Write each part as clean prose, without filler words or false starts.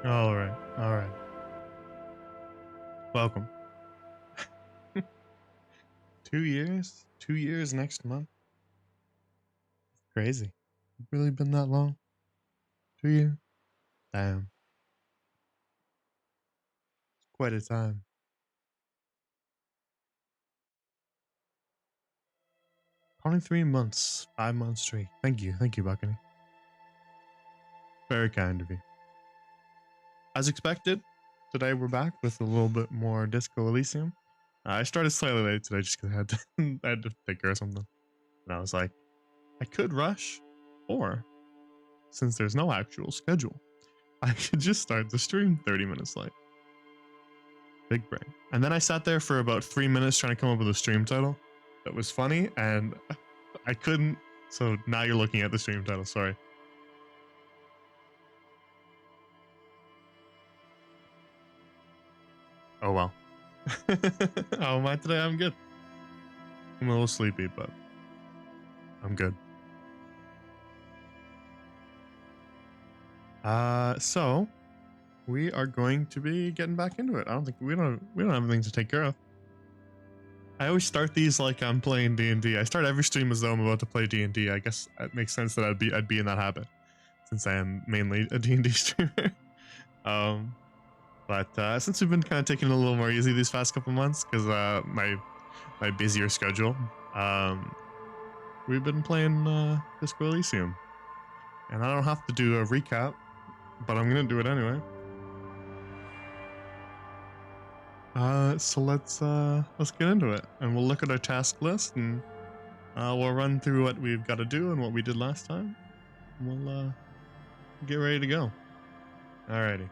All right. All right. Welcome. 2 years? 2 years next month? Crazy. Really been that long? 2 years? Damn. Quite a time. Only 3 months. 5 months straight. Thank you. Thank you, Buckany. Very kind of you. As expected, today we're back with a little bit more Disco Elysium. I started slightly late today just because I had to take care of something. And I was like, I could rush, or since there's no actual schedule, I could just start the stream 30 minutes late. Big brain. And then I sat there for about 3 minutes trying to come up with a stream title that was funny, and I couldn't. So now you're looking at the stream title. Sorry. Oh well. How am I today? I'm good. I'm a little sleepy, but I'm good. So we are going to be getting back into it. I don't think we don't have anything to take care of. I always start these like I'm playing D&D. I start every stream as though I'm about to play D&D. I guess it makes sense that I'd be in that habit since I am mainly a D&D streamer. But since we've been kind of taking it a little more easy these past couple months because my busier schedule, we've been playing Disco Elysium, and I don't have to do a recap, but I'm gonna do it anyway. So let's get into it, and we'll look at our task list, and we'll run through what we've got to do and what we did last time. And we'll get ready to go. Alrighty.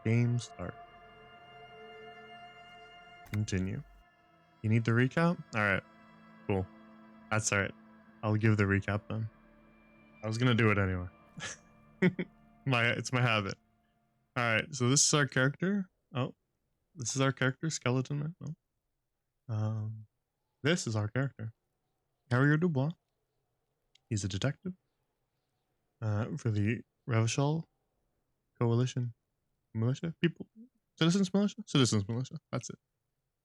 Game start. Continue. You need the recap? Alright. Cool. That's alright. I'll give the recap then. I was gonna do it anyway. It's my habit. Alright, so this is our character. Oh. This is our character, Skeleton Man. Oh. This is our character. Harrier Dubois. He's a detective. For the Revachol Coalition Militia people. Citizens Militia? Citizens Militia. That's it.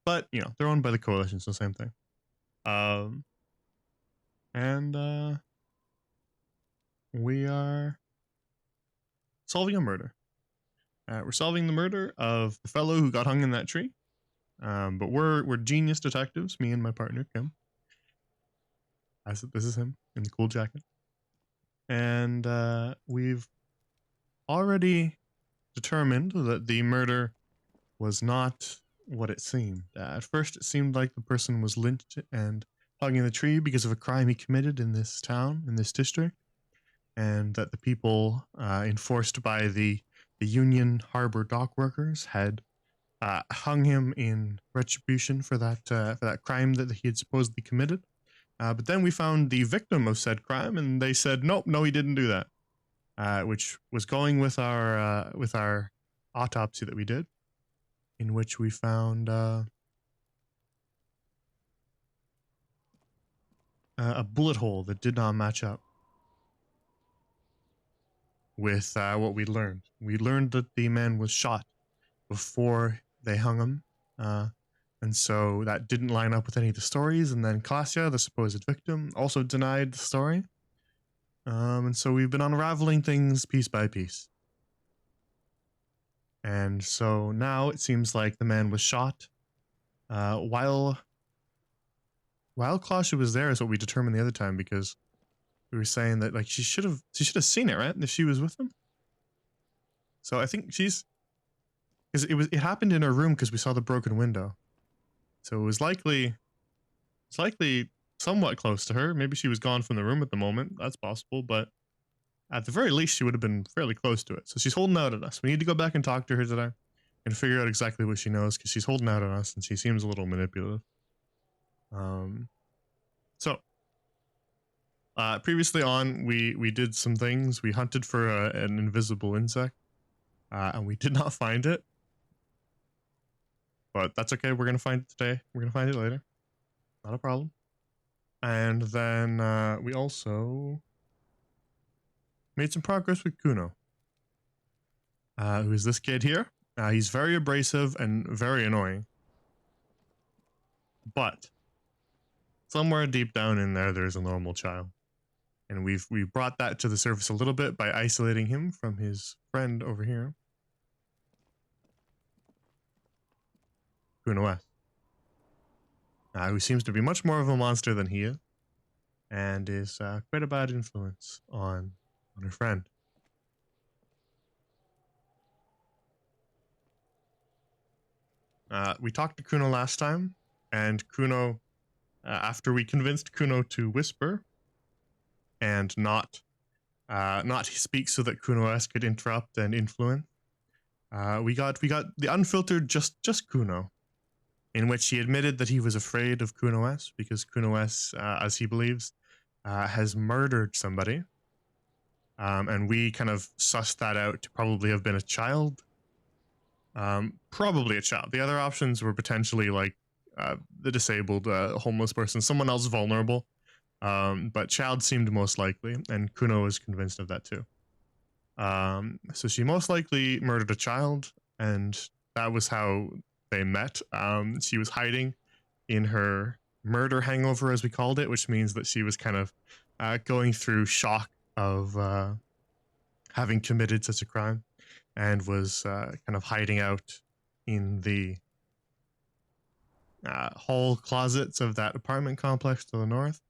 But, you know, they're owned by the Coalition, so same thing. And we are solving a murder. We're solving the murder of the fellow who got hung in that tree. But we're genius detectives, me and my partner, Kim. This is him in the cool jacket. And we've already determined that the murder was not what it seemed. At first, it seemed like the person was lynched and hung in the tree because of a crime he committed in this town, in this district, and that the people enforced by the Union Harbor dock workers had hung him in retribution for that crime that he had supposedly committed. But then we found the victim of said crime, and they said, nope, no, he didn't do that. Which was going with our autopsy that we did, in which we found a bullet hole that did not match up with what we learned. We learned that the man was shot before they hung him, and so that didn't line up with any of the stories. And then Klasia, the supposed victim, also denied the story. And so we've been unraveling things piece by piece. And so now it seems like the man was shot while Klasia was there, is what we determined the other time, because we were saying that like she should have seen it, right? If she was with him. So I think because it happened in her room because we saw the broken window. So it was likely somewhat close to her. Maybe she was gone from the room at the moment. That's possible, but at the very least, she would have been fairly close to it. So she's holding out at us. We need to go back and talk to her today and figure out exactly what she knows, because she's holding out on us and she seems a little manipulative. Previously on, we did some things. We hunted for an invisible insect, and we did not find it. But that's okay. We're going to find it today. We're going to find it later. Not a problem. And then we also made some progress with Cuno, who is this kid here. He's very abrasive and very annoying. But somewhere deep down in there, there's a normal child. And we brought that to the surface a little bit by isolating him from his friend over here, Cuno S, who seems to be much more of a monster than he is, and is quite a bad influence on her friend. We talked to Cuno last time, and Cuno, after we convinced Cuno to whisper and not speak so that Cuno S could interrupt and influence, we got the unfiltered just Cuno, in which he admitted that he was afraid of Cuno S because Cuno S, as he believes, has murdered somebody. And we kind of sussed that out to probably have been a child. Probably a child. The other options were potentially like the disabled, homeless person, someone else vulnerable. But child seemed most likely, and Cuno was convinced of that too. So she most likely murdered a child, and that was how they met. She was hiding in her murder hangover, as we called it, which means that she was kind of going through shock of having committed such a crime, and was kind of hiding out in the hall closets of that apartment complex to the north.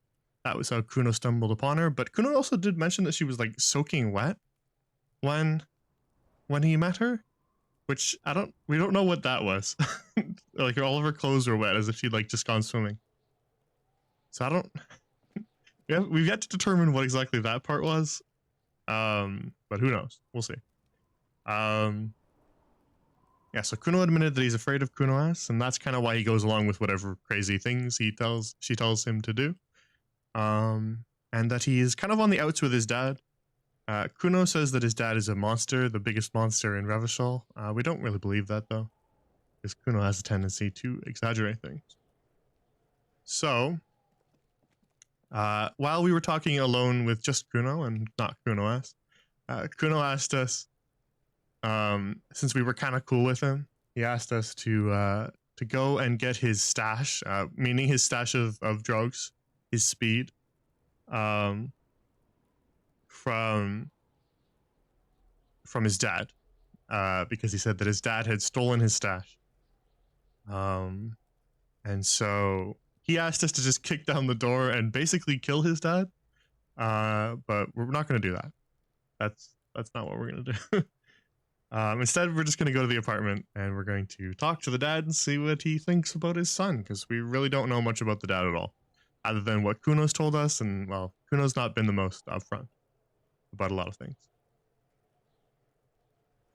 That was how Cuno stumbled upon her, but Cuno also did mention that she was like soaking wet when he met her, which we don't know what that was. Like all of her clothes were wet, as if she'd like just gone swimming. So we've yet to determine what exactly that part was. But who knows? We'll see. Yeah, so Cuno admitted that he's afraid of Cuno S, and that's kind of why he goes along with whatever crazy things she tells him to do. And that he is kind of on the outs with his dad. Cuno says that his dad is a monster, the biggest monster in Revachol. We don't really believe that, though, because Cuno has a tendency to exaggerate things. So, while we were talking alone with just Cuno and not Cuno S, Cuno asked us, since we were kind of cool with him, he asked us to go and get his stash, meaning his stash of drugs, his speed, from his dad, because he said that his dad had stolen his stash. And so he asked us to just kick down the door and basically kill his dad. But we're not going to do that. That's not what we're going to do. Instead, we're just going to go to the apartment and we're going to talk to the dad and see what he thinks about his son, because we really don't know much about the dad at all, other than what Cuno's told us. And, well, Cuno's not been the most upfront about a lot of things.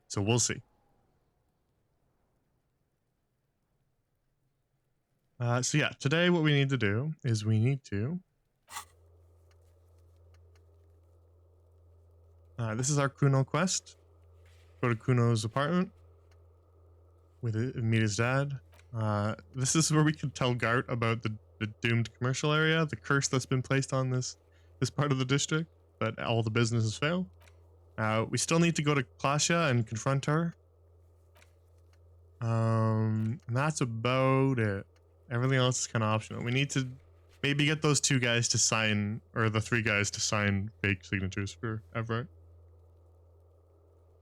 So we'll see. So yeah, today what we need to do is we need to... this is our Cuno quest. Go to Cuno's apartment meet his dad. This is where we can tell Gart about the doomed commercial area, the curse that's been placed on this part of the district, that all the businesses fail. We still need to go to Klasha and confront her. And that's about it. Everything else is kind of optional. We need to maybe get those 2 guys to sign, or the 3 guys to sign fake signatures for Everett.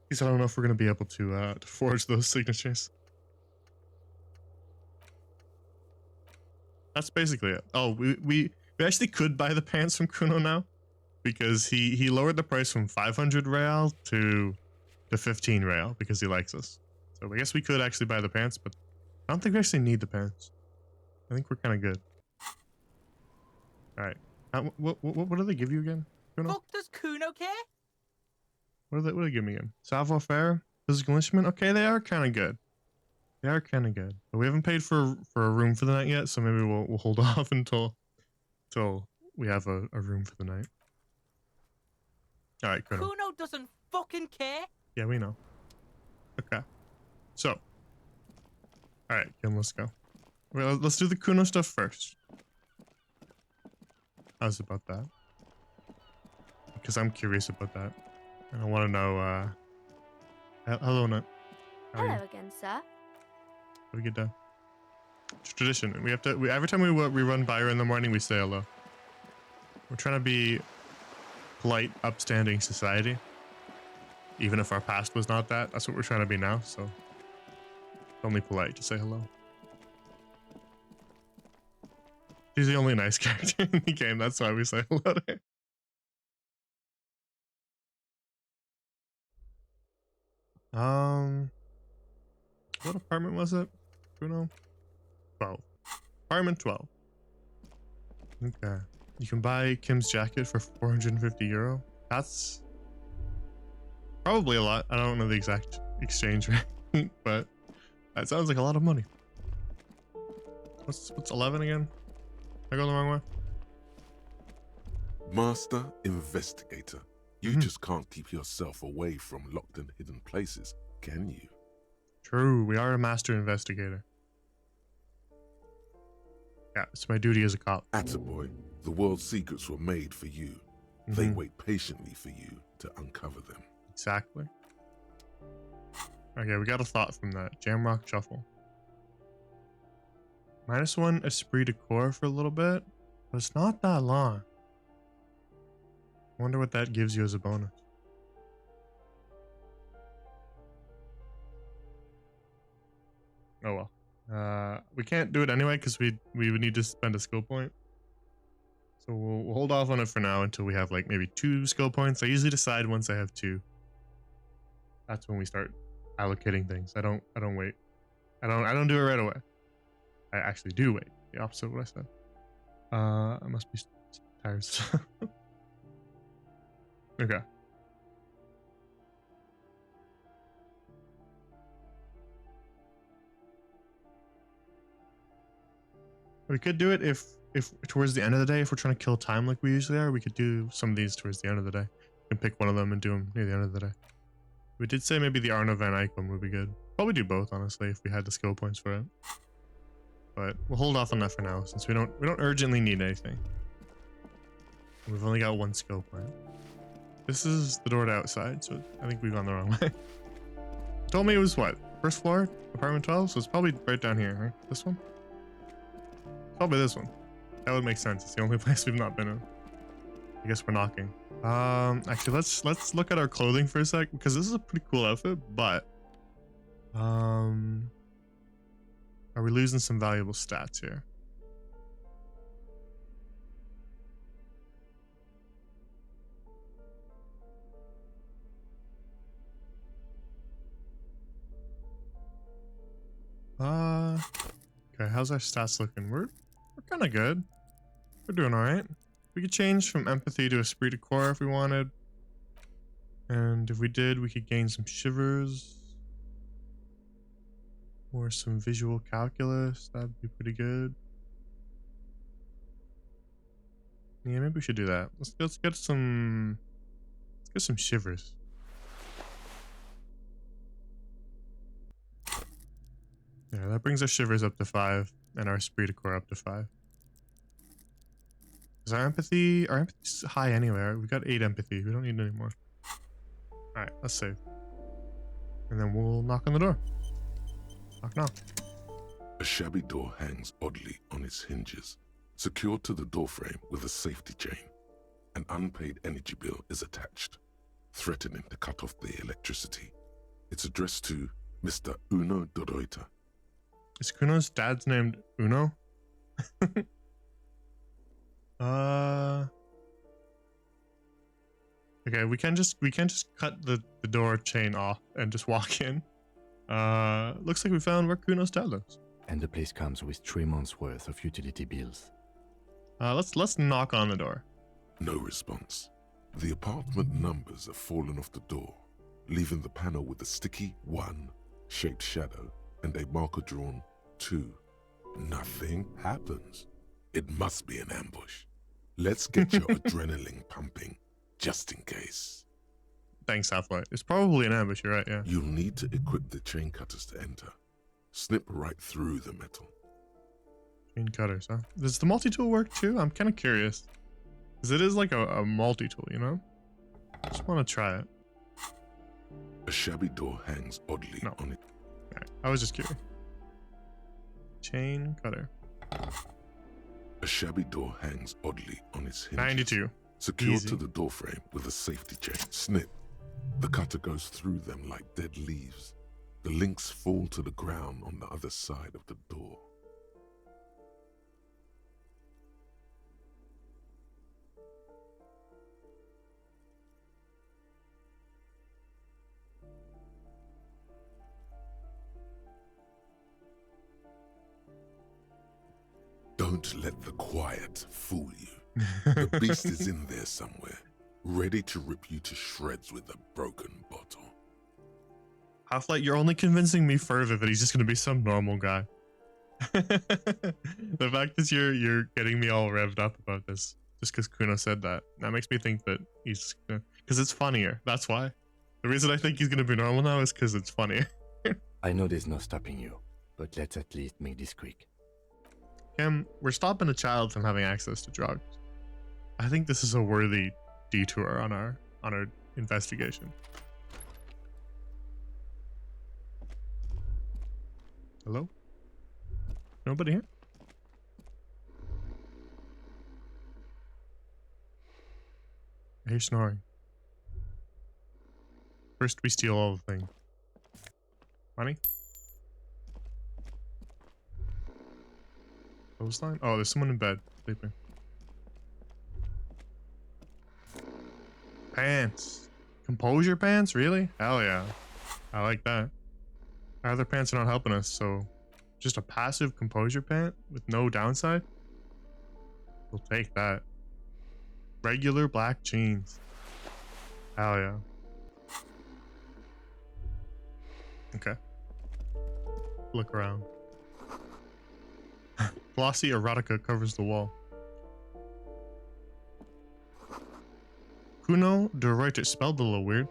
Because I don't know if we're going to be able to forge those signatures. That's basically it. Oh, we actually could buy the pants from Cuno now, because he lowered the price from 500 real to 15 real because he likes us. So I guess we could actually buy the pants, but I don't think we actually need the pants. I think we're kind of good. All right. What do they give you again? Cuno? Fuck does Cuno care? What do they give me again? Savoir faire, physical instrument. Okay, they are kind of good. They are kind of good. But we haven't paid for a room for the night yet, so maybe we'll hold off until we have a room for the night. All right, Cuno. Cuno doesn't fucking care. Yeah, we know. Okay. So, all right, Kim, let's go. Well, let's do the Cuno stuff first. How's about that? Because I'm curious about that. And I want to know, hello, Nut. How are you? Hello again, sir. How do we get done? It's tradition. We have to, every time we run by her in the morning, we say hello. We're trying to be polite, upstanding society. Even if our past was not that, that's what we're trying to be now, so it's only polite to say hello. She's the only nice character in the game, that's why we say hello to her. What apartment was it? Cuno? 12. Apartment 12. Okay. You can buy Kim's jacket for 450 euro. That's probably a lot. I don't know the exact exchange rate, but that sounds like a lot of money. What's 11 again? I go the wrong way? Master Investigator, you just can't keep yourself away from locked and hidden places, can you? True, we are a master investigator. Yeah, it's my duty as a cop. Attaboy, the world's secrets were made for you. They wait patiently for you to uncover them. Exactly. Okay, we got a thought from that. Jamrock Shuffle. -1 esprit de corps for a little bit, but it's not that long. I wonder what that gives you as a bonus. Oh well. We can't do it anyway because we would need to spend a skill point. So we'll hold off on it for now until we have like maybe 2 skill points. I usually decide once I have 2. That's when we start allocating things. I don't wait. I don't do it right away. I actually do wait. The opposite of what I said. I must be tired. Okay. We could do it if towards the end of the day, if we're trying to kill time like we usually are, we could do some of these towards the end of the day. We can pick one of them and do them near the end of the day. We did say maybe the Arno van Eyck one would be good. Probably do both, honestly, if we had the skill points for it. But we'll hold off on that for now, since we don't urgently need anything. We've only got 1 skill point. This is the door to outside, so I think we've gone the wrong way. Told me it was what? First floor? Apartment 12? So it's probably right down here, right? This one? Probably this one. That would make sense. It's the only place we've not been in. I guess we're knocking. Actually, let's look at our clothing for a sec, because this is a pretty cool outfit, but are we losing some valuable stats here? Okay, how's our stats looking? We're kind of good. We're doing all right. We could change from empathy to esprit de corps if we wanted. And if we did, we could gain some shivers. Or some visual calculus. That'd be pretty good. Yeah, maybe we should do that. Let's get some shivers. Yeah, that brings our shivers up to 5 and our esprit de corps up to 5. Is our empathy's high anyway. We got 8 empathy. We don't need any more. Alright, let's save. And then we'll knock on the door. Knock. A shabby door hangs oddly on its hinges, secured to the doorframe with a safety chain. An unpaid energy bill is attached, threatening to cut off the electricity. It's addressed to Mr. Uno Doroita. Is Kuno's dad's named Uno? Okay, we can't just cut the door chain off and just walk in. Looks like we found where Kuno's dad lives. And the place comes with 3 months worth of utility bills. Let's knock on the door. No response. The apartment numbers have fallen off the door, leaving the panel with a sticky 1 shaped shadow and a marker drawn 2. Nothing happens. It must be an ambush. Let's get your adrenaline pumping, just in case. Thanks, Halfway. It's probably an ambush, you're right, yeah. You'll need to equip the chain cutters to enter. Snip right through the metal. Chain cutters, huh? Does the multi-tool work too? I'm kind of curious. Because it is like a multi-tool, you know? I just want to try it. A shabby door hangs oddly No. on it. Alright, I was just curious. Chain cutter. A shabby door hangs oddly on its hinges. 92. Secured Easy. to the doorframe with a safety chain. Snip. The cutter goes through them like dead leaves. The links fall to the ground on the other side of the door. Don't let the quiet fool you. The beast is in there somewhere, ready to rip you to shreds with a broken bottle. Half-Light, you're only convincing me further that he's just gonna be some normal guy. The fact that you're getting me all revved up about this just because Cuno said that makes me think that he's because it's funnier. That's why. The reason I think he's gonna be normal now is because it's funnier. I know there's no stopping you, but let's at least make this quick. Kim, we're stopping a child from having access to drugs. I think this is a worthy detour on our investigation. Hello? Nobody here? I hear snoring. First we steal all the things. Money? Clothesline? Oh, there's someone in bed sleeping. Pants. Composure pants? Really? Hell yeah. I like that. Our other pants are not helping us, so just a passive composure pant with no downside? We'll take that. Regular black jeans. Hell yeah. Okay. Look around. Glossy erotica covers the wall. Cuno de Reuter, spelled a little weird.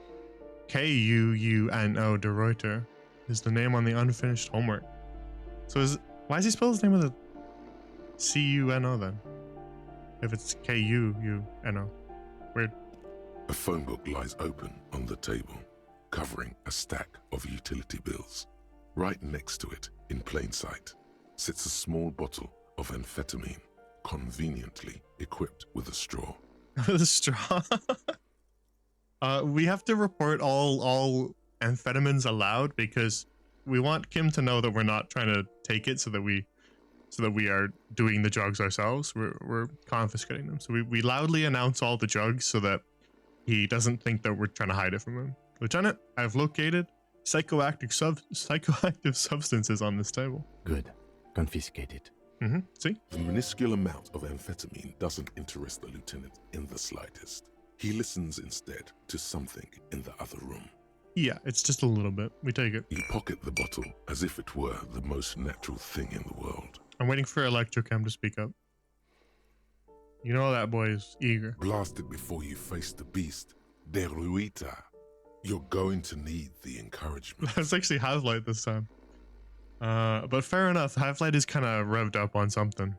Kuuno de Reuter is the name on the unfinished homework. So why does he spell his name with a Cuno then? If it's Kuuno. Weird. A phone book lies open on the table, covering a stack of utility bills. Right next to it, in plain sight, sits a small bottle of amphetamine, conveniently equipped with a straw. With a straw. We have to report all amphetamines allowed because we want Kim to know that we're not trying to take it so that we are doing the drugs ourselves. We're confiscating them. So we loudly announce all the drugs so that he doesn't think that we're trying to hide it from him. Lieutenant, I've located psychoactive substances on this table. Good. Confiscate it. See? The minuscule amount of amphetamine doesn't interest the lieutenant in the slightest. He listens instead to something in the other room. Yeah, it's just a little bit. We take it. You pocket the bottle as if it were the most natural thing in the world. I'm waiting for Electrochem to speak up. You know that boy is eager. Blast it before you face the beast. De Ruita. You're going to need the encouragement. That's actually Half-Light this time. But fair enough. Half-Light is kind of revved up on something.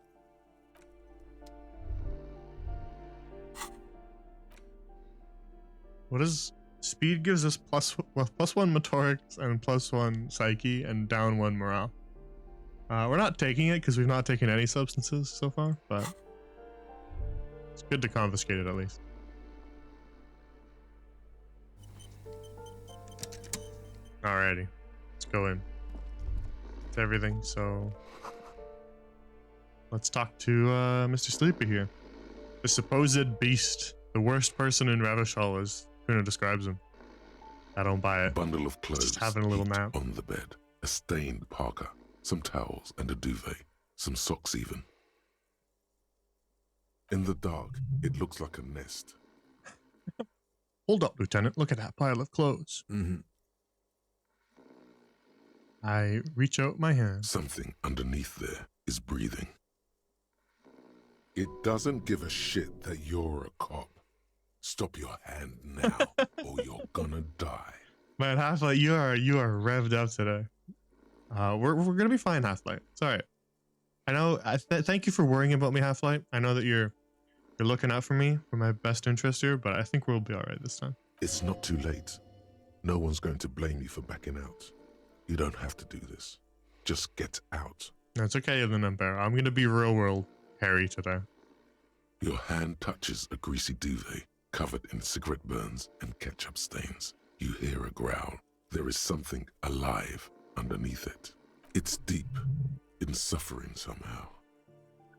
What is speed? Gives us plus one motorics and +1 psyche and down 1 morale. We're not taking it because we've not taken any substances so far, but it's good to confiscate it at least. Alrighty, let's go in. It's everything, so let's talk to Mr. Sleepy here. The supposed beast, the worst person in Revachol, as Cuno describes him. I don't buy A it. bundle of clothes Just having a little heaped nap. on the bed. A stained parka, some towels and a duvet, some socks even. In the dark, it looks like a nest. Hold up, Lieutenant. Look at that pile of clothes. I reach out my hand. Something underneath there is breathing. It doesn't give a shit that you're a cop. Stop your hand now, or you're gonna die. Man, Half-Light, you are revved up today. We're gonna be fine, Half-Light. It's all right. I know. Thank you for worrying about me, Half-Light. I know that you're looking out for me, for my best interest here, but I think we'll be all right this time. It's not too late. No one's going to blame you for backing out. You don't have to do this. Just get out. That's okay, then, Emperor. I'm gonna be real world Harry today. Your hand touches a greasy duvet covered in cigarette burns and ketchup stains. You hear a growl. There is something alive underneath it. It's deep in suffering somehow.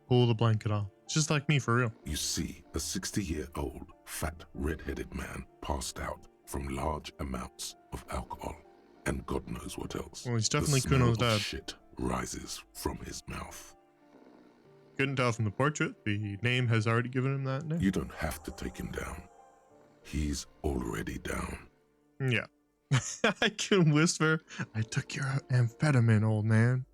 Pull the blanket off. It's just like me, for real. You see a 60-year-old, fat, red-headed man passed out from large amounts of alcohol and God knows what else. Well, he's definitely The smell Cuno's of dad. shit rises from his mouth. Couldn't tell from the portrait. The name has already given him that name. You don't have to take him down. He's already down. Yeah. I can whisper, I took your amphetamine, old man.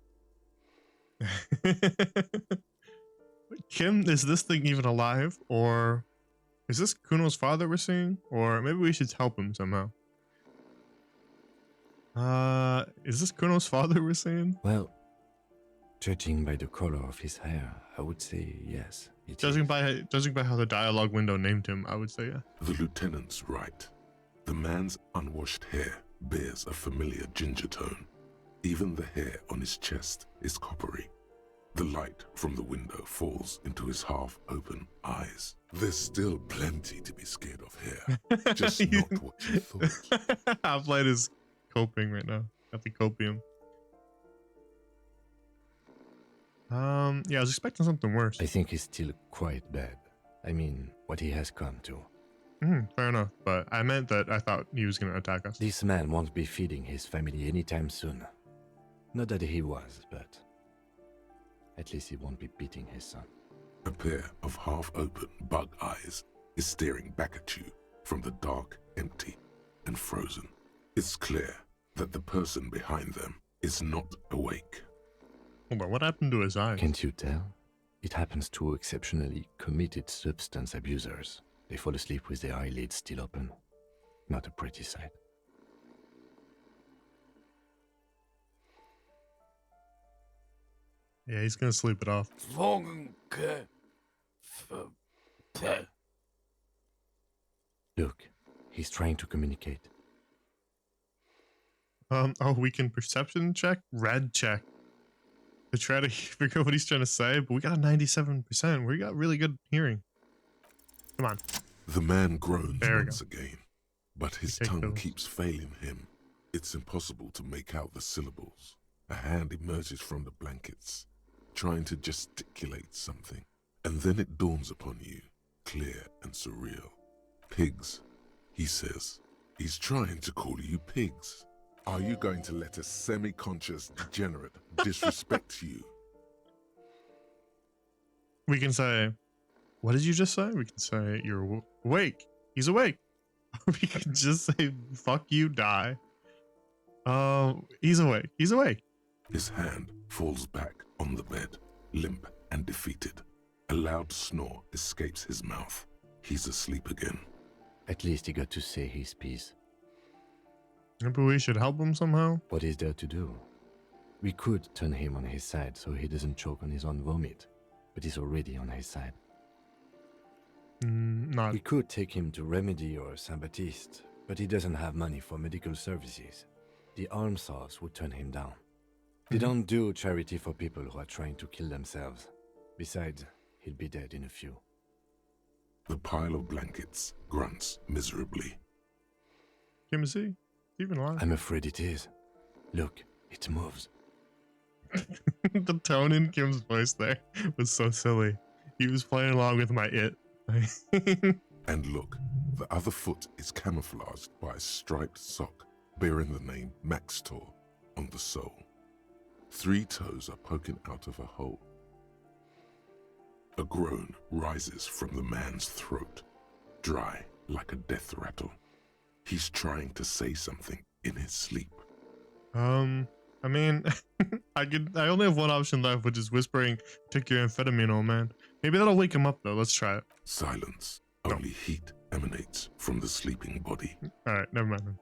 Kim, is this thing even alive? Or is this Kuno's father we're seeing? Or maybe we should help him somehow. Is this Kuno's father we're seeing? Well, judging by the color of his hair, I would say yes. It Judging is. by how the dialogue window named him, I would say yeah. The lieutenant's right. The man's unwashed hair bears a familiar ginger tone. Even the hair on his chest is coppery. The light from the window falls into his half-open eyes. There's still plenty to be scared of here. Just not what you thought. Half-Light is coping right now. Got the copium. Yeah, I was expecting something worse. I think he's still quite bad. I mean, what he has come to. Fair enough, but I meant that I thought he was gonna attack us. This man won't be feeding his family anytime soon. Not that he was, but at least he won't be beating his son. A pair of half-open bug eyes is staring back at you from the dark, empty, and frozen. It's clear that the person behind them is not awake. Hold on, what happened to his eyes? Can't you tell? It happens to exceptionally committed substance abusers. They fall asleep with their eyelids still open. Not a pretty sight. Yeah, he's gonna sleep it off. Look, he's trying to communicate. Oh, we can perception check? Red check. To try to figure out what he's trying to say, but we got a 97%. We got really good hearing. Come on. The man groans There we once again, but his Take tongue those. keeps failing him. It's impossible to make out the syllables. A hand emerges from the blankets, trying to gesticulate something. And then it dawns upon you, clear and surreal. Pigs, he says. He's trying to call you pigs. Are you going to let a semi-conscious degenerate disrespect you? We can say, what did you just say? We can say, you're awake. He's awake. We can just say, fuck you, die. He's awake. He's awake. His hand falls back on the bed, limp and defeated. A loud snore escapes his mouth. He's asleep again. At least he got to say his piece. Maybe we should help him somehow. What is there to do? We could turn him on his side so he doesn't choke on his own vomit, but he's already on his side. Not. We could take him to Remedy or Saint-Baptiste, but he doesn't have money for medical services. The almshouse would turn him down. They don't do charity for people who are trying to kill themselves. Besides, he'll be dead in a few. The pile of blankets grunts miserably. Kim, is he even alive? I'm afraid it is. Look, it moves. The tone in Kim's voice there was so silly. He was playing along with my it. And look, the other foot is camouflaged by a striped sock bearing the name Maxtor on the sole. 3 toes are poking out of a hole. A groan rises from the man's throat, dry like a death rattle. He's trying to say something in his sleep. I mean, I only have one option left, which is whispering, "Take your amphetamine, old man." Maybe that'll wake him up though. Let's try it. Silence. Only heat emanates from the sleeping body. All right, never mind.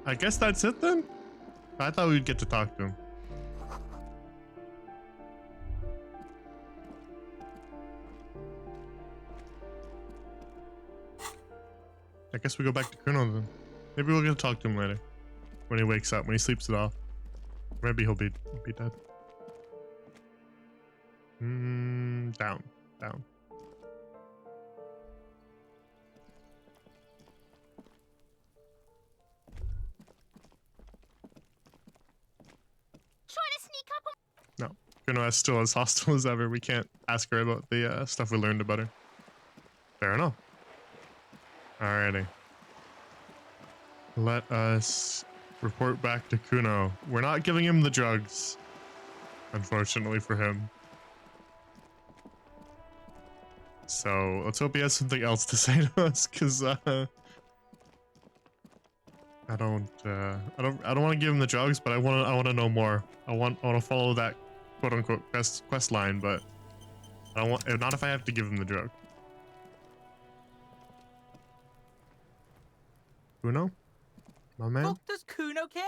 I guess that's it then. I thought we'd get to talk to him. I guess we go back to Cuno then. Maybe we'll get to talk to him later. When he wakes up, when he sleeps it off. Maybe he'll be dead. Down. Down. Trying to sneak up on. No. Cuno is still as hostile as ever. We can't ask her about the stuff we learned about her. Fair enough. Alrighty. Let us report back to Cuno. We're not giving him the drugs. Unfortunately for him. So let's hope he has something else to say to us, because I don't want to give him the drugs, but I want to know more. I want to follow that quote unquote quest line, but I don't want, not if I have to give him the drug. Cuno? My man? Fuck does Cuno care?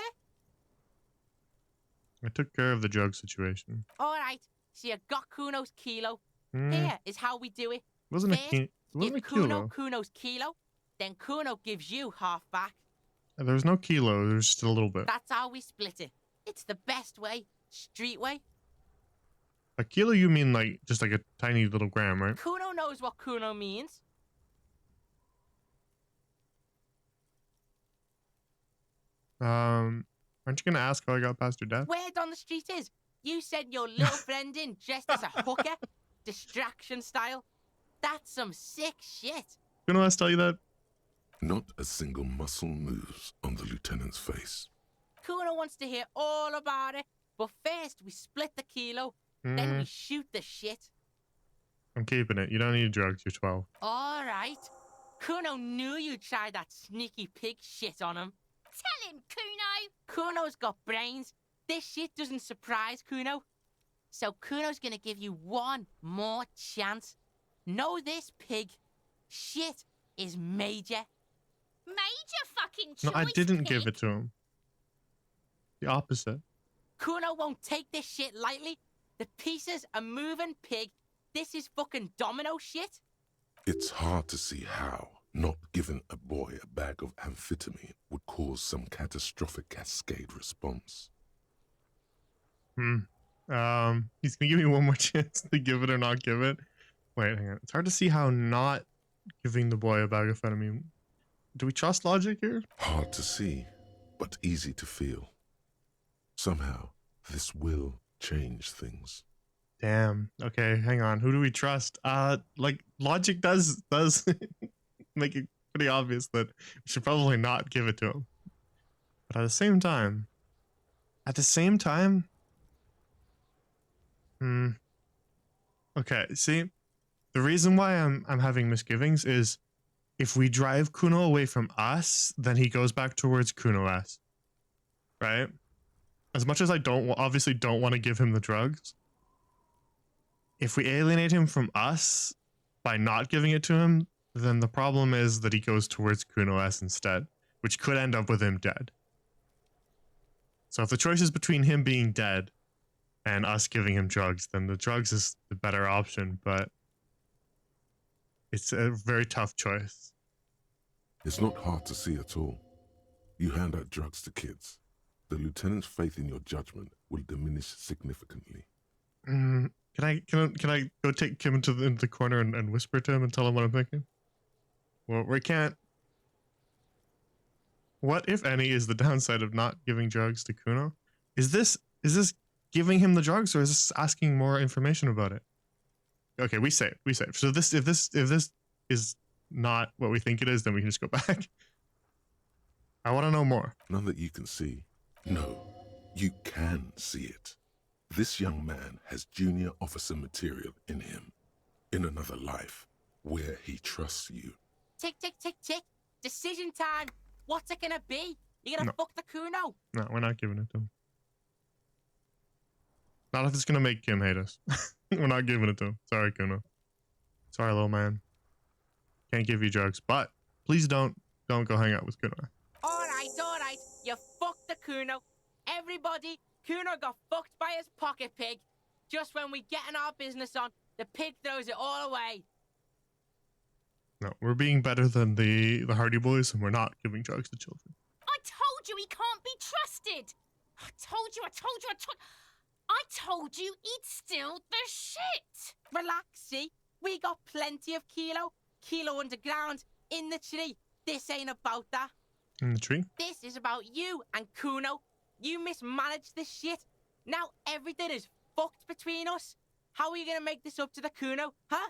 I took care of the drug situation. Alright, so you got Cuno's kilo. Hmm, Here is how we do it. wasn't a First, it wasn't a give Cuno kilo. Cuno's kilo, then Cuno gives you half back. There was no kilo. There was just a little bit. That's how we split it. It's the best way, street way. A kilo, you mean like just like a tiny little gram, right? Cuno knows what Cuno means. Aren't you gonna ask how I got past your dad? Word on the street is, you sent your little friend in dressed as a hooker, distraction style. That's some sick shit. Cuno has to tell you that? Not a single muscle moves on the lieutenant's face. Cuno wants to hear all about it, but first we split the kilo, then we shoot the shit. I'm keeping it. You don't need drugs. You're 12. All right. Cuno knew you tried that sneaky pig shit on him. Tell him, Cuno. Cuno's got brains. This shit doesn't surprise Cuno. So Cuno's gonna give you one more chance. Know this, pig. Shit is major. Major fucking choice. No, I didn't give pig. it to him. The opposite. Cuno won't take this shit lightly. The pieces are moving, pig. This is fucking domino shit. It's hard to see how not giving a boy a bag of amphetamine would cause some catastrophic cascade response. He's gonna give me one more chance to give it or not give it. Wait, hang on. It's hard to see how not giving the boy a bag of amphetamine. Do we trust logic here? Hard to see, but easy to feel. Somehow, this will change things. Damn. Okay, hang on. Who do we trust? Like logic does make it pretty obvious that we should probably not give it to him. But at the same time, okay, see, the reason why I'm having misgivings is if we drive Cuno away from us, then he goes back towards Cuno S. Right? As much as I obviously don't want to give him the drugs, if we alienate him from us by not giving it to him, then the problem is that he goes towards Cuno S instead, which could end up with him dead. So if the choice is between him being dead and us giving him drugs, then the drugs is the better option, but it's a very tough choice. It's not hard to see at all. You hand out drugs to kids. The lieutenant's faith in your judgment will diminish significantly. Can I go take Kim into the corner and whisper to him and tell him what I'm thinking? Well, we can't. What, if any, is the downside of not giving drugs to Cuno? Is this giving him the drugs, or is this asking more information about it? Okay, we save. So if this is not what we think it is, then we can just go back. I want to know more. None that you can see. No, you can see it. This young man has junior officer material in him. In another life, where he trusts you. Tick, tick, tick, tick. Decision time. What's it gonna be? You gonna No. fuck the Cuno? No, we're not giving it to him. Not if it's gonna make Kim hate us. We're not giving it to him. Sorry, Cuno. Sorry, little man. Can't give you drugs, but please don't go hang out with Cuno. All right. You fucked the Cuno. Everybody, Cuno got fucked by his pocket pig. Just when we getting our business on, the pig throws it all away. No, we're being better than the Hardy Boys, and we're not giving drugs to children. I told you he can't be trusted. I told you. I told you he'd steal the shit. Relax, see? We got plenty of Kilo underground, in the tree. This ain't about that. In the tree? This is about you and Cuno. You mismanaged this shit. Now everything is fucked between us. How are you gonna make this up to the Cuno, huh?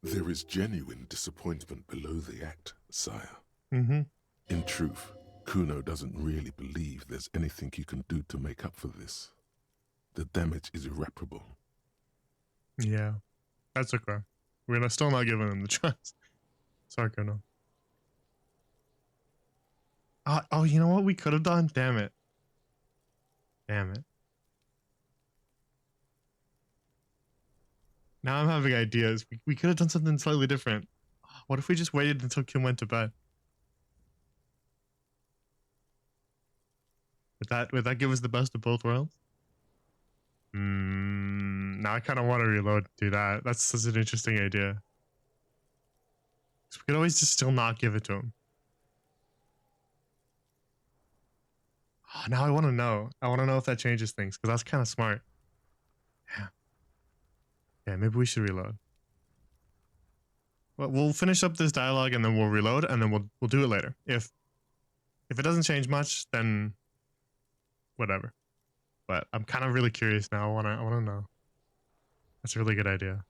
There is genuine disappointment below the act, sire. Mm-hmm. In truth, Cuno doesn't really believe there's anything you can do to make up for this. The damage is irreparable. Yeah. That's okay. We're still not giving him the chance. Sorry, Cuno. Oh, you know what we could have done? Damn it. Damn it. Now I'm having ideas. We could have done something slightly different. What if we just waited until Kim went to bed? Would that give us the best of both worlds? Now I kind of want to reload and do that. That's such an interesting idea. We could always just still not give it to him. Oh, now I want to know. I want to know if that changes things, because that's kind of smart. Yeah. Yeah, maybe we should reload. Well, we'll finish up this dialogue and then we'll reload and then we'll do it later. If it doesn't change much, then whatever. But I'm kind of really curious now. I wanna know. That's a really good idea.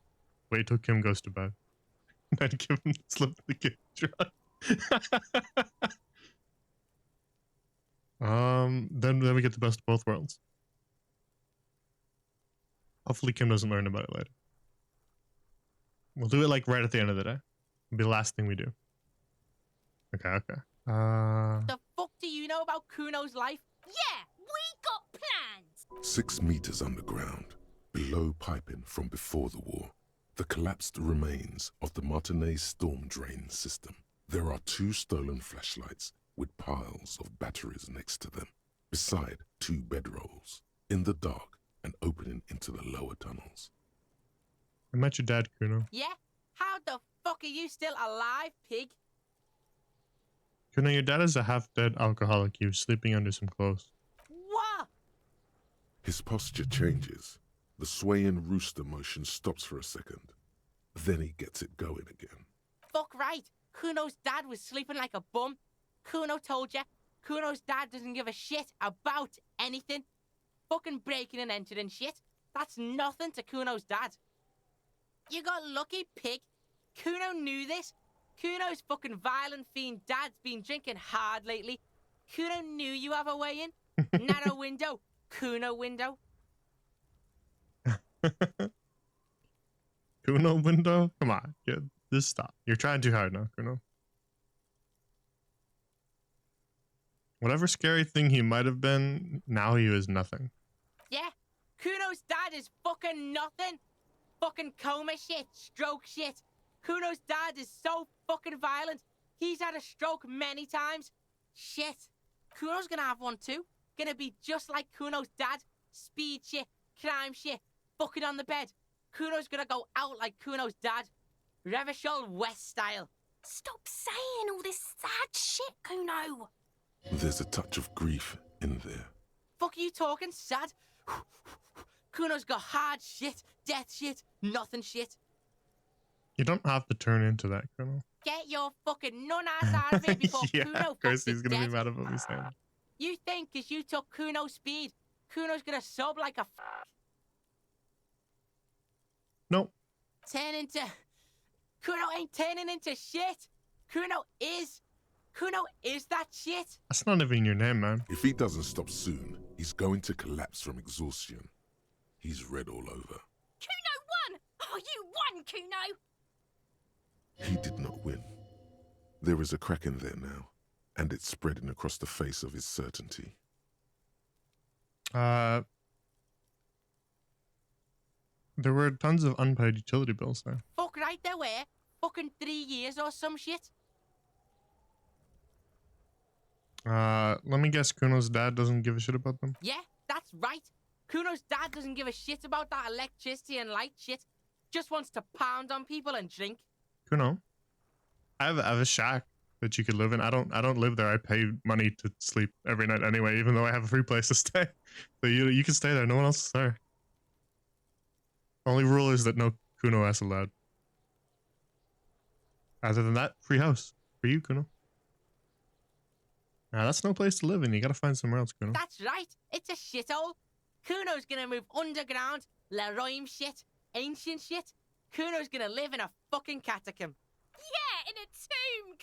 Wait till Kim goes to bed. Then give him the slip the kid drug. Then we get the best of both worlds. Hopefully Kim doesn't learn about it later. We'll do it like right at the end of the day. It'll be the last thing we do. Okay. The fuck do you know about Cuno's life? Yeah, we got plans. 6 meters underground, below piping from before the war, the collapsed remains of the Martinez storm drain system. There are 2 stolen flashlights with piles of batteries next to them, beside 2 bedrolls, in the dark and opening into the lower tunnels. I met your dad, Cuno. Yeah? How the fuck are you still alive, pig? Cuno, your dad is a half-dead alcoholic. He was sleeping under some clothes. What? His posture changes. The swaying rooster motion stops for a second. Then he gets it going again. Fuck right. Cuno's dad was sleeping like a bum. Cuno told ya. Cuno's dad doesn't give a shit about anything. Fucking breaking and entering shit. That's nothing to Cuno's dad. You got lucky, pig. Cuno knew this. Cuno's fucking violent fiend dad's been drinking hard lately. Cuno knew you have a way in. Narrow window. Cuno window. Cuno window? Come on, kid. Just stop. You're trying too hard now, Cuno. Whatever scary thing he might have been, now he is nothing. Yeah? Cuno's dad is fucking nothing. Fucking coma shit, stroke shit. Cuno's dad is so fucking violent. He's had a stroke many times. Shit. Cuno's gonna have one too. Gonna be just like Cuno's dad. Speed shit, crime shit, fucking on the bed. Cuno's gonna go out like Cuno's dad. Revachol West style. Stop saying all this sad shit, Cuno. There's a touch of grief in there. Fuck are you talking, sad? Cuno's got hard shit, death shit, nothing shit. You don't have to turn into that, Cuno. Get your fucking nun-ass out of here before Yeah, Cuno of course fucks he's is gonna dead. be mad at what we saying. You think 'cause you took Cuno's speed, Cuno's gonna sub like a Nope. turn into... Cuno ain't turning into shit. Cuno is that shit. That's not even your name, man. If he doesn't stop soon, he's going to collapse from exhaustion. He's red all over. Cuno won! Oh, you won, Cuno! He did not win. There is a crack in there now, and it's spreading across the face of his certainty. There were tons of unpaid utility bills there. Fuck right there were. Fucking 3 years or some shit. Let me guess, Kuno's dad doesn't give a shit about them? Yeah, that's right. Cuno's dad doesn't give a shit about that electricity and light shit. Just wants to pound on people and drink. Cuno, I have a shack that you could live in. I don't live there. I pay money to sleep every night anyway, even though I have a free place to stay. So you can stay there. No one else is there. Only rule is that no Cuno is allowed. Other than that, free house for you, Cuno. Now that's no place to live in. You gotta find somewhere else, Cuno. That's right. It's a shithole. Kuno's gonna move underground. Leroy shit. Ancient shit. Kuno's gonna live in a fucking catacomb. Yeah, in a tomb,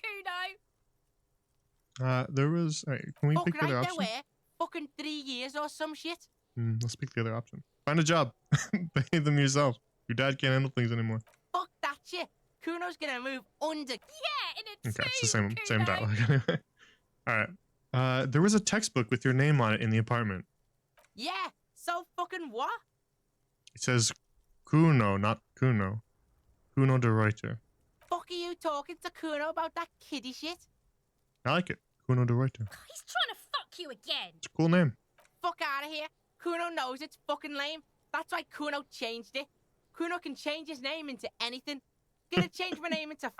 Cuno. There was. Alright, can we Fuck pick the right other there option? were. Fucking 3 years or some shit. Let's pick the other option. Find a job. Pay them yourself. Your dad can't handle things anymore. Fuck that shit. Kuno's gonna move under. Yeah, in a tomb, Okay, it's the same Cuno. dialogue anyway. Alright. There was a textbook with your name on it in the apartment. Yeah. So fucking what? It says Cuno, not Cuno. Cuno de Reuter. Fuck are you talking to Kuno about that kiddie shit? I like it. Cuno de Reuter. He's trying to fuck you again. It's a cool name. Fuck out of here. Kuno knows it's fucking lame. That's why Kuno changed it. Kuno can change his name into anything. Gonna change my name into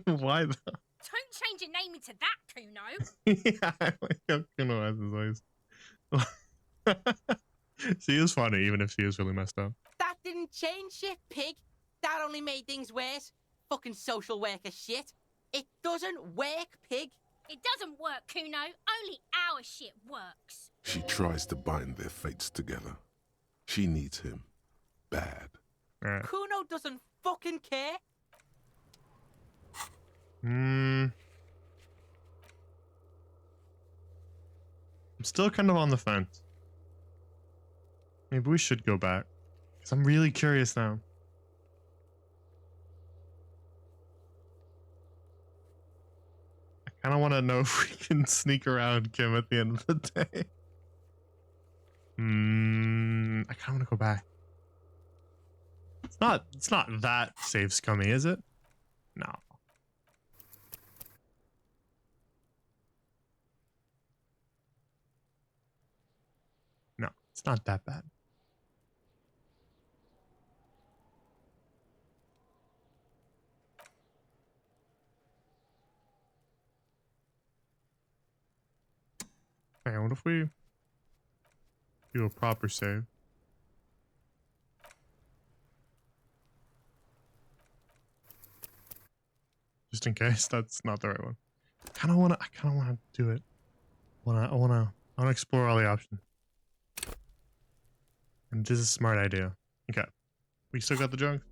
Why though? Don't change your name into that, Cuno. Yeah, I like how Cuno has his voice. She is funny, even if she is really messed up. That didn't change shit, pig. That only made things worse. Fucking social worker shit. It doesn't work, pig. It doesn't work, Cuno. Only our shit works. She tries to bind their fates together. She needs him. Bad. Alright. Kuno doesn't fucking care. I'm still kind of on the fence. Maybe we should go back. Because I'm really curious now. I kind of want to know if we can sneak around Kim at the end of the day. I kind of want to go back. It's not that safe scummy, is it? No. No, it's not that bad. Hey, what if we do a proper save? Just in case that's not the right one. I kind of wanna do it. I wanna explore all the options. And this is a smart idea. Okay. We still got the drugs?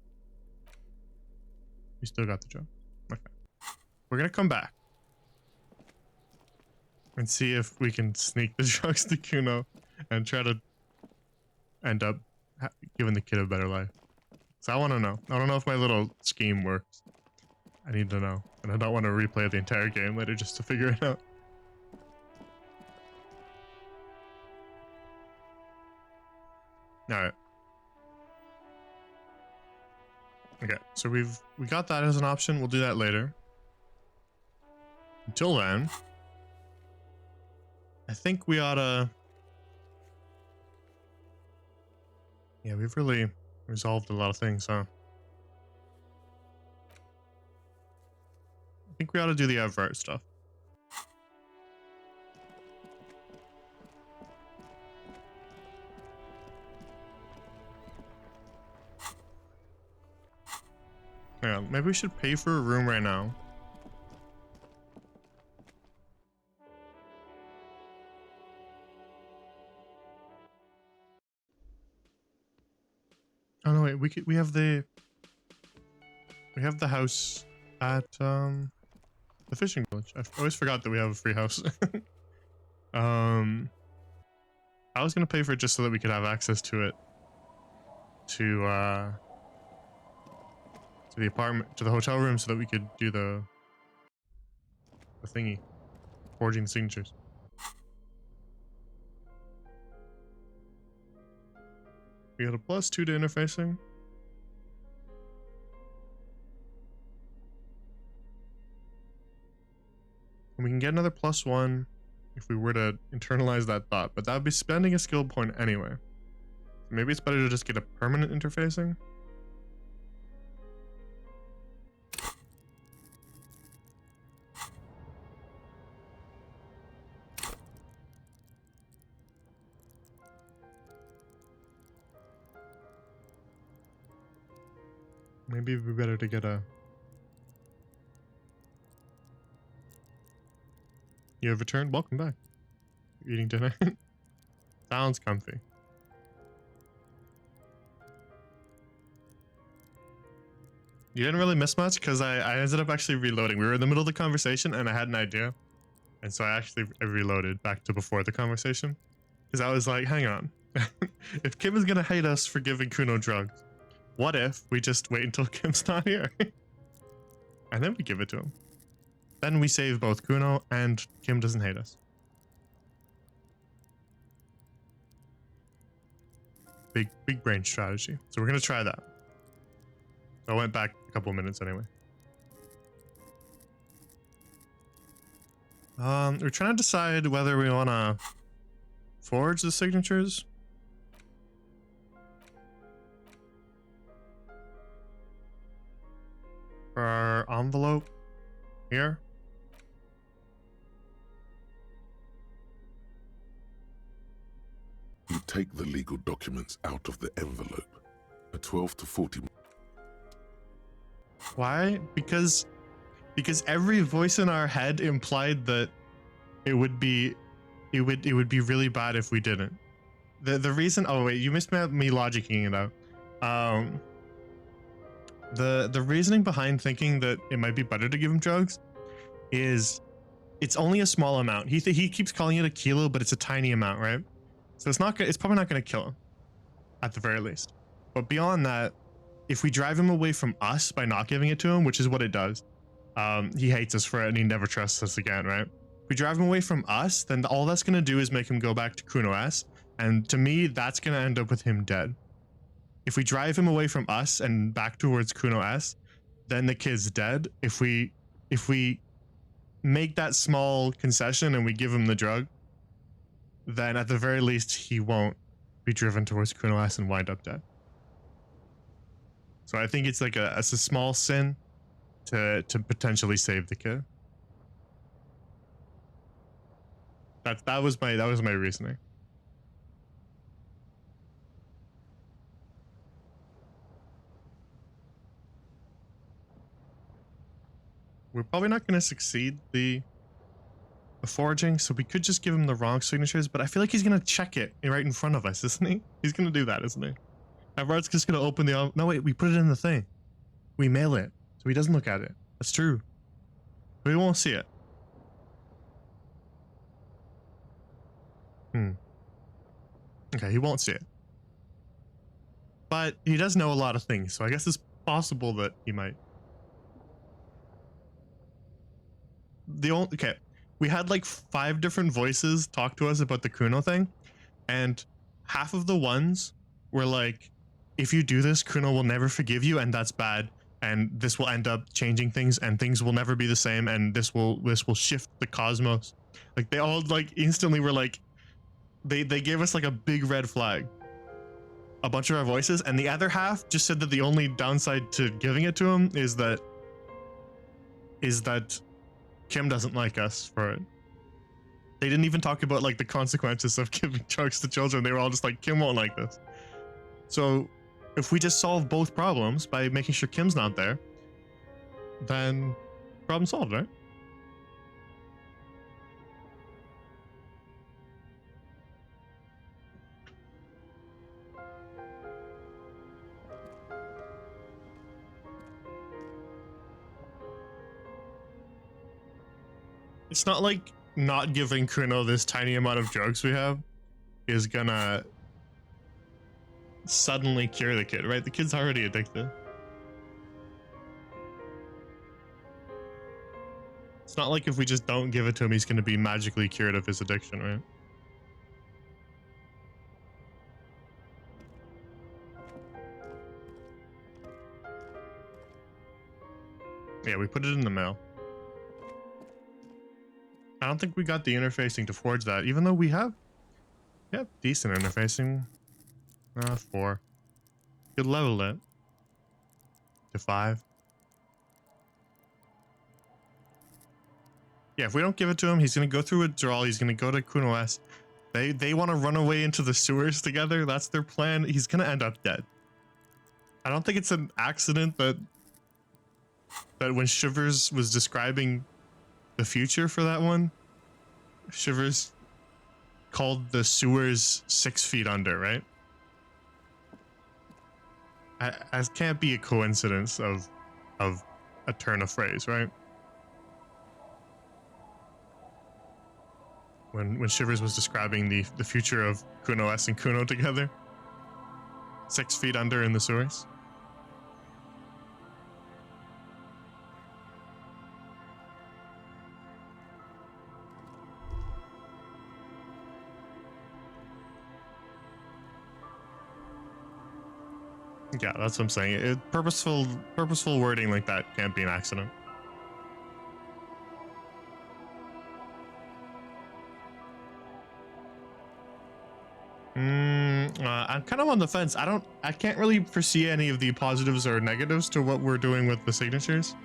We still got the drugs. Okay. We're gonna come back. And see if we can sneak the drugs to Cuno and try to end up giving the kid a better life. So I want to know. I don't know if my little scheme works. I need to know. And I don't want to replay the entire game later just to figure it out. Alright. Okay, so we got that as an option. We'll do that later. Until then, I think we oughta... Yeah, we've really resolved a lot of things, huh? I think we ought to do the Everett stuff. Yeah, maybe we should pay for a room right now. Oh no, wait, we have the house at the fishing village. I always forgot that we have a free house. I was gonna pay for it just so that we could have access to it to the apartment, to the hotel room, so that we could do the thingy, forging the signatures. We got a +2 to interfacing. And we can get another +1 if we were to internalize that thought, but that would be spending a skill point anyway. So maybe it's better to just get a permanent interfacing. Maybe it'd be better to get a... You have returned? Welcome back. You're eating dinner? Sounds comfy. You didn't really miss much because I ended up actually reloading. We were in the middle of the conversation and I had an idea. And so I actually reloaded back to before the conversation. Because I was like, hang on. If Kim is going to hate us for giving Cuno drugs, what if we just wait until Kim's not here? And then we give it to him. Then we save both Cuno and Kim doesn't hate us. Big brain strategy. So we're going to try that. So I went back a couple minutes anyway. We're trying to decide whether we want to forge the signatures. For our envelope here. You take the legal documents out of the envelope. A 12 to 40. Why? Because every voice in our head implied that it would be really bad if we didn't. The reason, oh wait, you missed me logicking it out. The reasoning behind thinking that it might be better to give him drugs is it's only a small amount. He keeps calling it a kilo, but it's a tiny amount, right? So it's probably not going to kill him, at the very least. But beyond that, if we drive him away from us by not giving it to him, which is what it does, he hates us for it and he never trusts us again, right? If we drive him away from us, then all that's going to do is make him go back to Cuno S, and to me, that's going to end up with him dead. If we drive him away from us and back towards Cuno S, then the kid's dead. If we make that small concession and we give him the drug, then at the very least he won't be driven towards Cuno S and wind up dead. So I think it's like a small sin to potentially save the kid. That was my reasoning. We're probably not going to succeed the forging, so we could just give him the wrong signatures, but I feel like he's going to check it right in front of us, isn't he? He's going to do that, isn't he? Everard's just going to open the... No, wait, we put it in the thing. We mail it, so he doesn't look at it. That's true. But we won't see it. Okay, he won't see it. But he does know a lot of things, so I guess it's possible that he might. Okay, we had like 5 different voices talk to us about the Cuno thing, and half of the ones were like, if you do this, Cuno will never forgive you, and that's bad, and this will end up changing things, and things will never be the same, and this will shift the cosmos. Like they all like instantly were like, they gave us like a big red flag. A bunch of our voices, and the other half just said that the only downside to giving it to him is that Kim doesn't like us for it. They didn't even talk about like the consequences of giving drugs to children. They were all just like, Kim won't like this. So if we just solve both problems by making sure Kim's not there, then problem solved, right? It's not like not giving Cuno this tiny amount of drugs we have is gonna suddenly cure the kid, right? The kid's already addicted. It's not like if we just don't give it to him, he's gonna be magically cured of his addiction, right? Yeah, we put it in the mail. I don't think we got the interfacing to forge that, even though we have decent interfacing. 4. Could level it to 5. Yeah, if we don't give it to him, he's gonna go through withdrawal. He's gonna go to Cuno S. They want to run away into the sewers together. That's their plan. He's gonna end up dead. I don't think it's an accident that when Shivers was describing the future for that one, Shivers called the sewers 6 feet under, right? As can't be a coincidence of a turn of phrase, right? When Shivers was describing the future of Cuno S and Cuno together, 6 feet under in the sewers. Yeah, that's what I'm saying. Purposeful wording like that can't be an accident. I'm kind of on the fence. I can't really foresee any of the positives or negatives to what we're doing with the signatures.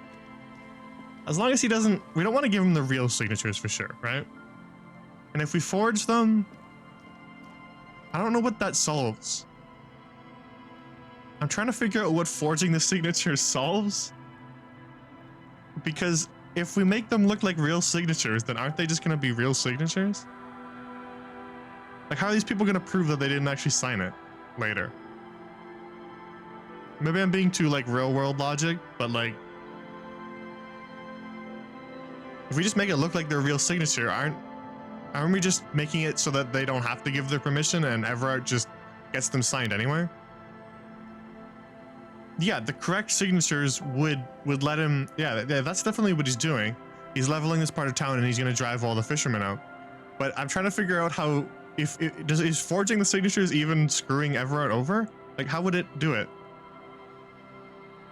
As long as we don't want to give him the real signatures for sure, right? And if we forge them, I don't know what that solves. I'm trying to figure out what forging the signatures solves. Because if we make them look like real signatures, then aren't they just going to be real signatures? Like, how are these people going to prove that they didn't actually sign it later? Maybe I'm being too, like, real world logic, but, like, if we just make it look like their real signature, aren't we just making it so that they don't have to give their permission and Everard just gets them signed anyway? Yeah, the correct signatures would let him. Yeah, that's definitely what he's doing. He's leveling this part of town and he's going to drive all the fishermen out. But I'm trying to figure out how, is forging the signatures even screwing Everard over? Like, how would it do it?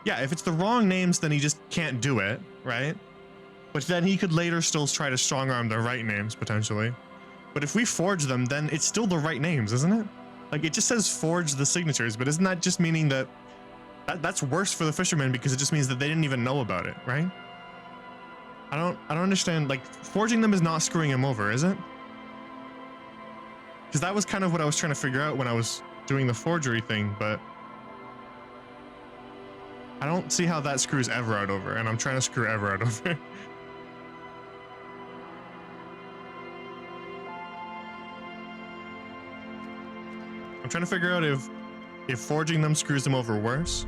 Yeah, if it's the wrong names, then he just can't do it, right? But then he could later still try to strong arm the right names, potentially. But if we forge them, then it's still the right names, isn't it? Like, it just says forge the signatures, but isn't that just meaning that that's worse for the fishermen because it just means that they didn't even know about it, right? I don't understand. Like, forging them is not screwing him over, is it? Because that was kind of what I was trying to figure out when I was doing the forgery thing, but I don't see how that screws Everard over, and I'm trying to screw Everard over. I'm trying to figure out if forging them screws them over worse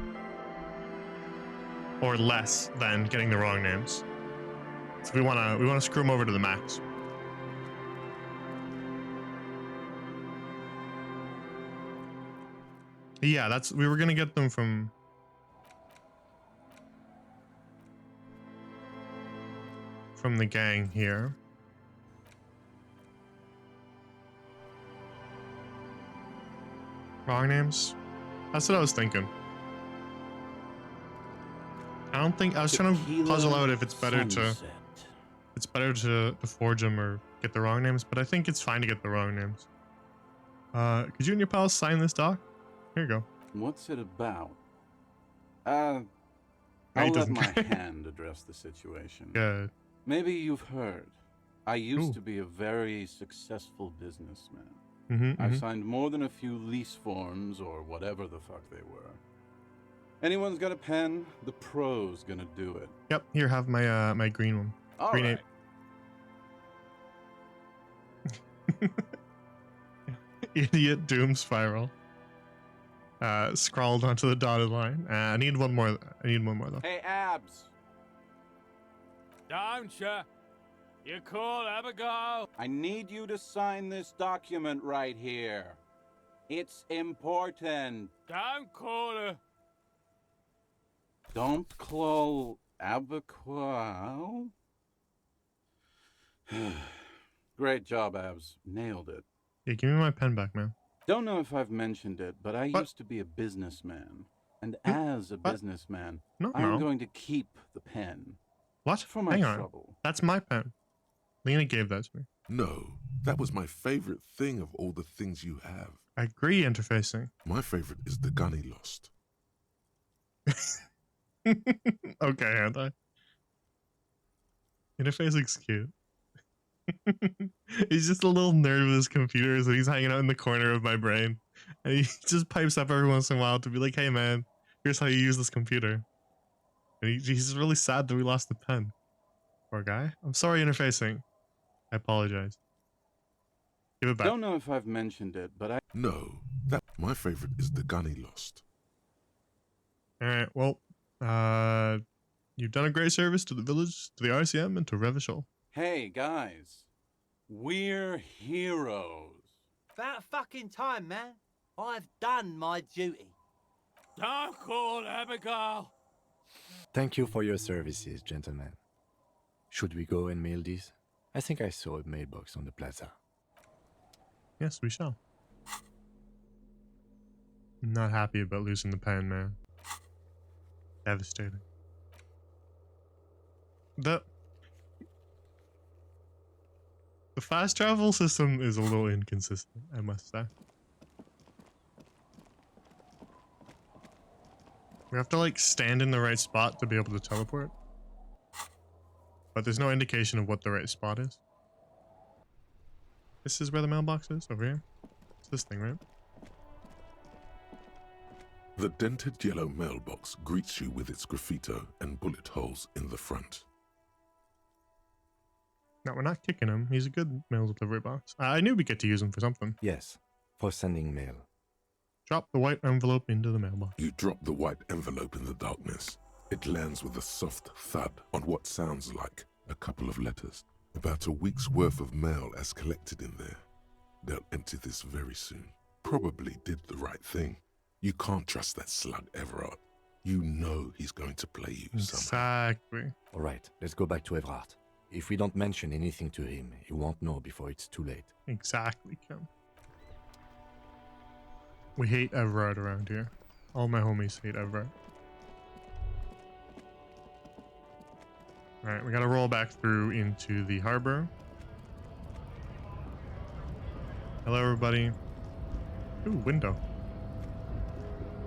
or less than getting the wrong names. So we want to screw them over to the max. Yeah, we were going to get them from the gang here. Wrong names? That's what I was thinking. I was trying to puzzle out if it's better to forge them or get the wrong names, but I think it's fine to get the wrong names. Could you and your pals sign this doc? Here you go. What's it about? he I'll let doesn't my care. hand address the situation. Good. Maybe you've heard. I used Ooh. to be a very successful businessman. Mm-hmm, I've signed more than a few lease forms or whatever the fuck they were. Anyone's got a pen? The pro's gonna do it. Yep, here, have my my green one. All Green right. Idiot doom spiral. Scrawled onto the dotted line. I need one more though. Hey, Abs. Don't you? You cool, Abigail? I need you to sign this document right here. It's important. Don't call her. Don't call Abigail. Great job, Abs. Nailed it. Yeah, give me my pen back, man. Don't know if I've mentioned it, but I What? used to be a businessman. And as a What? businessman, No, I'm no. going to keep the pen. What? For my Hang on. trouble. That's my pen. Lena gave that to me. No, that was my favorite thing of all the things you have. I agree, interfacing. My favorite is the gun he lost. Okay, Anti. Interfacing's cute. He's just a little nerd with his computers and he's hanging out in the corner of my brain. And he just pipes up every once in a while to be like, hey man, Here's how you use this computer. And he's really sad that we lost the pen. Poor guy. I'm sorry, interfacing. I apologize. Give it back. Don't know if I've mentioned it, but I No, that my favorite is the gun he lost. Alright, well, you've done a great service to the village, to the RCM, and to Revachol. Hey, guys. We're heroes. About fucking time, man. I've done my duty. Don't call Abigail. Thank you for your services, gentlemen. Should we go and mail these? I think I saw a mailbox on the plaza. Yes, we shall. I'm not happy about losing the pen, man. Devastating. The fast travel system is a little inconsistent, I must say. We have to like stand in the right spot to be able to teleport. But there's no indication of what the right spot is. This is where the mailbox is, over here. It's this thing, right? The dented yellow mailbox greets you with its graffito and bullet holes in the front. No, we're not kicking him. He's a good mail delivery box. I knew we'd get to use him for something. Yes, for sending mail. Drop the white envelope into the mailbox. You drop the white envelope in the darkness. It lands with a soft thud on what sounds like a couple of letters. About a week's worth of mail as collected in there. They'll empty this very soon. Probably did the right thing. You can't trust that slug, Everard. You know he's going to play you somehow. Exactly. All right, let's go back to Everard. If we don't mention anything to him, he won't know before it's too late. Exactly, Kim. We hate Everard around here. All my homies hate Everard. Alright, we gotta roll back through into the harbor. Hello, everybody. Ooh, window.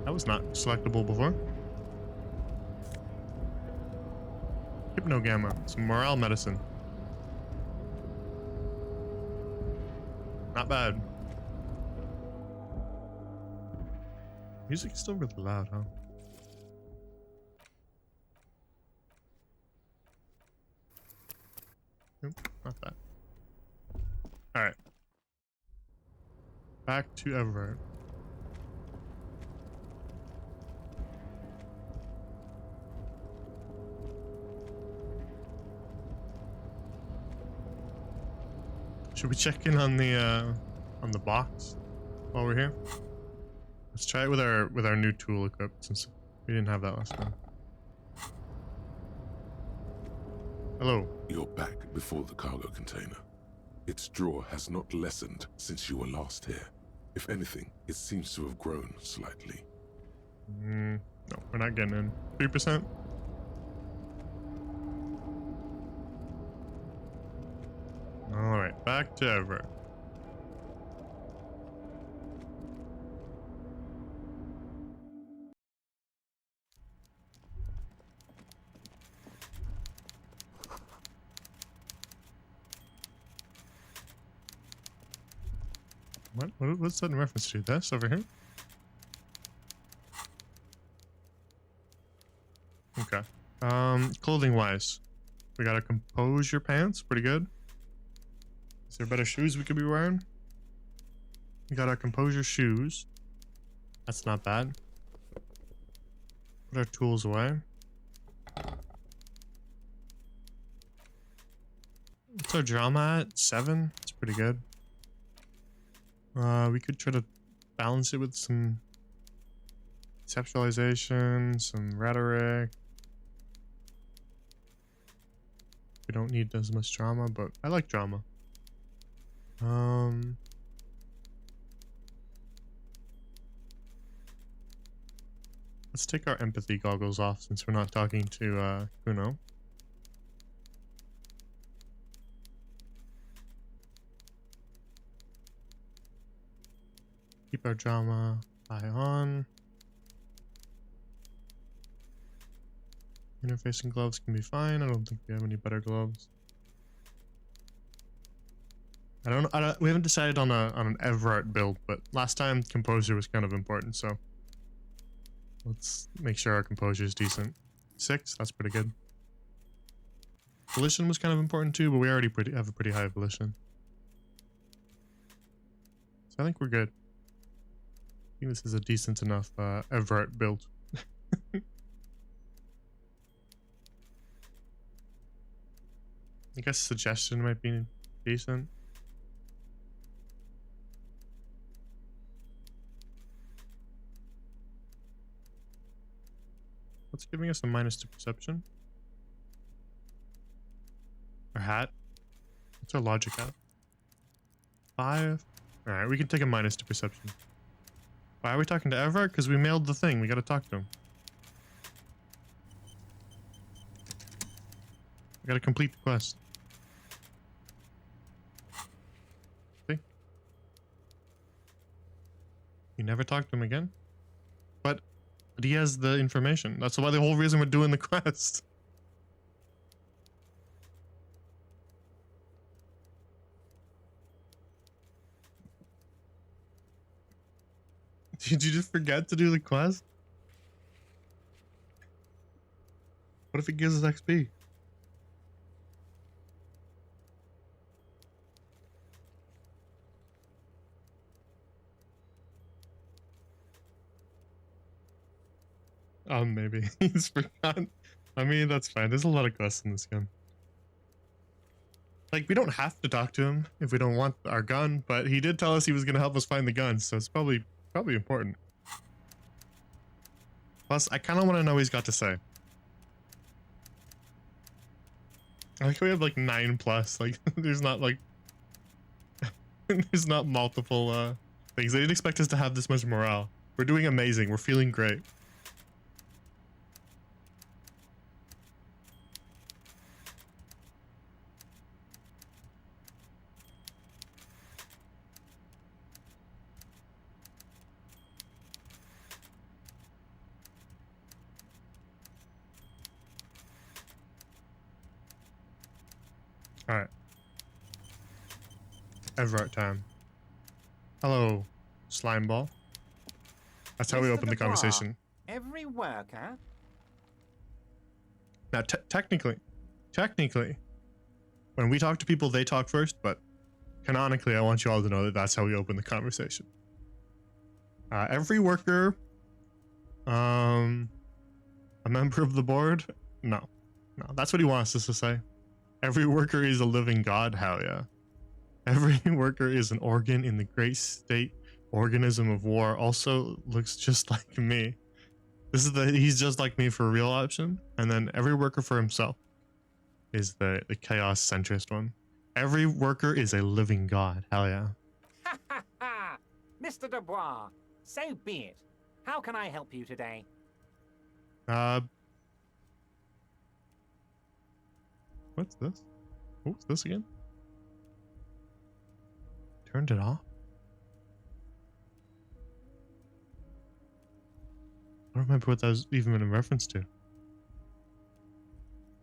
That was not selectable before. Hypnogamma, some morale medicine. Not bad. Music is still really loud, huh? Nope, not that. Alright. Back to Everard. Should we check in on the box while we're here? Let's try it with our new tool equipped since we didn't have that last time. Hello. You're back before the cargo container. Its drawer has not lessened since you were last here. If anything, it seems to have grown slightly. No, we're not getting in. 3%? Alright, back to Everett. What's that in reference to? This over here? Okay. Clothing wise, we got a composure pants, pretty good. Is there better shoes we could be wearing? We got our composure shoes. That's not bad. Put our tools away. What's our drama at? 7? It's pretty good. We could try to balance it with some conceptualization, some rhetoric. We don't need as much drama, but I like drama. Let's take our empathy goggles off since we're not talking to Cuno. Keep our drama eye on. Interfacing gloves can be fine. I don't think we have any better gloves. I don't know. We haven't decided on an Everard build, but last time composure was kind of important, so Let's make sure our composure is decent. 6, that's pretty good. Volition was kind of important too, but we already have a pretty high volition. So I think we're good. I think this is a decent enough Everett build. I guess suggestion might be decent. What's giving us a -2 perception? Our hat? What's our logic at? 5? Alright, we can take a -2 perception. Why are we talking to Everett? Because we mailed the thing. We gotta talk to him. We gotta complete the quest. See? You never talk to him again? But he has the information. That's why the whole reason we're doing the quest. Did you just forget to do the quest? What if it gives us XP? Maybe. He's forgotten. I mean, that's fine. There's a lot of quests in this game. Like, we don't have to talk to him if we don't want our gun, but he did tell us he was going to help us find the gun, so it's probably important. Plus, I kind of want to know what he's got to say. I like how we have like 9+. Like, there's not like... there's not multiple things. They didn't expect us to have this much morale. We're doing amazing. We're feeling great. Alright. Everett time. Hello, slime ball. That's how we Mr. open the Dubois, conversation. Every worker? Now, technically, when we talk to people, they talk first, but canonically, I want you all to know that that's how we open the conversation. Every worker, a member of the board? No, that's what he wants us to say. Every worker is a living god, hell yeah. Every worker is an organ in the great state organism of war, also looks just like me. This is he's just like me for a real option, and then every worker for himself is the chaos centrist one. Every worker is a living god, hell yeah. Ha ha ha! Mr. Dubois, so be it. How can I help you today? What's this? What's this again? Turned it off? I don't remember what that was even in reference to.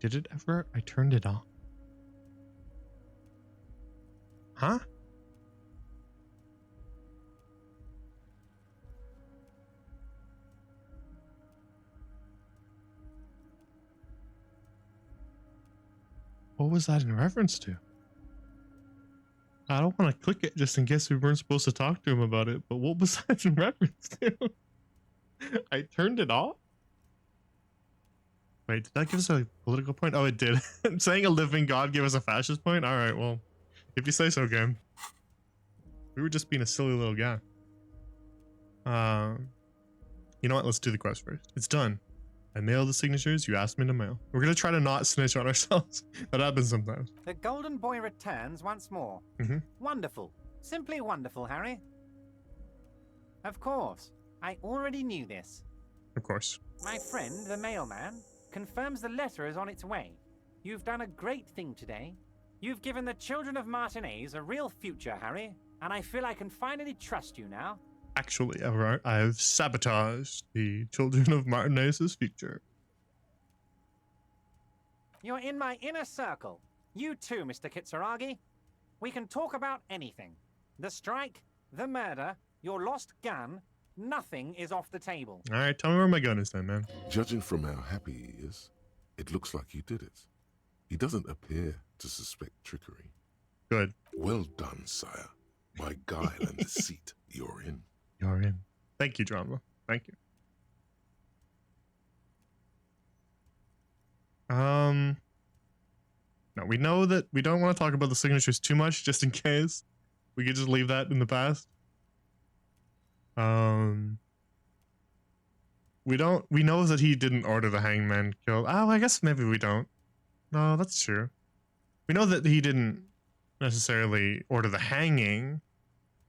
Did it ever? I turned it off. Huh? What was that in reference to? I don't want to click it just in case we weren't supposed to talk to him about it, but what was that in reference to? I turned it off? Wait, did that give us a political point? Oh, it did. Saying a living god gave us a fascist point? Alright, well, if you say so, game. We were just being a silly little guy. You know what? Let's do the quest first. It's done. I mailed the signatures you asked me to mail. We're gonna try to not snitch on ourselves. That happens sometimes. The Golden Boy returns once more. Wonderful. Simply wonderful, Harry. Of course. I already knew this. Of course. My friend, the mailman, confirms the letter is on its way. You've done a great thing today. You've given the children of Martinez a real future, Harry, and I feel I can finally trust you now. Actually, Everett, I have sabotaged the children of Martinez's future. You're in my inner circle. You too, Mr. Kitsuragi. We can talk about anything. The strike, the murder, your lost gun, Nothing is off the table. All right, tell me where my gun is then, man. Judging from how happy he is, it looks like you did it. He doesn't appear to suspect trickery. Good. Well done, sire. By guile and deceit, you're in. You're in. Thank you, Drama. Thank you. No, we know that we don't want to talk about the signatures too much, just in case. We could just leave that in the past. We know that he didn't order the hangman killed. Oh, I guess maybe we don't. No, that's true. We know that he didn't necessarily order the hanging,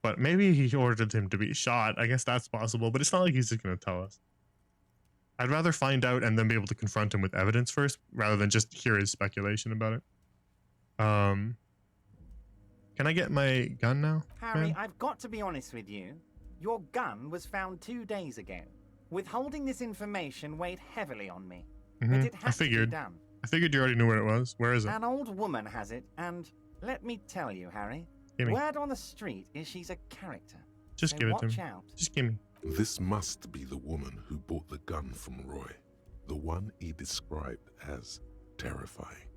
but maybe he ordered him to be shot. I guess that's possible, but it's not like he's just going to tell us. I'd rather find out and then be able to confront him with evidence first, rather than just hear his speculation about it. Can I get my gun now? Harry, man? I've got to be honest with you. Your gun was found 2 days ago. Withholding this information weighed heavily on me. But it has to be done. I figured you already knew where it was. Where is it? An old woman has it, and let me tell you, Harry, Gimme. word on the street is she's a character. Just So give it to watch me. out. Just give me. This must be the woman who bought the gun from Roy. The one he described as terrifying.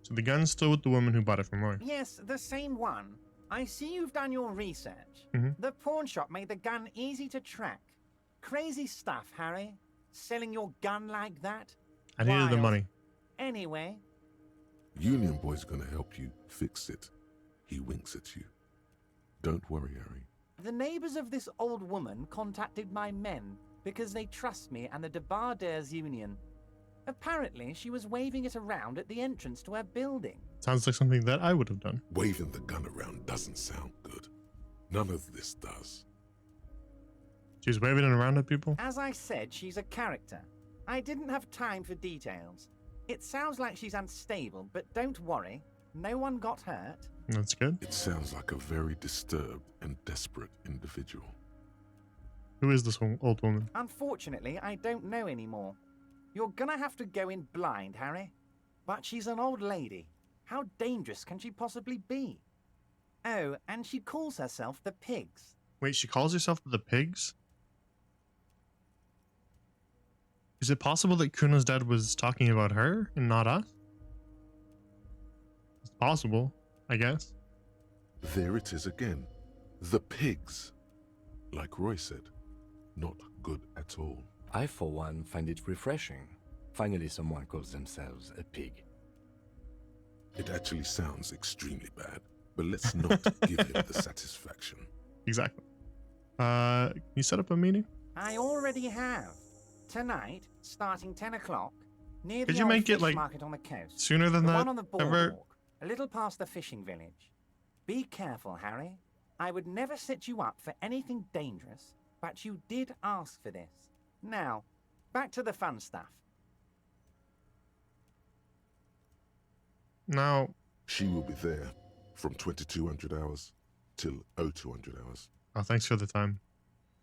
So the gun's still with the woman who bought it from Roy. Yes, the same one. I see you've done your research. Mhm. The pawn shop made the gun easy to track. Crazy stuff, Harry. Selling your gun like that. I needed the Wild. money. Anyway, Union Boy's gonna help you fix it. He winks at you. Don't worry, Harry. the neighbors of this old woman contacted my men because they trust me and the Debarders Union. Apparently, she was waving it around at the entrance to her building. Sounds like something that I would have done. Waving the gun around doesn't sound good. None of this does. She's waving it around at people? As I said, she's a character. I didn't have time for details. It sounds like she's unstable, but don't worry. No one got hurt. That's good. It sounds like a very disturbed and desperate individual. Who is this old woman? Unfortunately, I don't know anymore. You're gonna have to go in blind, Harry. But she's an old lady. How dangerous can she possibly be? Oh, and she calls herself the Pigs. Wait, she calls herself the Pigs? Is it possible that Cuno's dad was talking about her and not us? It's possible, I guess. There it is again. The pigs. Like Roy said, not good at all. I, for one, find it refreshing. Finally, someone calls themselves a pig. It actually sounds extremely bad, but let's not give him the satisfaction. Exactly. Can you set up a meeting? I already have. Tonight, starting 10 o'clock, near Could the you old make it, fish like, market on the coast. sooner than The that? one on the Ever? boardwalk, a little past the fishing village. Be careful, Harry. I would never set you up for anything dangerous, but you did ask for this. Now, back to the fun stuff. Now, She will be there from 2200 hours till 0200 hours. oh, thanks for the time.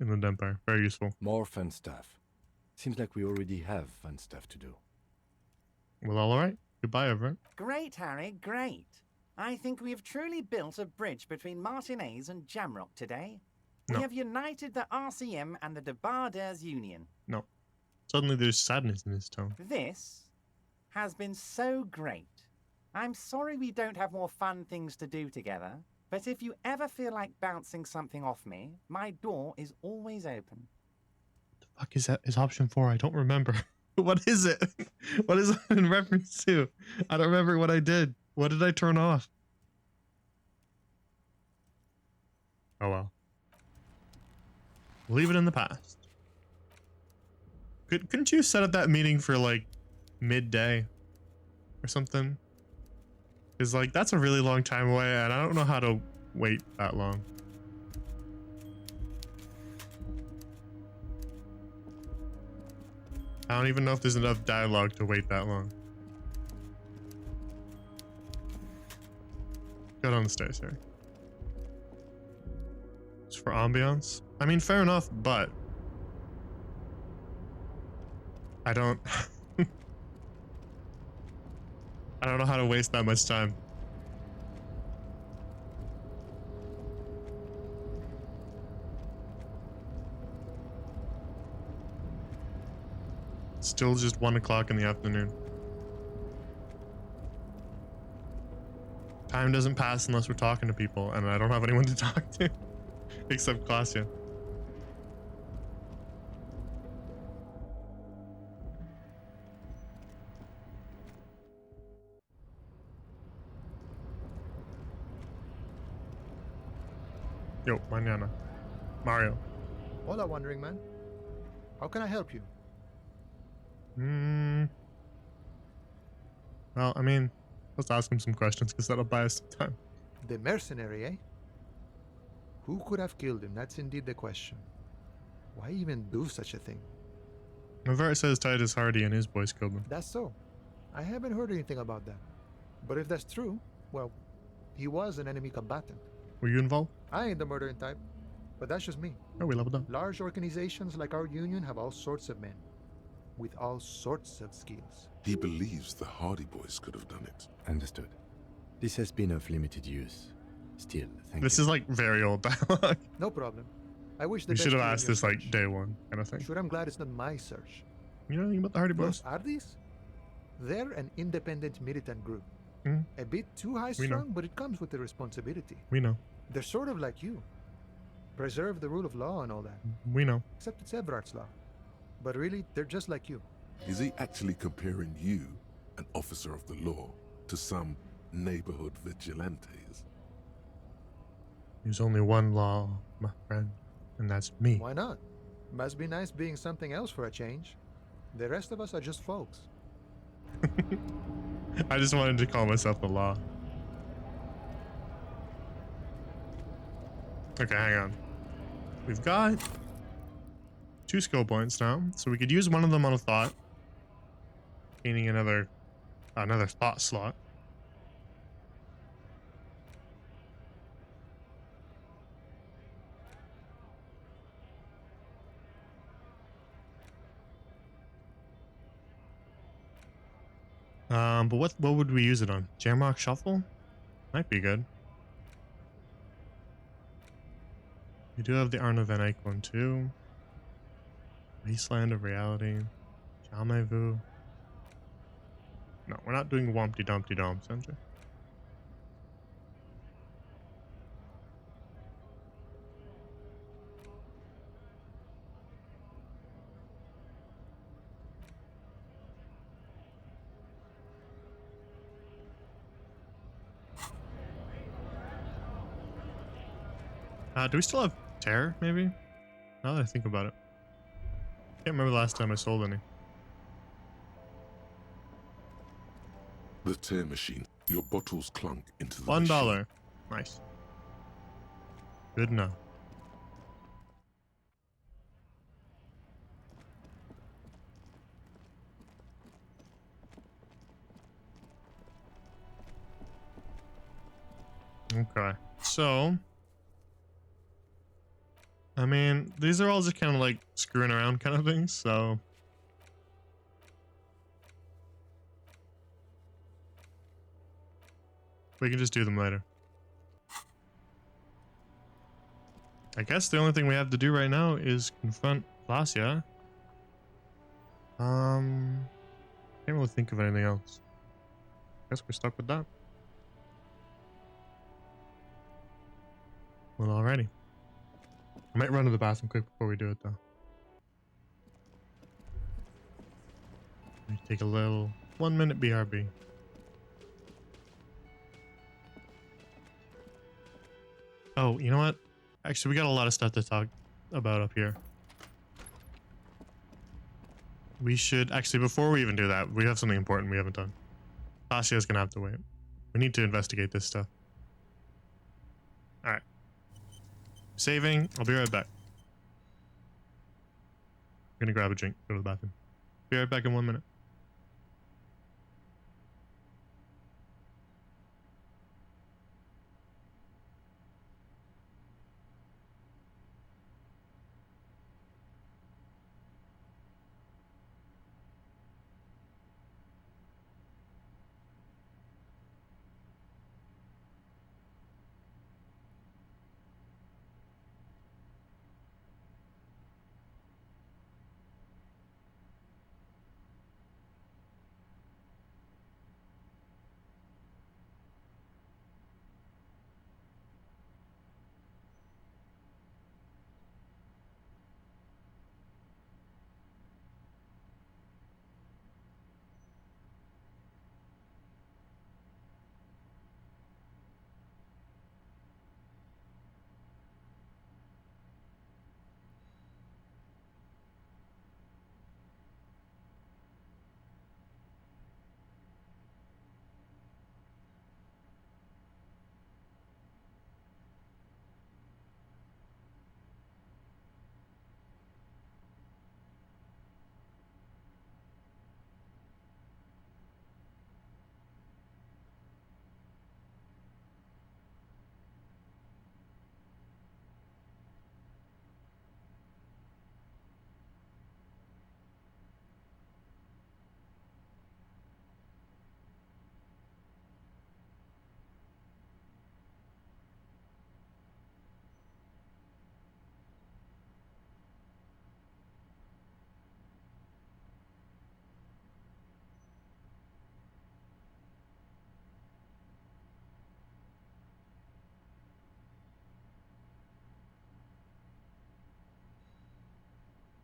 Inland Empire. Very useful. More fun stuff. Seems like we already have fun stuff to do. Well, all right. Goodbye, everyone. Great, Harry, great. I think we have truly built a bridge between Martinez and Jamrock today. No. We have united the RCM and the Debarders Union. No. Suddenly there's sadness in his tone. This has been so great. I'm sorry we don't have more fun things to do together, but if you ever feel like bouncing something off me, my door is always open. The fuck is that? Is option 4? I don't remember. What is it? What is it in reference to? I don't remember what I did. What did I turn off? Oh well. Leave it in the past. Couldn't you set up that meeting for like midday or something? Because like that's a really long time away and I don't know how to wait that long. I don't even know if there's enough dialogue to wait that long. Go down the stairs here. It's for ambiance. I mean, fair enough, but I don't I don't know how to waste that much time. still just 1 o'clock in the afternoon. Time doesn't pass unless we're talking to people, and I don't have anyone to talk to except Klaasje. Yo, mañana. Mario. Hola, Wandering Man. How can I help you? Well, I mean, let's ask him some questions because that'll buy us some time. The mercenary, eh? Who could have killed him? That's indeed the question. Why even do such a thing? Mavert says Titus Hardy and his boys killed him. That's so. I haven't heard anything about that. But if that's true, well, he was an enemy combatant. Were you involved? I ain't the murdering type, but that's just me. Oh, we leveled up. Large organizations like our union have all sorts of men, with all sorts of skills. He believes the Hardy Boys could have done it. Understood. This has been of limited use. Still, thank This you. is like very old dialogue. No problem. I wish the We best should have for you in asked your this like search. day one kind of thing. Sure, I'm glad it's not my search. You know anything about the Hardy Boys? Los Ardis? They're an independent militant group. Mhm. A bit too high-strung, but it comes with the responsibility. We know. They're sort of like you. Preserve the rule of law and all that. We know. Except it's Everard's law. But really, they're just like you. Is he actually comparing you, an officer of the law, to some neighborhood vigilantes? There's only one law, my friend, and that's me. Why not? Must be nice being something else for a change. The rest of us are just folks. I just wanted to call myself the law. Okay, hang on. We've got 2 skill points now, so we could use one of them on a thought, gaining another thought slot. But what would we use it on? Jamrock Shuffle? Might be good. We do have the Arno Van Eyck one too. Wasteland of Reality. Jamais-vu. No, we're not doing Wompty Dumpty Dom Center. Do we still have Terror, maybe? Now that I think about it. Can't remember the last time I sold any. The tear machine. Your bottles clunk into the $1. machine. Nice. Good enough. Okay, so I mean, these are all just kind of like screwing around kind of things, so we can just do them later. I guess the only thing we have to do right now is confront Klaasje. Can't really think of anything else. Guess we're stuck with that. Well, alrighty. I might run to the bathroom quick before we do it, though. Let me take a little 1-minute BRB. Oh, you know what? Actually, we got a lot of stuff to talk about up here. We should actually, before we even do that, we have something important we haven't done. Klaasje's gonna have to wait. We need to investigate this stuff. Alright. Saving. I'll be right back. I'm gonna grab a drink, go to the bathroom. Be right back in 1 minute.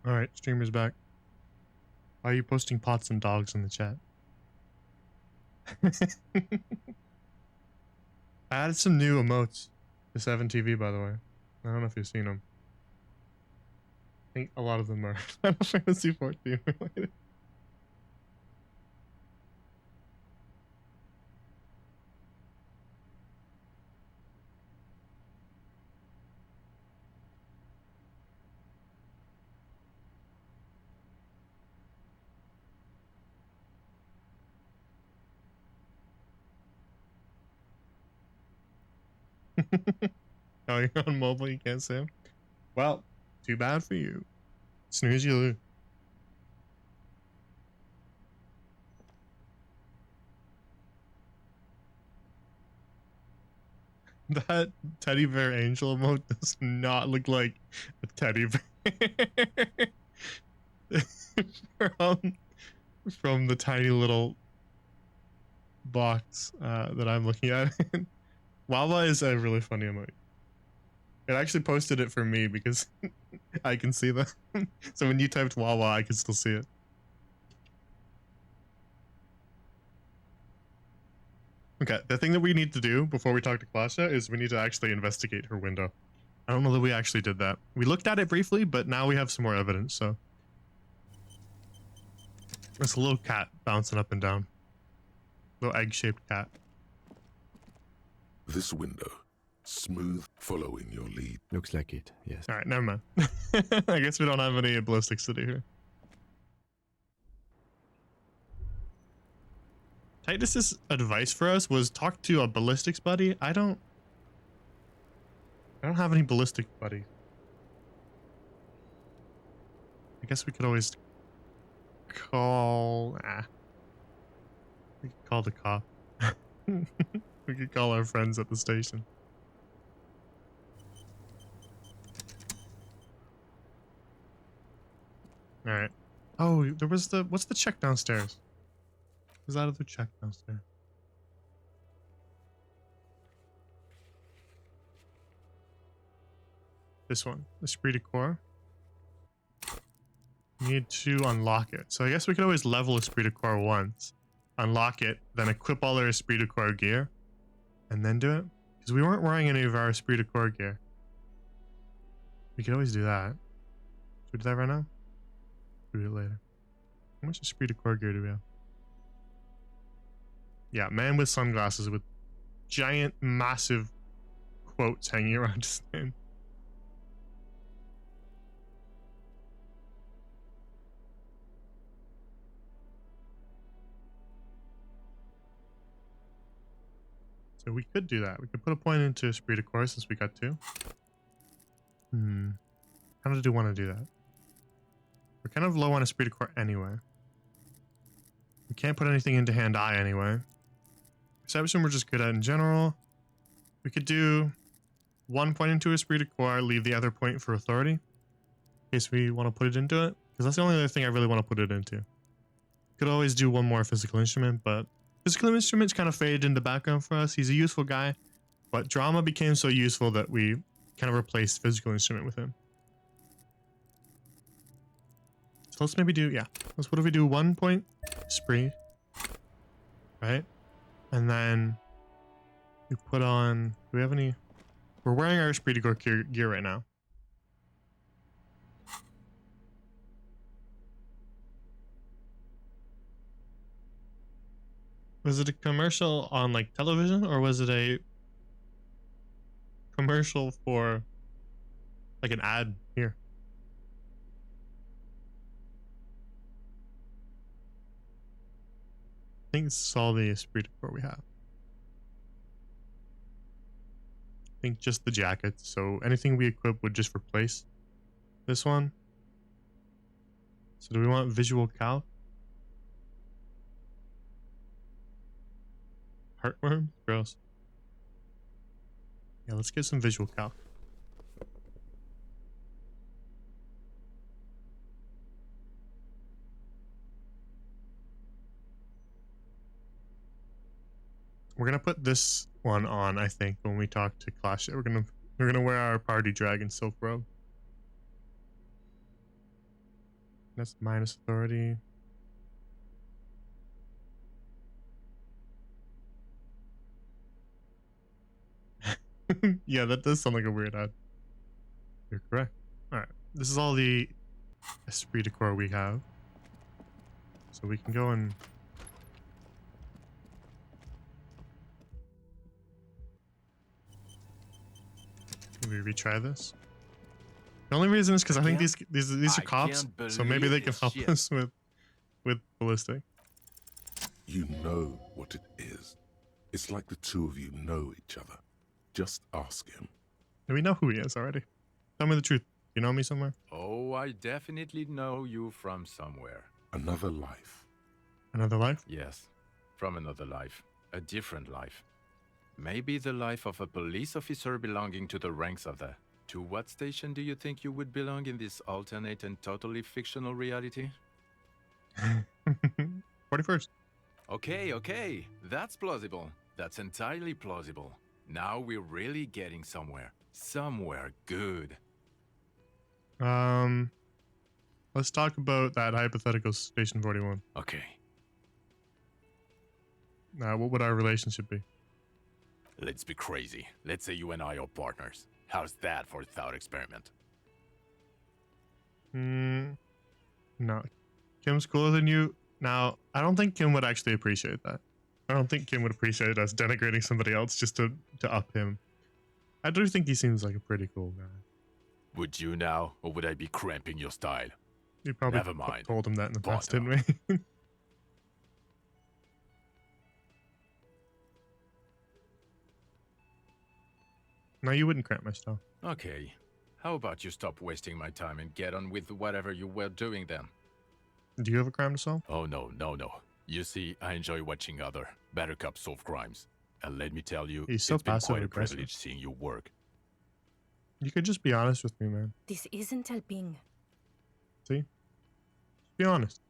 Alright, streamer's back. Why are you posting pots and dogs in the chat? I added some new emotes to 7TV, by the way. I don't know if you've seen them. I think a lot of them are Final Fantasy 14 related. Oh, you're on mobile, you can't see them? Well, too bad for you. Snooze, you lose. That teddy bear angel emote does not look like a teddy bear. from the tiny little box that I'm looking at. Wawa is a really funny emote. It actually posted it for me because I can see them. So when you typed Wawa, I could still see it. Okay, the thing that we need to do before we talk to Klasha is we need to actually investigate her window. I don't know that we actually did that. We looked at it briefly, but now we have some more evidence, so. It's a little cat bouncing up and down. Little egg-shaped cat. This window, smooth following your lead. Looks like it, yes. Alright, never mind. I guess we don't have any ballistics to do here. Titus's advice for us was talk to a ballistics buddy. I don't have any ballistic buddies. I guess we could always call... we could call the cop. We could call our friends at the station. Alright. Oh, there was the... What's the check downstairs? Is that other check downstairs? This one. Esprit de Corps. Need to unlock it. So I guess we could always level Esprit de Corps once. Unlock it, then equip all our Esprit de Corps gear. And then do it. Because we weren't wearing any of our Esprit de Corps gear. We could always do that. Should we do that right now? Do it later. How much Esprit de Corps gear do we have? Yeah, man with sunglasses with giant, massive quotes hanging around his name. So we could do that. We could put a point into Esprit de Corps since we got two. How did we want to do that? We're kind of low on Esprit de Corps anyway. We can't put anything into hand-eye anyway. Perception we're just good at in general. We could do 1 point into Esprit de Corps, leave the other point for authority. In case we want to put it into it. Because that's the only other thing I really want to put it into. Could always do one more physical instrument, but physical instruments kind of faded in the background for us. He's a useful guy, but drama became so useful that we kind of replaced physical instrument with him. So let's maybe do, yeah. What if we do 1 point spree, right? And then we put on, do we have any? We're wearing our Esprit de Corps gear right now. Was it a commercial on like television, or was it a commercial for like an ad here? I think this is all the Esprit de Corps we have. I think just the jackets, so anything we equip would just replace this one. So do we want visual calc? Heartworm? Gross. Yeah, let's get some visual calc. We're gonna put this one on, I think, when we talk to Clash. We're gonna wear our party dragon silk robe. That's minus authority. Yeah, that does sound like a weird ad. You're correct. Alright. This is all the esprit de corps we have. So we can go and maybe retry this. The only reason is because I think these are cops, so maybe they can help us with ballistic. You know what it is. It's like the two of you know each other. Just ask him. We know who he is already. Tell me the truth. You know me somewhere? Oh, I definitely know you from somewhere. Another life. Another life? Yes, from another life. A different life. Maybe the life of a police officer belonging to the ranks of the... To what station do you think you would belong in this alternate and totally fictional reality? 41st. Okay. That's plausible. That's entirely plausible. Now we're really getting somewhere. Somewhere good. Let's talk about that hypothetical Station 41. Okay. What would our relationship be? Let's be crazy. Let's say you and I are partners. How's that for a thought experiment? No. Kim's cooler than you. Now, I don't think Kim would actually appreciate that. I don't think Kim would appreciate us denigrating somebody else just to up him. I do think he seems like a pretty cool guy. Would you now, or would I be cramping your style? You probably Never mind. told him that in the past, Potter. didn't we? No, you wouldn't cramp my style. Okay. How about you stop wasting my time and get on with whatever you were doing then? Do you have a crime to solve? Oh, no. You see, I enjoy watching other better cops solve crimes. And let me tell you, He's so it's been quite a passive-aggressive. privilege seeing you work. You could just be honest with me, man. This isn't helping. See? Be honest.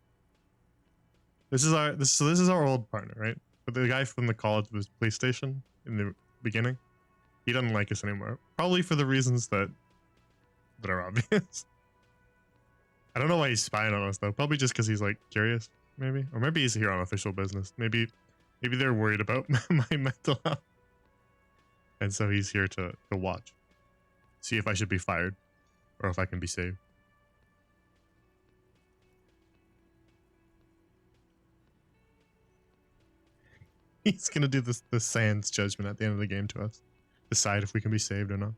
This is our old partner, right? But the guy from the college was police station in the beginning. He doesn't like us anymore. Probably for the reasons that are obvious. I don't know why he's spying on us though. Probably just because he's like curious, maybe. Or maybe he's here on official business. Maybe they're worried about my mental health. And so he's here to watch. See if I should be fired. Or if I can be saved. He's gonna do the Sans judgment at the end of the game to us. Decide if we can be saved or not.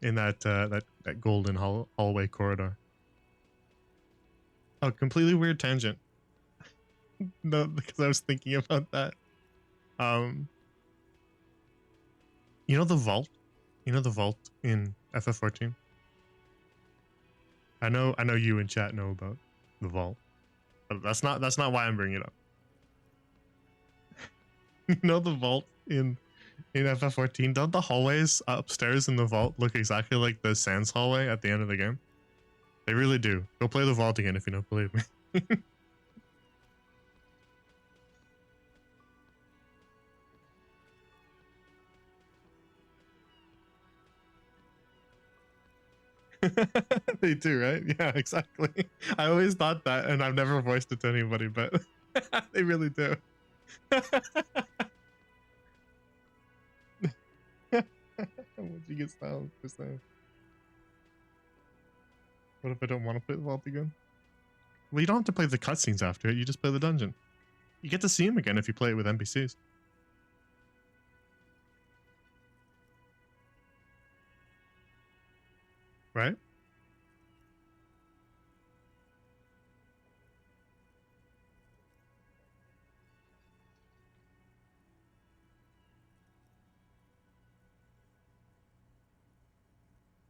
In that golden hallway corridor. Oh, completely weird tangent. No, because I was thinking about that. You know the vault? You know the vault in FF14? I know you in chat know about the vault. But that's not why I'm bringing it up. You know the vault in FF14? Don't the hallways upstairs in the vault look exactly like the Sans hallway at the end of the game? They really do. Go play the vault again if you don't believe me. They do, right? Yeah, exactly. I always thought that, and I've never voiced it to anybody, but they really do. Would you get styled for saying? What if I don't want to play the vault again? Well, you don't have to play the cutscenes after it. You just play the dungeon. You get to see him again if you play it with NPCs. Right?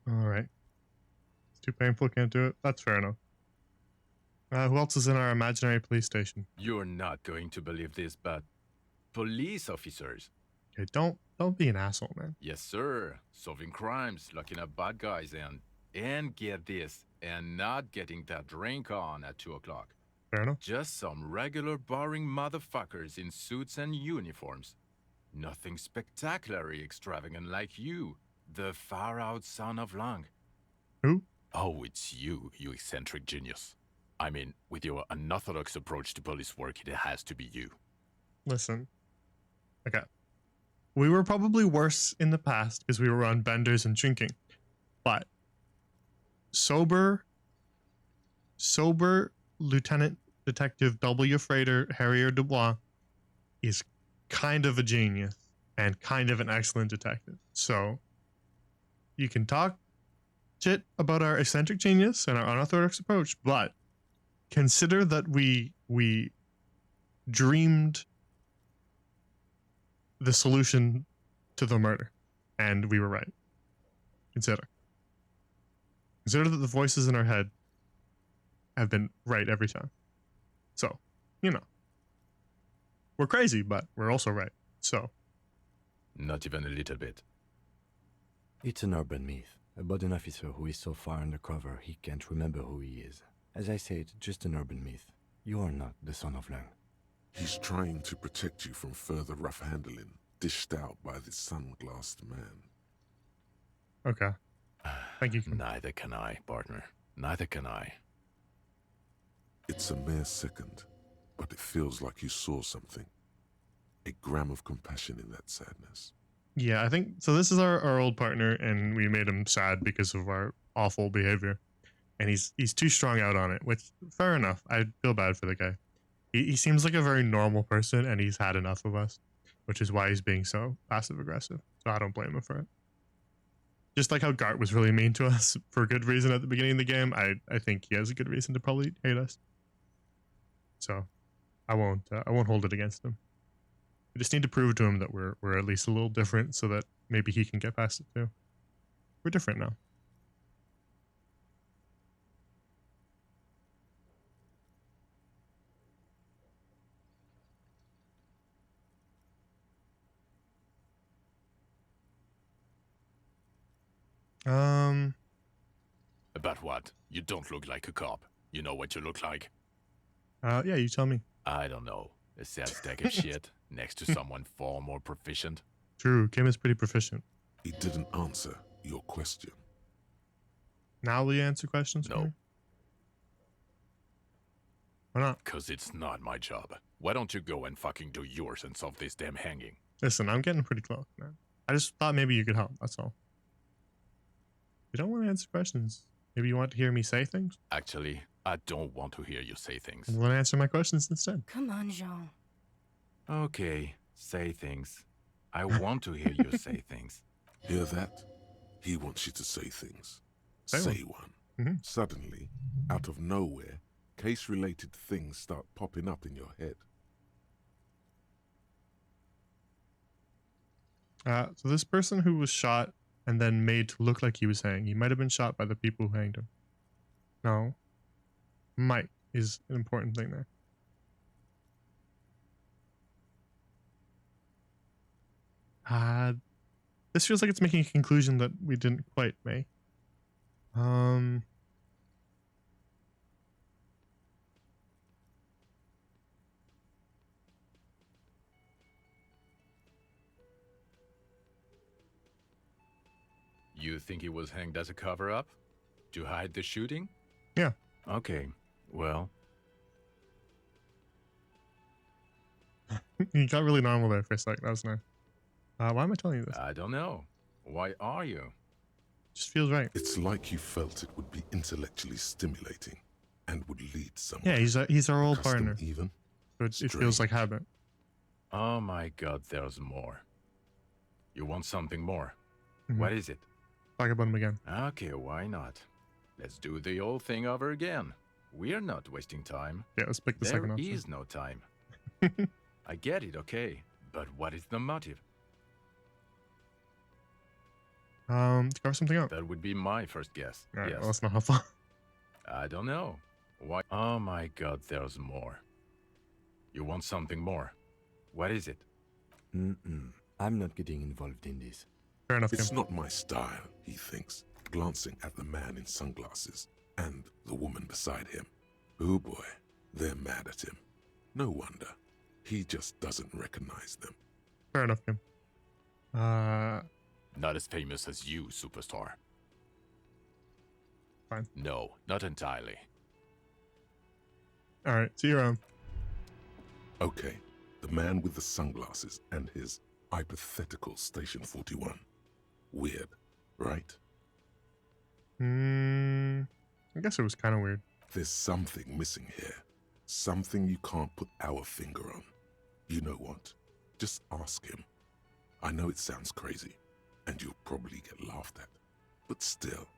Alright. It's too painful, can't do it. That's fair enough. Who else is in our imaginary police station? You're not going to believe this, but... police officers. Okay, don't be an asshole, man. Yes, sir. Solving crimes, locking up bad guys, and get this, and not getting that drink on at 2 o'clock. Fair enough. Just some regular boring motherfuckers in suits and uniforms. Nothing spectacularly extravagant like you, the far-out son of Lang. Who? Oh, it's you, you eccentric genius. I mean, with your unorthodox approach to police work, it has to be you. Listen. Okay. We were probably worse in the past because we were on benders and drinking. But sober Lieutenant Detective W. Frater Harrier Dubois is kind of a genius and kind of an excellent detective. So you can talk shit about our eccentric genius and our unorthodox approach, but consider that we dreamed the solution to the murder, and we were right. Consider that the voices in our head have been right every time. So, we're crazy, but we're also right. So, Not even a little bit. It's an urban myth about an officer who is so far undercover he can't remember who he is. As I said, just an urban myth. You are not the son of Lang. He's trying to protect you from further rough handling dished out by this sunglassed man. okay. Thank you. Neither can I, partner. Neither can I. It's a mere second, but it feels like you saw something. A gram of compassion in that sadness. Yeah, I think so. This is our old partner, and we made him sad because of our awful behavior, and he's too strung out on it. Which, fair enough. I feel bad for the guy. He seems like a very normal person, and he's had enough of us, which is why he's being so passive aggressive. So I don't blame him for it. Just like how Gart was really mean to us for good reason at the beginning of the game, I think he has a good reason to probably hate us. So I won't hold it against him. We just need to prove to him that we're at least a little different, so that maybe he can get past it too. We're different now. About what? You don't look like a cop. You know what you look like? Yeah, you tell me. I don't know. A sad stack of shit next to someone far more proficient. True, Kim is pretty proficient. He didn't answer your question. Now will you answer questions? No. For me? Why not? Because it's not my job. Why don't you go and fucking do yours and solve this damn hanging? Listen, I'm getting pretty close, man. I just thought maybe you could help. That's all. You don't want to answer questions. Maybe you want to hear me say things? Actually, I don't want to hear you say things. You want to answer my questions instead? Come on, Jean. Okay, say things. I want to hear you say things. Hear that? He wants you to say things. Say Say one. Mhm. Suddenly, out of nowhere, case-related things start popping up in your head. So this person who was shot and then made to look like he was hanged, he might have been shot by the people who hanged him. No. Might is an important thing there. This feels like it's making a conclusion that we didn't quite make. You think he was hanged as a cover-up? To hide the shooting? Yeah. Okay, well, You got really normal there for a sec. That was nice. Why am I telling you this? I don't know. Why are you? Just feels right. It's like you felt it would be intellectually stimulating and would lead somewhere. Yeah, he's our old Custom partner. even. But it feels like habit. Oh my god, there's more. You want something more? Mhm. What is it? Talk about him again. Okay, why not? Let's do the old thing over again. We're not wasting time. Yeah, let's pick the second There option. is no time. I get it, okay. But what is the motive? To cover something up. That would be my first guess. Alright, Yes. well, that's not helpful. I don't know. Why? Oh my god, there's more. You want something more? What is it? I'm not getting involved in this. Fair enough, It's Kim. not my style, he thinks, glancing at the man in sunglasses and the woman beside him. Oh boy, they're mad at him. No wonder. He just doesn't recognize them. Fair enough, Kim. Not as famous as you, superstar. Fine. No, not entirely. All right, see you around. Okay, the man with the sunglasses and his hypothetical Station 41. Weird, right? I guess it was kind of weird. There's something missing here. Something you can't put our finger on. You know what? Just ask him. I know it sounds crazy, and you'll probably get laughed at. But still.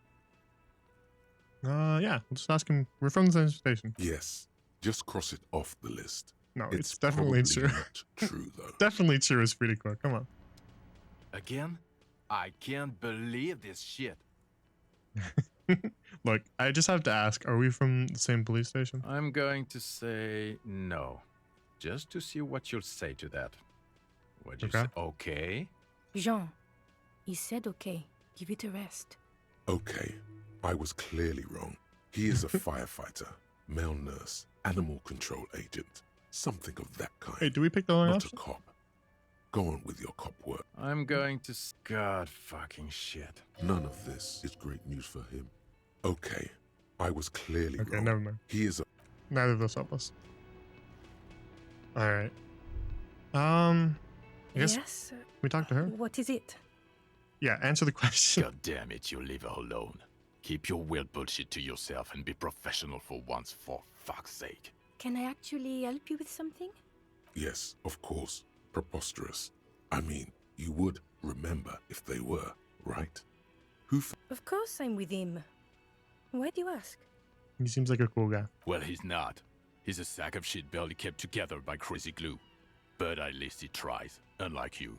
Yeah, we'll just ask him. We're from the same station. Yes, just cross it off the list. No, It's it's definitely probably true. not true, though. Definitely true is pretty cool. Come on. Again? I can't believe this shit. Look, I just have to ask, are we from the same police station? I'm going to say no. Just to see what you'll say to that. What'd you Okay. say? Okay? Jean, he said okay. Give it a rest. Okay, I was clearly wrong. He is a firefighter, male nurse, animal control agent, something of that kind. Hey, do we pick the wrong Not option? a cop. Go on with your cop work. I'm going to... God fucking shit. None of this is great news for him. Okay, I was clearly Okay, wrong. never mind. He is a... Neither of those help us. All right. I guess Yes? we talked to her. What is it? Yeah, answer the question. God damn it, you leave her alone. Keep your weird bullshit to yourself and be professional for once, for fuck's sake. Can I actually help you with something? Yes, of course. Preposterous. I mean, you would remember if they were, right? Who Of course I'm with him. Why do you ask? He seems like a cool guy. Well, he's not. He's a sack of shit barely kept together by crazy glue. But at least he tries, unlike you.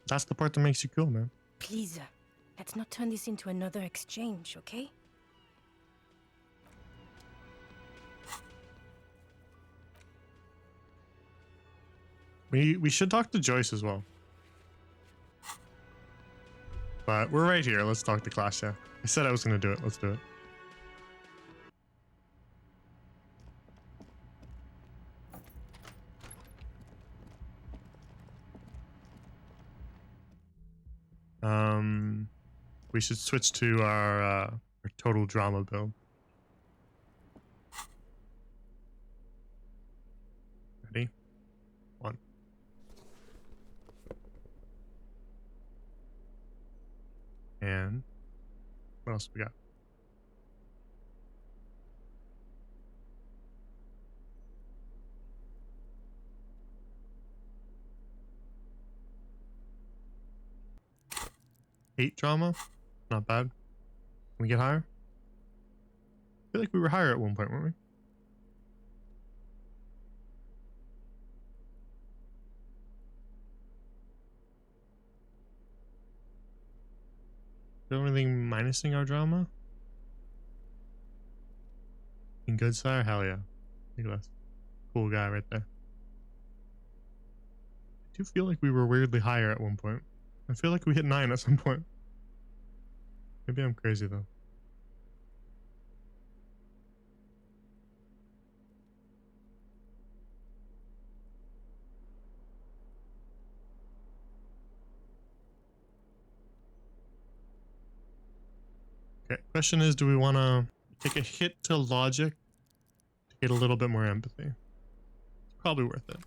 That's the part that makes you cool, man. Please, let's not turn this into another exchange, okay? We should talk to Joyce as well. But we're right here. Let's talk to Clash, yeah. I said I was going to do it. Let's do it. We should switch to our total drama build. Ready? 1. And what else we got? Eight drama, not bad. Can we get higher? I feel like we were higher at one point, weren't we? Is there anything minusing our drama? In good sire? Hell yeah. Look at us. Cool guy right there. I do feel like we were weirdly higher at one point. I feel like we hit 9 at some point. Maybe I'm crazy though. Okay, question is, do we want to take a hit to logic to get a little bit more empathy? It's probably worth it.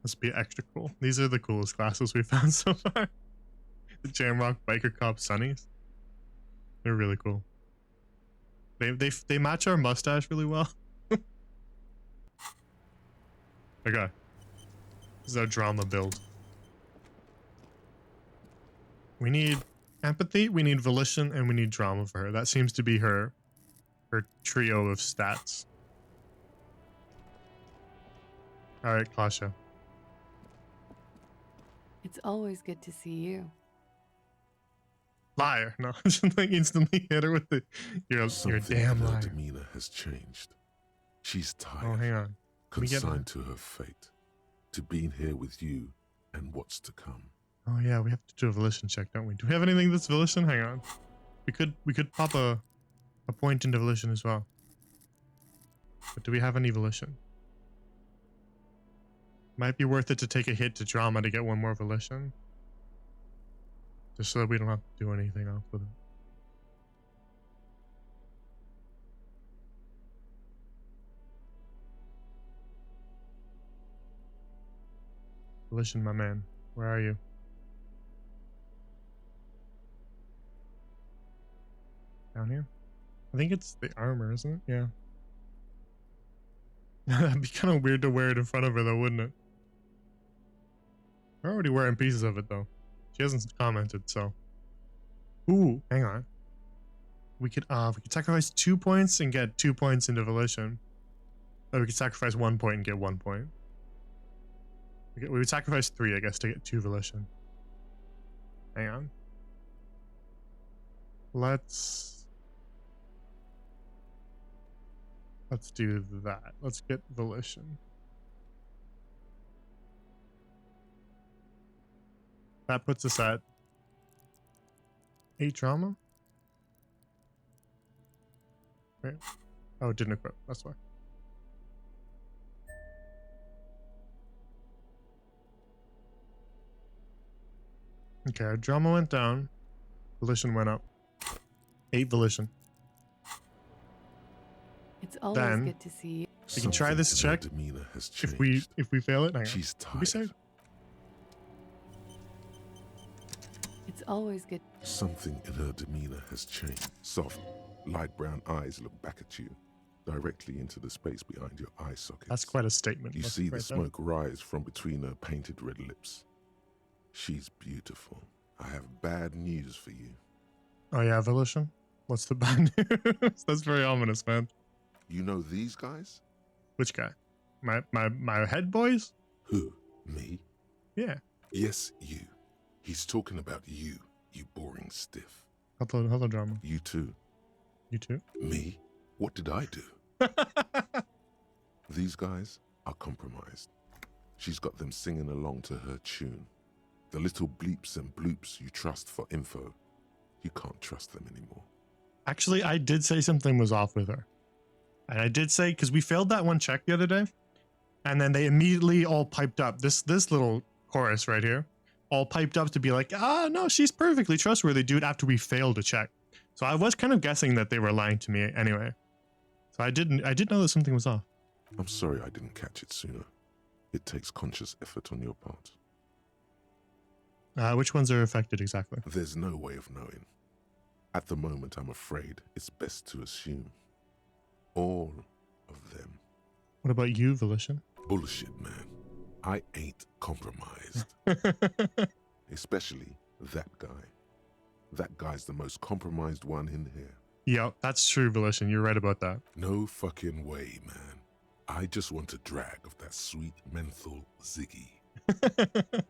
Let's be extra cool. These are the coolest classes we've found so far. The Jamrock Biker Cop Sunnies. They're really cool. They match our mustache really well. Okay. This is our drama build. We need empathy, we need volition, and we need drama for her. That seems to be her trio of stats. Alright, Klasha. It's always good to see you. Liar. No, just like instantly hit her with the you're a damn her liar. demeanor has changed. She's tired. Oh, hang on. Can we get her? Consigned to her fate. To being here with you and what's to come. Oh yeah, we have to do a volition check, don't we? Do we have anything that's volition? Hang on. We could pop a point into volition as well. But do we have any volition? Might be worth it to take a hit to drama to get one more volition. Just so that we don't have to do anything else with it. Volition, my man. Where are you? Down here? I think it's the armor, isn't it? Yeah. That'd be kind of weird to wear it in front of her, though, wouldn't it? We're already wearing pieces of it, though. She hasn't commented, so. Ooh, hang on. We could sacrifice 2 points and get 2 points into Volition. Or we could sacrifice 1 point and get 1 point. We would sacrifice 3, I guess, to get 2 Volition. Hang on. Let's do that. Let's get Volition. That puts us at 8 drama. Wait. Oh, it didn't equip. That's why. Okay, our drama went down. Volition went up. 8 Volition. It's always Then good to see you. we can try this check. If we fail it, hang on. She's What did we say? tired. It's always good. Something in her demeanor has changed. Soft, light brown eyes look back at you, directly into the space behind your eye sockets. That's quite a statement. You Let's see the write that. smoke rise from between her painted red lips. She's beautiful. I have bad news for you. Oh yeah, Volition. What's the bad news? That's very ominous, man. You know these guys? Which guy? My head boys? Who? Me? Yeah. Yes, you. He's talking about you, you boring stiff. Hello, drama. You too. You too? Me? What did I do? These guys are compromised. She's got them singing along to her tune. The little bleeps and bloops you trust for info, you can't trust them anymore. Actually, I did say something was off with her. And I did say, because we failed that one check the other day, and then they immediately all piped up. This little chorus right here, all piped up to be like, no, she's perfectly trustworthy, dude, after we failed a check. So I was kind of guessing that they were lying to me anyway. So I did know that something was off. I'm sorry I didn't catch it sooner. It takes conscious effort on your part. Which ones are affected exactly? There's no way of knowing. At the moment, I'm afraid it's best to assume. All of them. What about you, Volition? Bullshit, man. I ain't compromised. Especially that guy. That guy's the most compromised one in here. Yeah, that's true, Volition. You're right about that. No fucking way, man. I just want a drag of that sweet menthol Ziggy.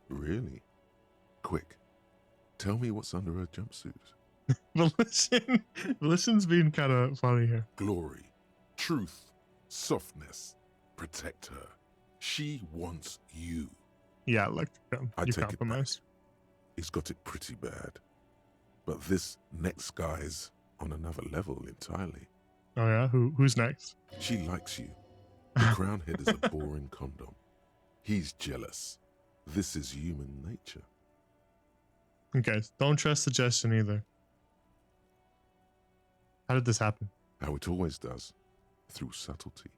Really? Quick, tell me what's under her jumpsuit. Volition's being kind of funny here. Glory, truth, softness, protect her. She wants you. Yeah, look, I you take compromised. it back. He's got it pretty bad. But this next guy's on another level entirely. Oh yeah? Who's next? She likes you. The crown head is a boring condom. He's jealous. This is human nature. Okay, don't trust suggestion either. How did this happen? How it always does. Through subtlety.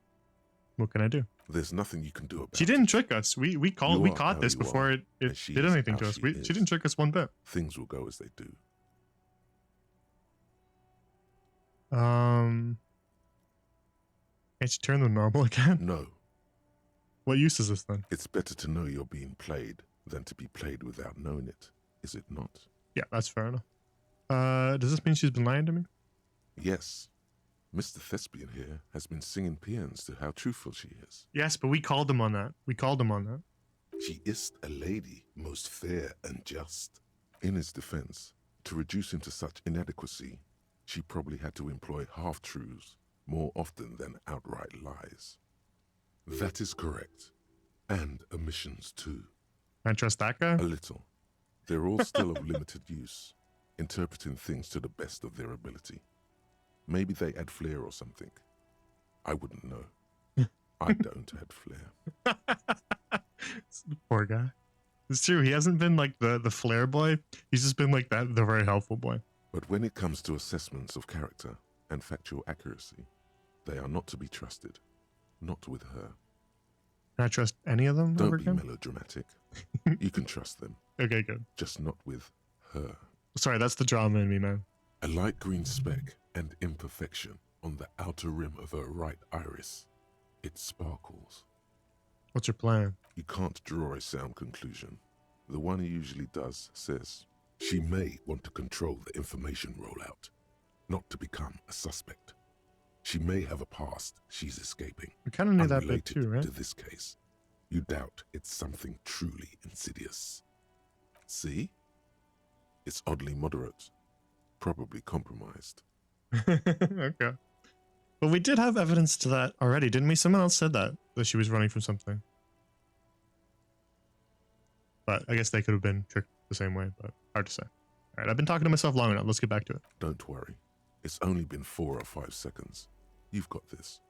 What can I do? There's nothing you can do about it. She didn't trick us. We caught this you before are, it and she did is anything how to us. she She is. didn't trick us one bit. Things will go as they do. Can't you turn them normal again? No. What use is this then? It's better to know you're being played than to be played without knowing it, is it not? Yeah, that's fair enough. Does this mean she's been lying to me? Yes. Mr. Thespian here has been singing paeans to how truthful she is. Yes, but we called him on that. She is a lady, most fair and just. In his defense, to reduce him to such inadequacy, she probably had to employ half-truths more often than outright lies. That is correct. And omissions too. Can't trust that guy? A little. They're all still of limited use, interpreting things to the best of their ability. Maybe they add flair or something. I wouldn't know. I don't add flair. Poor guy. It's true. He hasn't been like the flair boy. He's just been like the very helpful boy. But when it comes to assessments of character and factual accuracy, they are not to be trusted. Not with her. Can I trust any of them Don't ever be again? melodramatic. You can trust them, Okay, good. just not with her. Sorry, that's the drama in me, man. A light green speck and imperfection on the outer rim of her right iris. It sparkles. What's your plan? You can't draw a sound conclusion. The one he usually does says, she may want to control the information rollout, not to become a suspect. She may have a past she's escaping. We kind of knew that bit Unrelated too, right? to this case. You doubt it's something truly insidious. See? It's oddly moderate. Probably compromised. Okay. But we did have evidence to that already, didn't we? Someone else said that she was running from something. But I guess they could have been tricked the same way, but hard to say. All right, I've been talking to myself long enough. Let's get back to it. Don't worry. It's only been 4 or 5 seconds. You've got this.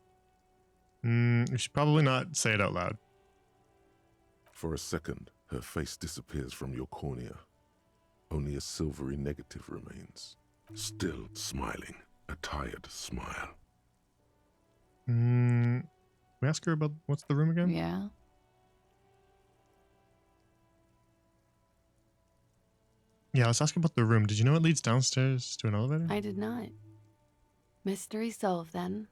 You should probably not say it out loud. For a second, her face disappears from your cornea. Only a silvery negative remains. Still smiling. A tired smile. We ask her about what's the room again? Yeah. Yeah, let's ask about the room. Did you know it leads downstairs to an elevator? I did not. Mystery solved then.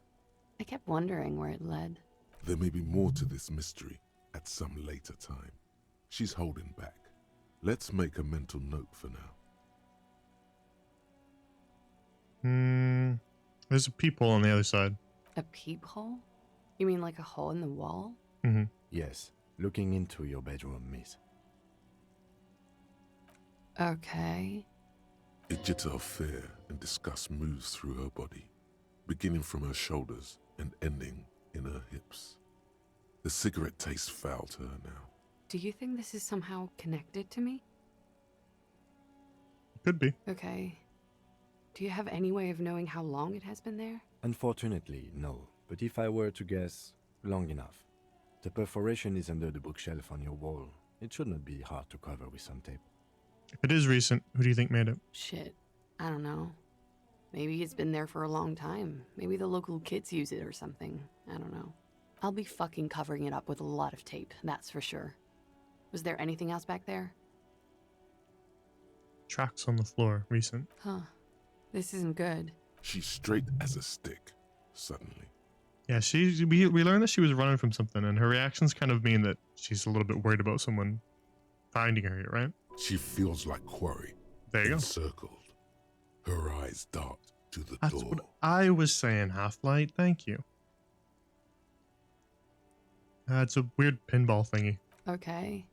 I kept wondering where it led. There may be more to this mystery at some later time. She's holding back. Let's make a mental note for now. There's a peephole on the other side. A peephole? You mean like a hole in the wall? Mm-hmm. Yes, looking into your bedroom, miss. Okay. A jitter of fear and disgust moves through her body, beginning from her shoulders and ending in her hips. The cigarette tastes foul to her now. Do you think this is somehow connected to me? Could be. Okay. Do you have any way of knowing how long it has been there? Unfortunately, no. But if I were to guess, long enough. The perforation is under the bookshelf on your wall. It should not be hard to cover with some tape. If it is recent, who do you think made it? Shit. I don't know. Maybe it's been there for a long time. Maybe the local kids use it or something. I don't know. I'll be fucking covering it up with a lot of tape, that's for sure. Was there anything else back there? Tracks on the floor, recent. Huh. This isn't good. She's straight as a stick, suddenly. Yeah, we learned that she was running from something, and her reactions kind of mean that she's a little bit worried about someone finding her here, right? She feels like quarry. There you go. Encircled. Her eyes dart to the That's door. what I was saying, Half-Light. Thank you. It's a weird pinball thingy. Okay.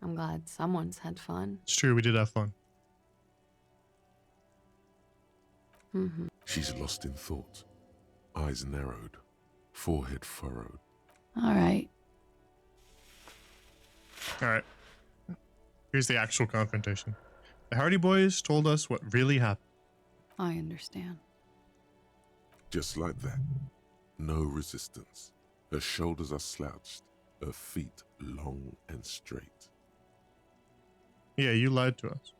I'm glad someone's had fun. It's true, we did have fun. Mm-hmm. She's lost in thought. Eyes narrowed. Forehead furrowed. All right. All right. Here's the actual confrontation. The Hardy Boys told us what really happened. I understand. Just like that. No resistance. Her shoulders are slouched. Her feet long and straight. Yeah, you lied to us.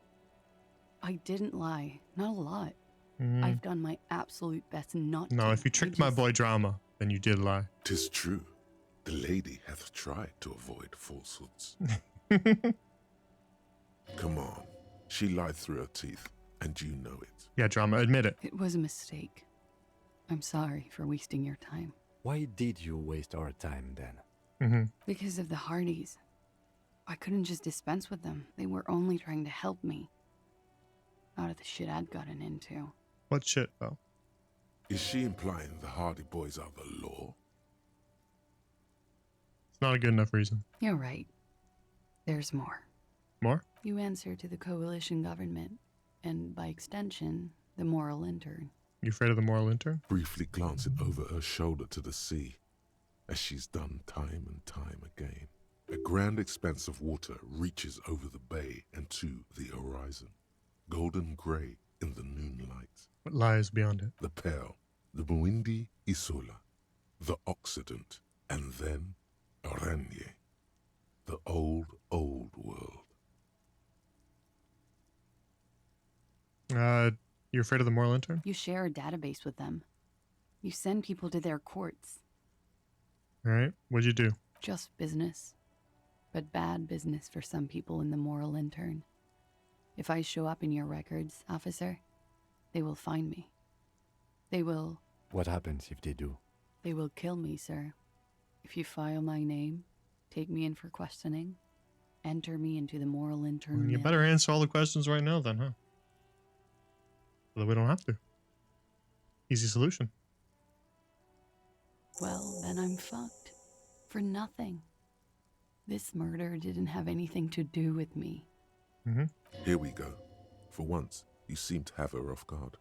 I didn't lie. Not a lot. I've done my absolute best not to. No, if you tricked my boy Drama, then you did lie. 'Tis true. The lady hath tried to avoid falsehoods. Come on. She lied through her teeth, and you know it. Yeah, Drama, admit it. It was a mistake. I'm sorry for wasting your time. Why did you waste our time then? Because of the Hardys. I couldn't just dispense with them. They were only trying to help me. Out of the shit I'd gotten into. What shit, though? Is she implying the Hardy Boys are the law? It's not a good enough reason. You're right. There's more. More? You answer to the coalition government, and by extension, the moral intern. You afraid of the moral intern? Briefly glancing over her shoulder to the sea, as she's done time and time again. A grand expanse of water reaches over the bay and to the horizon. Golden grey in the noonlight. What lies beyond it? The Pearl, the Muindi Isola, the Occident, and then Oranje, the old, old world. You're afraid of the moral intern? You share a database with them. You send people to their courts. All right, what'd you do? Just business. But bad business for some people in the moral intern. If I show up in your records, officer, they will find me. They will... What happens if they do? They will kill me, sir. If you file my name, take me in for questioning, enter me into the moral intern You mill. better answer all the questions right now then, huh? So that we don't have to. Easy solution. Well, then I'm fucked. For nothing. This murder didn't have anything to do with me. Mm-hmm. Here we go. For once, you seem to have her off guard.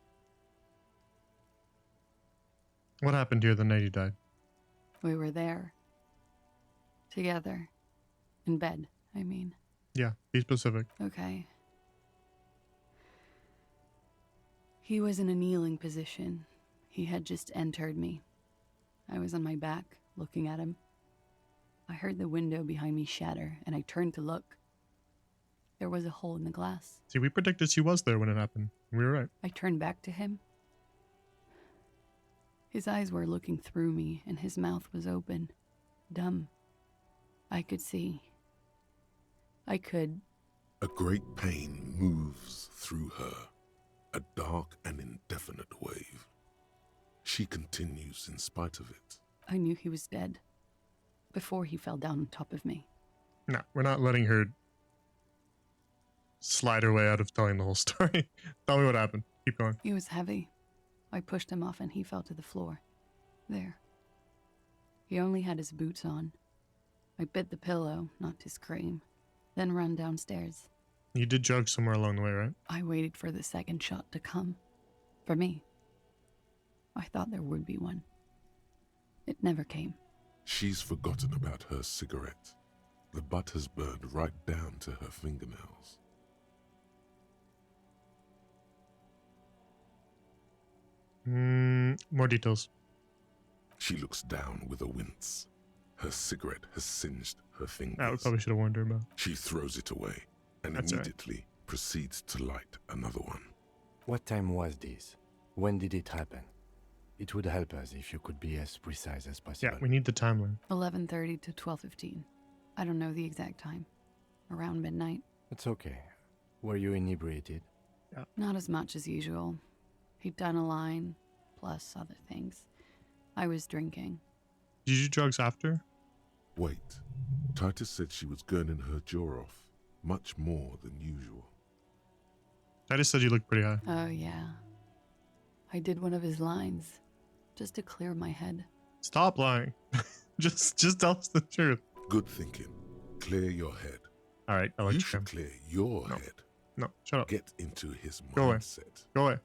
What happened here the night he died? We were there. Together. In bed, I mean. Yeah, be specific. Okay. He was in a kneeling position. He had just entered me. I was on my back, looking at him. I heard the window behind me shatter, and I turned to look. There was a hole in the glass. See, we predicted she was there when it happened. We were right. I turned back to him. His eyes were looking through me, and his mouth was open. Dumb. I could see. I could... A great pain moves through her, a dark and indefinite wave. She continues in spite of it. I knew he was dead. Before he fell down on top of me. No, we're not letting her slide her way out of telling the whole story. Tell me what happened. Keep going. He was heavy. I pushed him off and he fell to the floor. There. He only had his boots on. I bit the pillow, not to scream, then ran downstairs. You did jog somewhere along the way, right? I waited for the second shot to come. For me. I thought there would be one. It never came. She's forgotten about her cigarette. The butt has burned right down to her fingernails. More details. She looks down with a wince. Her cigarette has singed her fingers. I probably should have warned her about. She throws it away and That's immediately proceeds to light another one. What time was this? When did it happen? It would help us if you could be as precise as possible. Yeah, we need the timeline. 11:30 to 12:15. I don't know the exact time. Around midnight. It's okay. Were you inebriated? Yeah. Not as much as usual. He'd done a line, plus other things. I was drinking. Did you do drugs after? Wait. Titus said she was gurning her jaw off, much more than usual. I just said you looked pretty high. Oh, yeah. I did one of his lines, just to clear my head. Stop lying. just tell us the truth. Good thinking. Clear your head. All right, I'll let You you should clear your head. No, shut up. Get into his Go away. mindset. Go away.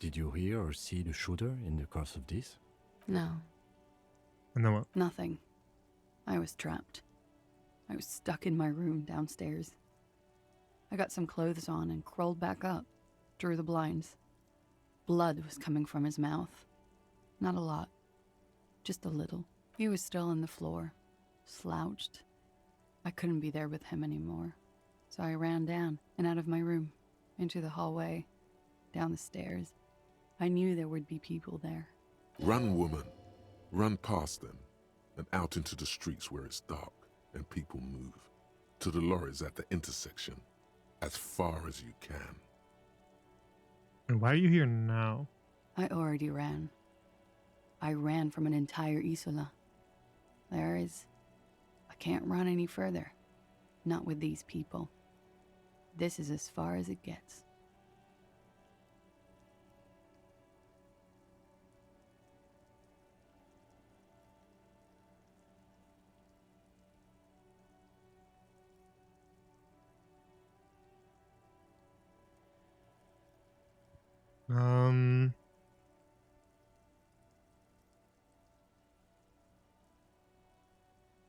Did you hear or see the shooter in the course of this? No, And then what? nothing. I was trapped. I was stuck in my room downstairs. I got some clothes on and crawled back up, drew the blinds. Blood was coming from his mouth. Not a lot, just a little. He was still on the floor, slouched. I couldn't be there with him anymore, so I ran down and out of my room, into the hallway, down the stairs. I knew there would be people there. Run, woman. Run past them and out into the streets where it's dark and people move. To the lorries at the intersection, as far as you can. And why are you here now? I already ran. I ran from an entire Isola. I can't run any further. Not with these people. This is as far as it gets.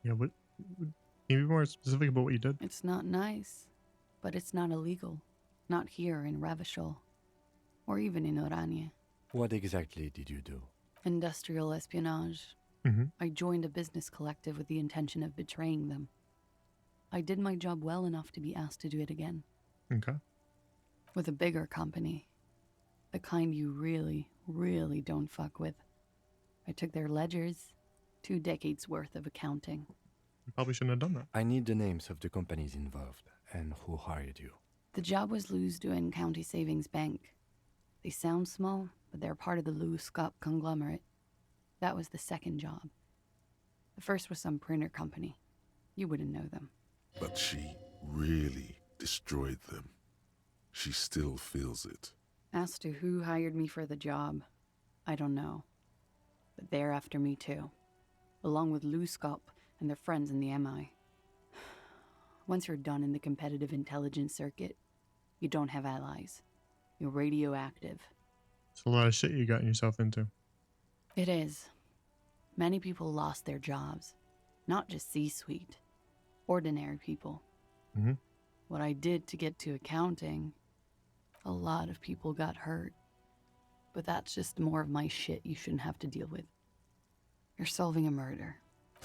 Yeah, what? Can you be more specific about what you did? It's not nice, but it's not illegal. Not here in Ravishol, or even in Oranje. What exactly did you do? Industrial espionage. Mm-hmm. I joined a business collective with the intention of betraying them. I did my job well enough to be asked to do it again. Okay. With a bigger company. The kind you really, really don't fuck with. I took their ledgers, 2 decades worth of accounting. Probably shouldn't have done that. I need the names of the companies involved and who hired you. The job was Lou's doing County Savings Bank. They sound small, but they're part of the Lou Scott conglomerate. That was the second job. The first was some printer company. You wouldn't know them. But she really destroyed them. She still feels it. As to who hired me for the job, I don't know. But they're after me too, along with Lou Scott and their friends in the MI. Once you're done in the competitive intelligence circuit, you don't have allies. You're radioactive. It's a lot of shit you got yourself into. It is. Many people lost their jobs. Not just C-suite. Ordinary people. Mm-hmm. What I did to get to accounting, a lot of people got hurt. But that's just more of my shit you shouldn't have to deal with. You're solving a murder.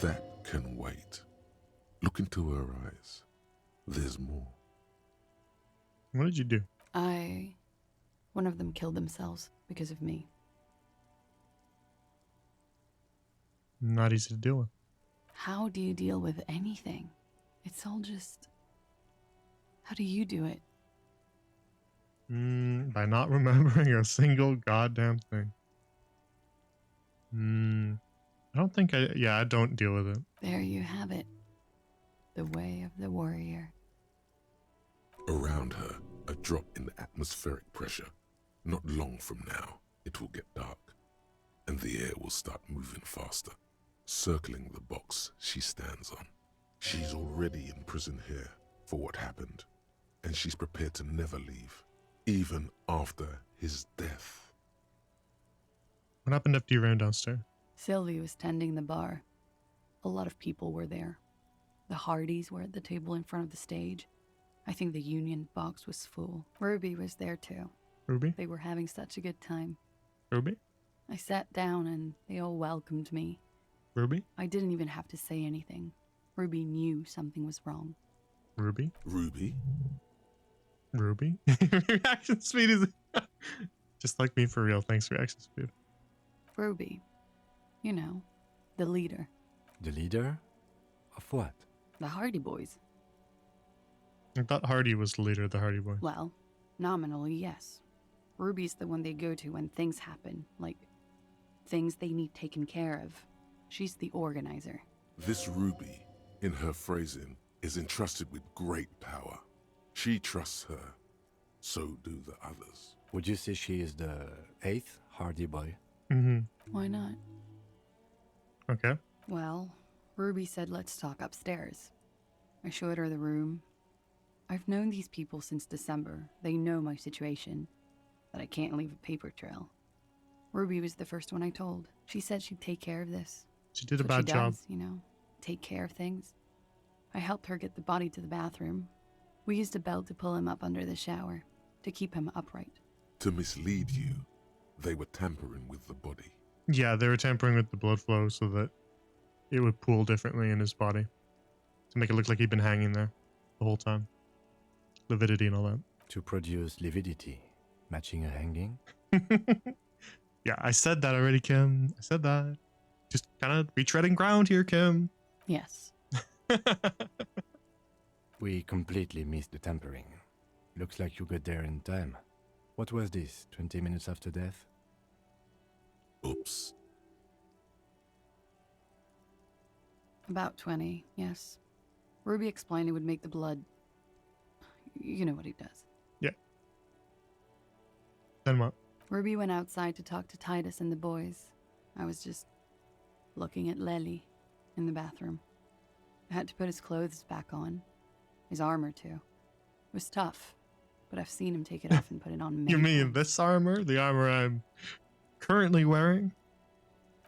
That can wait. Look into her eyes. There's more. What did you do? One of them killed themselves because of me. Not easy to deal with. How do you deal with anything? It's all just... How do you do it? By not remembering a single goddamn thing. I don't think I don't deal with it. There you have it. The way of the warrior. Around her, a drop in the atmospheric pressure. Not long from now, it will get dark, and the air will start moving faster, circling the box she stands on. She's already in prison here for what happened, and she's prepared to never leave, even after his death. What happened after you ran downstairs? Sylvie was tending the bar. A lot of people were there. The Hardys were at the table in front of the stage. I think the Union box was full. Ruby was there too. Ruby? They were having such a good time. Ruby? I sat down and they all welcomed me. Ruby? I didn't even have to say anything. Ruby knew something was wrong. Ruby? Ruby? Ruby? Reaction speed is... Just like me for real. Thanks, reaction speed. Ruby. You know, the leader. The leader? Of what? The Hardy Boys. I thought Hardy was the leader of the Hardy Boys. Well, nominally, yes. Ruby's the one they go to when things happen, like things they need taken care of. She's the organizer. This Ruby, in her phrasing, is entrusted with great power. She trusts her. So do the others. Would you say she is the 8th Hardy Boy? Mm-hmm. Why not? Okay. Well, Ruby said let's talk upstairs. I showed her the room. I've known these people since December. They know my situation, that I can't leave a paper trail. Ruby was the first one I told. She said she'd take care of this. She did a That's what bad job. does, you know, take care of things. I helped her get the body to the bathroom. We used a belt to pull him up under the shower, to keep him upright. To mislead you, they were tampering with the body. Yeah, they were tampering with the blood flow so that it would pool differently in his body. To make it look like he'd been hanging there the whole time. Lividity and all that. To produce lividity, matching a hanging? Yeah, I said that already, Kim. I said that. Just kind of retreading ground here, Kim. Yes. We completely missed the tampering. Looks like you got there in time. What was this, 20 minutes after death? Oops. About 20, yes. Ruby explained it would make the blood... You know what he does. Yeah. Then what? Ruby went outside to talk to Titus and the boys. I was just looking at Lely in the bathroom. I had to put his clothes back on. His armor, too. It was tough, but I've seen him take it off and put it on many You mean times. this armor? The armor I'm currently wearing?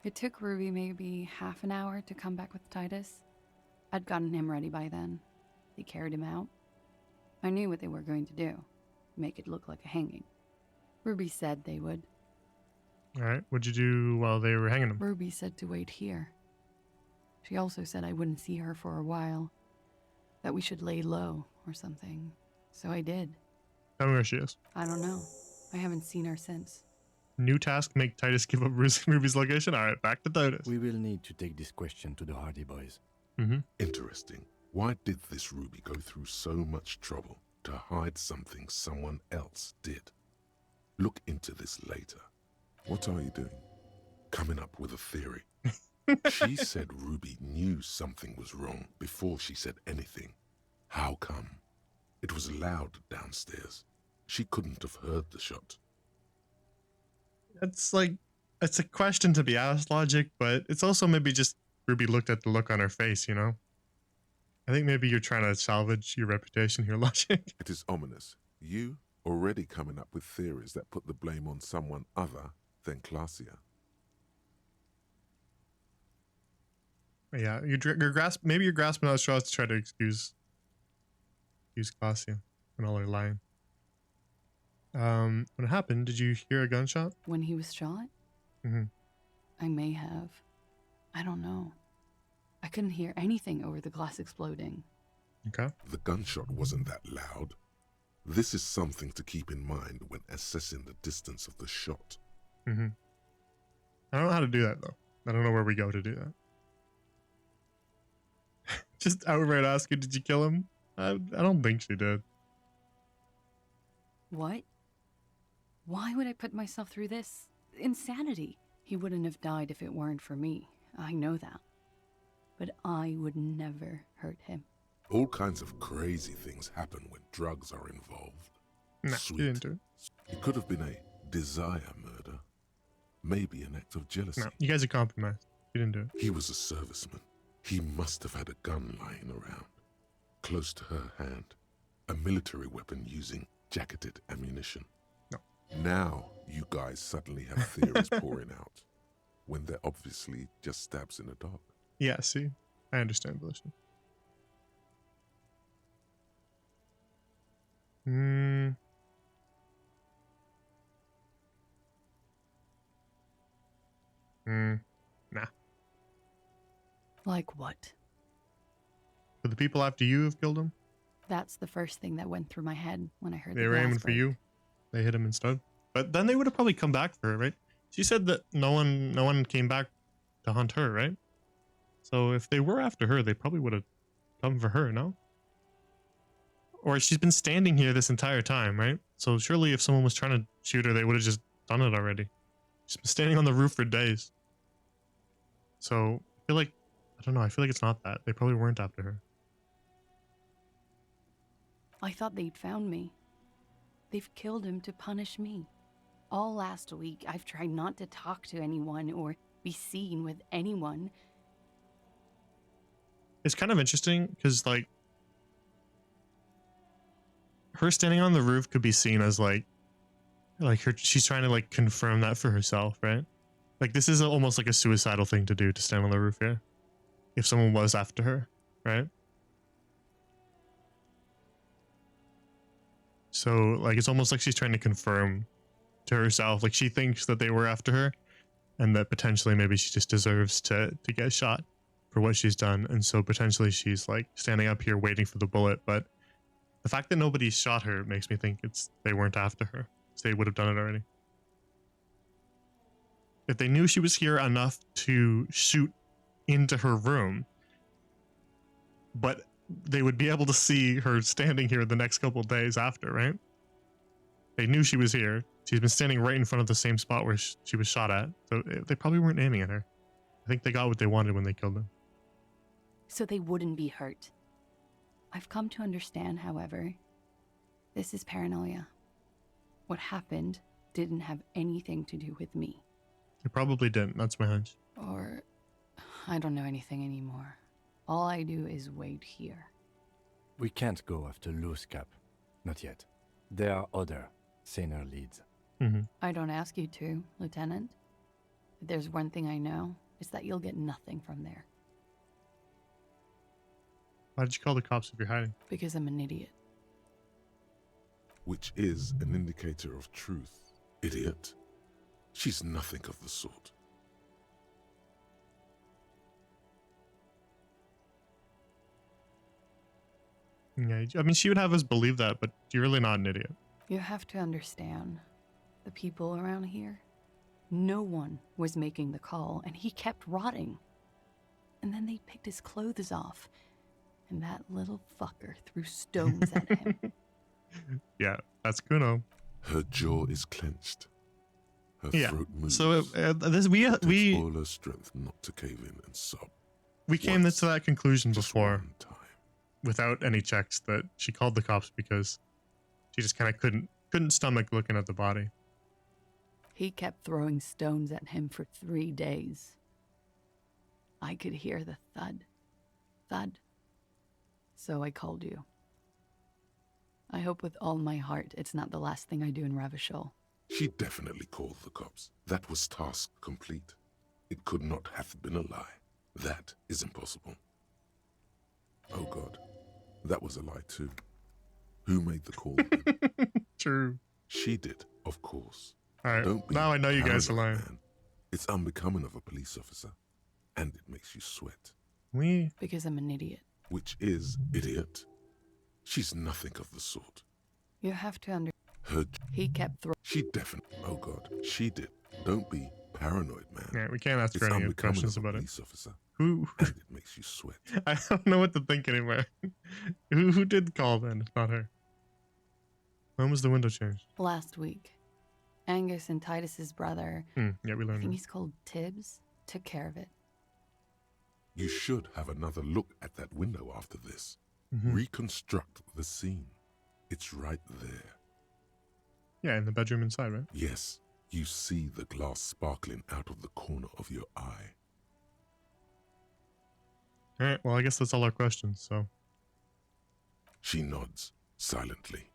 It took Ruby maybe half an hour to come back with Titus. I'd gotten him ready by then. They carried him out. I knew what they were going to do. Make it look like a hanging. Ruby said they would. Alright, what'd you do while they were hanging him? Ruby said to wait here. She also said I wouldn't see her for a while. That we should lay low or something. So I did. Tell me where she is. I don't know. I haven't seen her since. New task, make Titus give up Ruby's location? Alright, back to Titus. We will need to take this question to the Hardy Boys. Interesting. Why did this Ruby go through so much trouble to hide something someone else did? Look into this later. What are you doing? Coming up with a theory. She said Ruby knew something was wrong before she said anything. How come? It was loud downstairs. She couldn't have heard the shot. It's like, it's a question to be asked, Logic, but it's also maybe just Ruby looked at the look on her face, you know? I think maybe you're trying to salvage your reputation here, Logic. It is ominous. You already coming up with theories that put the blame on someone other than Clausia. Yeah, maybe you're grasping at straws to try to excuse Clausia and all her lying. When it happened, did you hear a gunshot? When he was shot? I may have. I don't know. I couldn't hear anything over the glass exploding. Okay. The gunshot wasn't that loud. This is something to keep in mind when assessing the distance of the shot. I don't know how to do that, though. I don't know where we go to do that. Just outright ask her, did you kill him? I don't think she did. What? Why would I put myself through this? Insanity. He wouldn't have died if it weren't for me. I know that. But I would never hurt him. All kinds of crazy things happen when drugs are involved. Nah, Sweet. you didn't do it. It could have been a desire murder. Maybe an act of jealousy. No, you guys are compromised. You didn't do it. He was a serviceman. He must have had a gun lying around, close to her hand. A military weapon using jacketed ammunition. No. Now you guys suddenly have theories pouring out, when they're obviously just stabs in the dark. Yeah, see? I understand, Volition. Nah. Like what? For the people after you have killed him? That's the first thing that went through my head when I heard They the were glass aiming for break. you. They hit him instead. But then they would have probably come back for her, right? She said that no one came back to hunt her, right? So if they were after her, they probably would have come for her, no? Or she's been standing here this entire time, right? So surely if someone was trying to shoot her, they would have just done it already. She's been standing on the roof for days. So I feel like, I don't know, I feel like it's not that. They probably weren't after her. I thought they'd found me. They've killed him to punish me. All last week, I've tried not to talk to anyone or be seen with anyone. It's kind of interesting because, like, her standing on the roof could be seen as like she's trying to like confirm that for herself, right? Like this is almost like a suicidal thing to do, to stand on the roof here. If someone was after her, right? So like it's almost like she's trying to confirm to herself, like she thinks that they were after her, and that potentially maybe she just deserves to get shot for what she's done, and so potentially she's like standing up here waiting for the bullet. But the fact that nobody shot her makes me think they weren't after her. So they would have done it already. If they knew she was here enough to shoot into her room, but they would be able to see her standing here the next couple of days after, right? They knew she was here. She's been standing right in front of the same spot where she was shot at. So they probably weren't aiming at her. I think they got what they wanted when they killed him. So they wouldn't be hurt. I've come to understand, however, this is paranoia. What happened didn't have anything to do with me. It probably didn't. That's my hunch. Or I don't know anything anymore. All I do is wait here. We can't go after Loose Cap. Not yet. There are other, saner leads. I don't ask you to, Lieutenant. If there's one thing I know, it's that you'll get nothing from there. Why did you call the cops if you're hiding? Because I'm an idiot. Which is an indicator of truth. Idiot. She's nothing of the sort. Yeah, I mean, she would have us believe that, but you're really not an idiot. You have to understand, the people around here, no one was making the call, and he kept rotting. and then they picked his clothes off. And that little fucker threw stones at him. Yeah, that's Cuno. Her jaw is clenched. Her Yeah. throat moves. So this It takes we all her strength not to cave in and sob. came Once, to that conclusion just before one time. without any checks that she called the cops because she just kind of couldn't stomach looking at the body. He kept throwing stones at him for 3 days. I could hear the thud, thud. So I called you. I hope with all my heart it's not the last thing I do in Ravishol. She definitely called the cops. That was task complete. It could not have been a lie. That is impossible. Oh God, that was a lie too. Who made the call? True. She did, of course. All right, Don't be now I know you guys are paranoid, lying. man. It's unbecoming of a police officer, and it makes you sweat. Because I'm an idiot. Which is idiot. She's nothing of the sort. You have to understand. Her. He kept throwing. She definitely. Oh God, she did. Don't be paranoid, man. Yeah, we can't ask her It's any unbecoming questions of a about it. police officer, Who? and it makes you sweat. I don't know what to think anymore. Who did call then? If not her. When was the window changed? Last week. Angus and Titus's brother, Yeah, we I learned. think he's called Tibbs, took care of it. You should have another look at that window after this. Mhm. Reconstruct the scene. It's right there. Yeah, in the bedroom inside, right? Yes, you see the glass sparkling out of the corner of your eye. All right. Well, I guess that's all our questions. So She nods silently.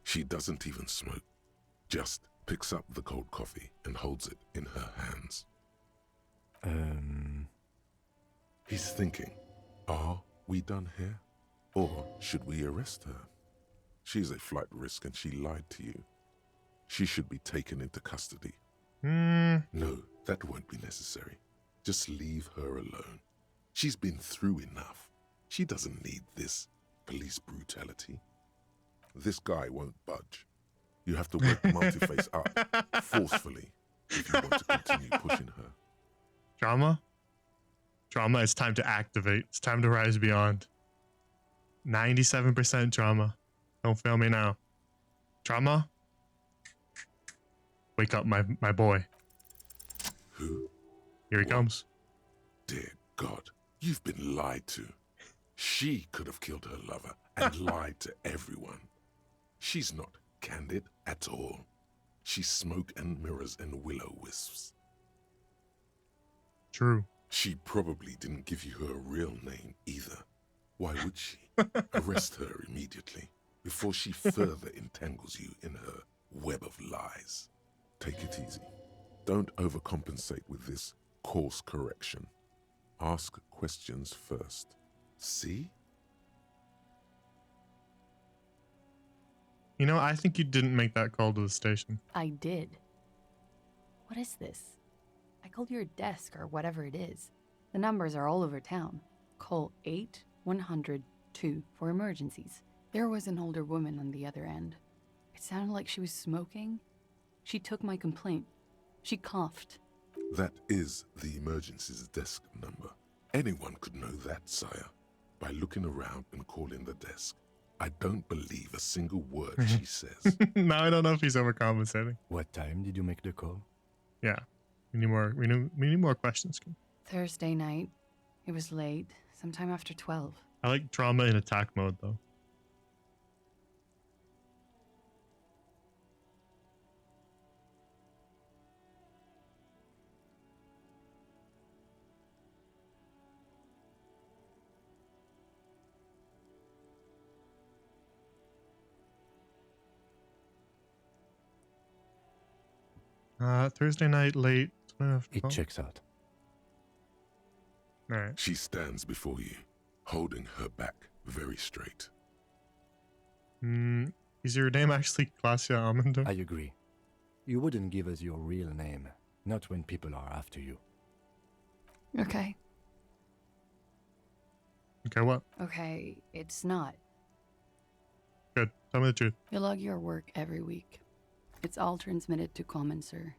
She doesn't even smoke. Just picks up the cold coffee and holds it in her hands. He's thinking, are we done here? Or should we arrest her? She's a flight risk and she lied to you. She should be taken into custody. No, that won't be necessary. Just leave her alone. She's been through enough. She doesn't need this police brutality. This guy won't budge. You have to work Multi-Face up forcefully if you want to continue pushing her. drama. Drama. It's time to activate. It's time to rise beyond. 97% drama. Don't fail me now. Drama. Wake up, my boy. Who? Here he comes. Dear God, you've been lied to. She could have killed her lover and lied to everyone. She's not candid at all. She's smoke and mirrors and will-o-wisps. True. She probably didn't give you her real name either. Why would she? Arrest her immediately before she further entangles you in her web of lies. Take it easy. Don't overcompensate with this course correction. Ask questions first. See? You know, I think you didn't make that call to the station. I did. What is this? I called your desk or whatever it is. The numbers are all over town. Call 8-100-2 for emergencies. There was an older woman on the other end. It sounded like she was smoking. She took my complaint. She coughed. That is the emergencies desk number. Anyone could know that, sire, by looking around and calling the desk. I don't believe a single word she says. Now I don't know if he's overcompensating. What time did you make the call? Yeah. We need more. We need more questions. Thursday night. It was late, sometime after 12. I like drama in attack mode though. Thursday night late. It checks out. All right. She stands before you, holding her back very straight. Is your name actually Glacia Amanda? I agree. You wouldn't give us your real name, not when people are after you. Okay. Okay, what? Okay, it's not. Good. Tell me the truth. You log your work every week. It's all transmitted to Common, sir.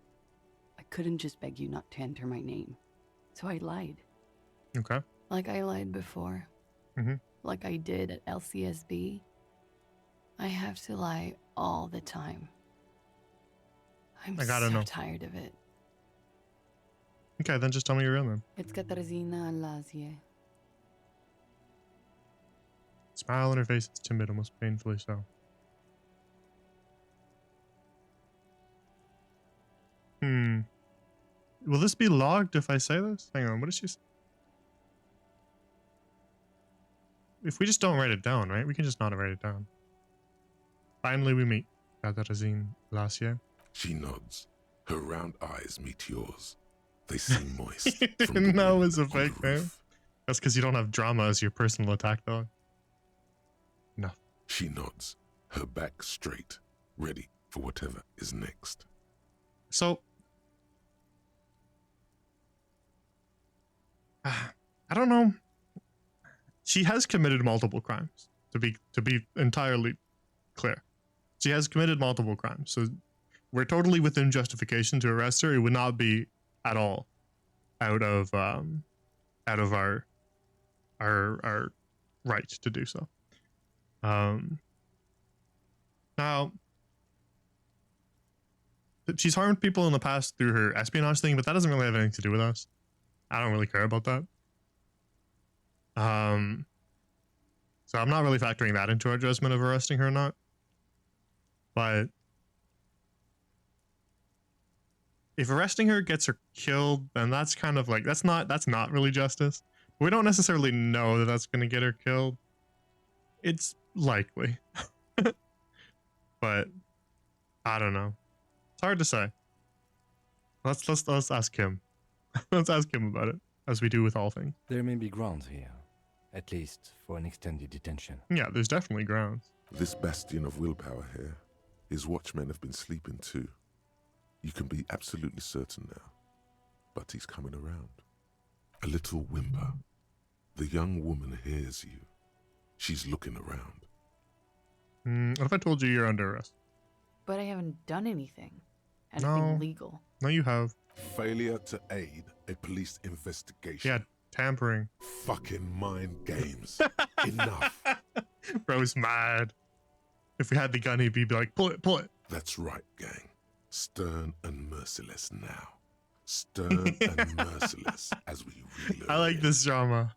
I couldn't just beg you not to enter my name. So I lied. Okay. Like I lied before. Mhm. Like I did at LCSB. I have to lie all the time. I'm I gotta so know. tired of it. Okay, then just tell me your real name. It's Katarzyna Lazie. Smile on her face is timid, almost painfully so. Will this be logged if I say this? Hang on, what did she say? If we just don't write it down, right? We can just not write it down. Finally, we meet Katarzyna Lazie. She nods. Her round eyes meet yours. They seem moist. From the No, wind it's a on the fake name. roof. That's because you don't have drama as your personal attack dog. No. She nods, her back straight, ready for whatever is next. So, I don't know. She has committed multiple crimes. To be entirely clear, she has committed multiple crimes. So we're totally within justification to arrest her. It would not be at all out of our right to do so. Now, she's harmed people in the past through her espionage thing, but that doesn't really have anything to do with us. I don't really care about that. So I'm not really factoring that into our judgment of arresting her or not. But if arresting her gets her killed, then that's kind of like, that's not really justice. We don't necessarily know that that's going to get her killed. It's likely. But I don't know. It's hard to say. Let's ask him. Let's ask him about it, as we do with all things. There may be grounds here, at least for an extended detention. Yeah, there's definitely grounds. This bastion of willpower here, his watchmen have been sleeping too. You can be absolutely certain now. But he's coming around. A little whimper. The young woman hears you. She's looking around. What if I told you you're under arrest? But I haven't done anything. No. Anything legal. No, you have. Failure to aid a police investigation. Yeah, tampering. Fucking mind games. Enough. Bro's mad. If we had the gun, he'd be like, pull it, pull it. That's right, gang. Stern and merciless now. Stern and merciless as we reel her I like in. this drama.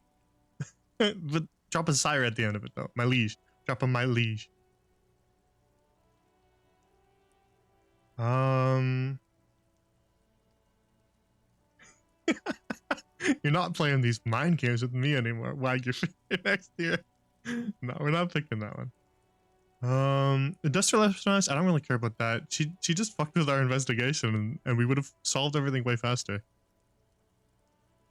But drop a sire at the end of it, though. My liege. Drop a my liege. You're not playing these mind games with me anymore. Wag your finger next year. No, we're not picking that one. Industrial espionage, I don't really care about that. She just fucked with our investigation and we would have solved everything way faster.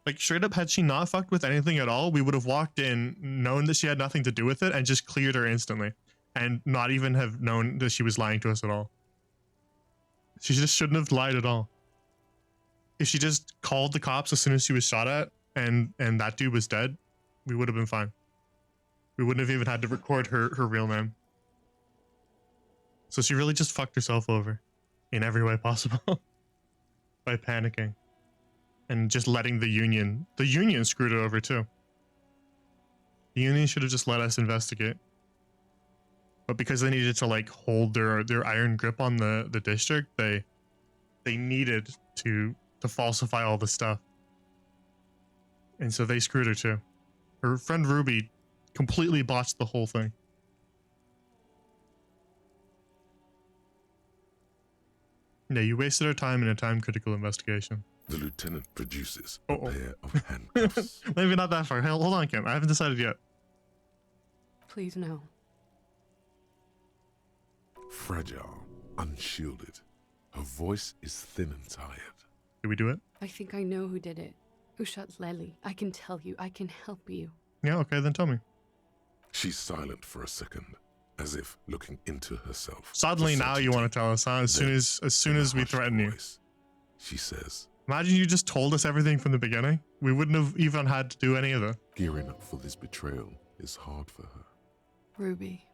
Like, straight up, had she not fucked with anything at all, we would have walked in, known that she had nothing to do with it, and just cleared her instantly. And not even have known that she was lying to us at all. She just shouldn't have lied at all. If she just called the cops as soon as she was shot at, and that dude was dead, we would have been fine. We wouldn't have even had to record her real name. So she really just fucked herself over in every way possible by panicking and just letting the union screwed it over too. The union should have just let us investigate. But because they needed to like hold their iron grip on the district, they needed to falsify all the stuff. And so they screwed her too. Her friend Ruby completely botched the whole thing. Yeah, you wasted our time in a time-critical investigation. The lieutenant produces a pair of handcuffs. Maybe not that far. Hold on, Kim. I haven't decided yet. Please no. Fragile, unshielded. Her voice is thin and tired. Did we do it? I think I know who did it. Who shot Lely. I can tell you. I can help you. Yeah, okay, then tell me. She's silent for a second, as if looking into herself. Suddenly now you want to tell us, huh? As soon as we threaten you. She says, imagine you just told us everything from the beginning. We wouldn't have even had to do any of it. Gearing up for this betrayal is hard for her. Ruby.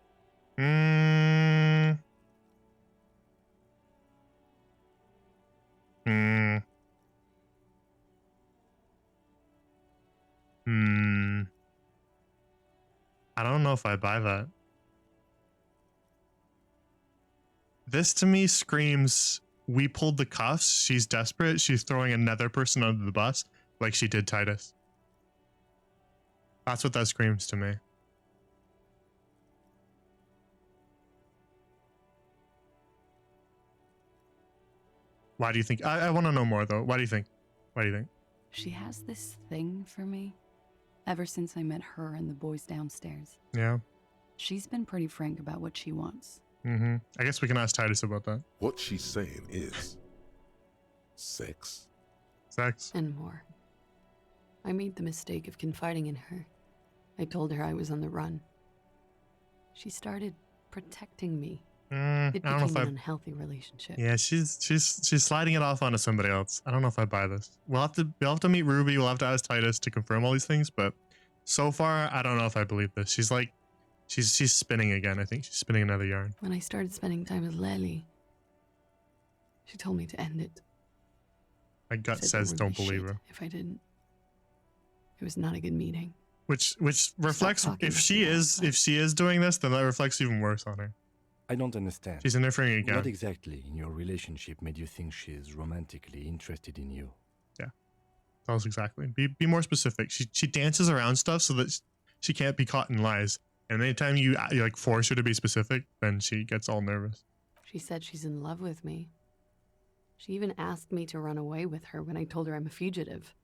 I don't know if I buy that. This to me screams, we pulled the cuffs, she's desperate, she's throwing another person under the bus like she did Titus. That's what that screams to me. Why do you think? I want to know more though. Why do you think? Why do you think? She has this thing for me. Ever since I met her and the boys downstairs. Yeah. She's been pretty frank about what she wants. Mm-hmm. I guess we can ask Titus about that. What she's saying is sex. Sex. And more. I made the mistake of confiding in her. I told her I was on the run. She started protecting me. It I don't know became if an unhealthy relationship. Yeah, she's sliding it off onto somebody else. I don't know if I buy this. We'll have to meet Ruby. We'll have to ask Titus to confirm all these things. But so far, I don't know if I believe this. She's like, she's spinning again. I think she's spinning another yarn. When I started spending time with Lely, she told me to end it. My gut Said says there would don't be believe shit her. if I didn't. It was not a good meeting. Which reflects talking if to she me is doing this, then that reflects even worse on her. I don't understand. She's interfering again. What exactly in your relationship made you think she is romantically interested in you? Yeah, tell us exactly. Be more specific. She dances around stuff so that she can't be caught in lies. And anytime you like force her to be specific, then she gets all nervous. She said she's in love with me. She even asked me to run away with her when I told her I'm a fugitive.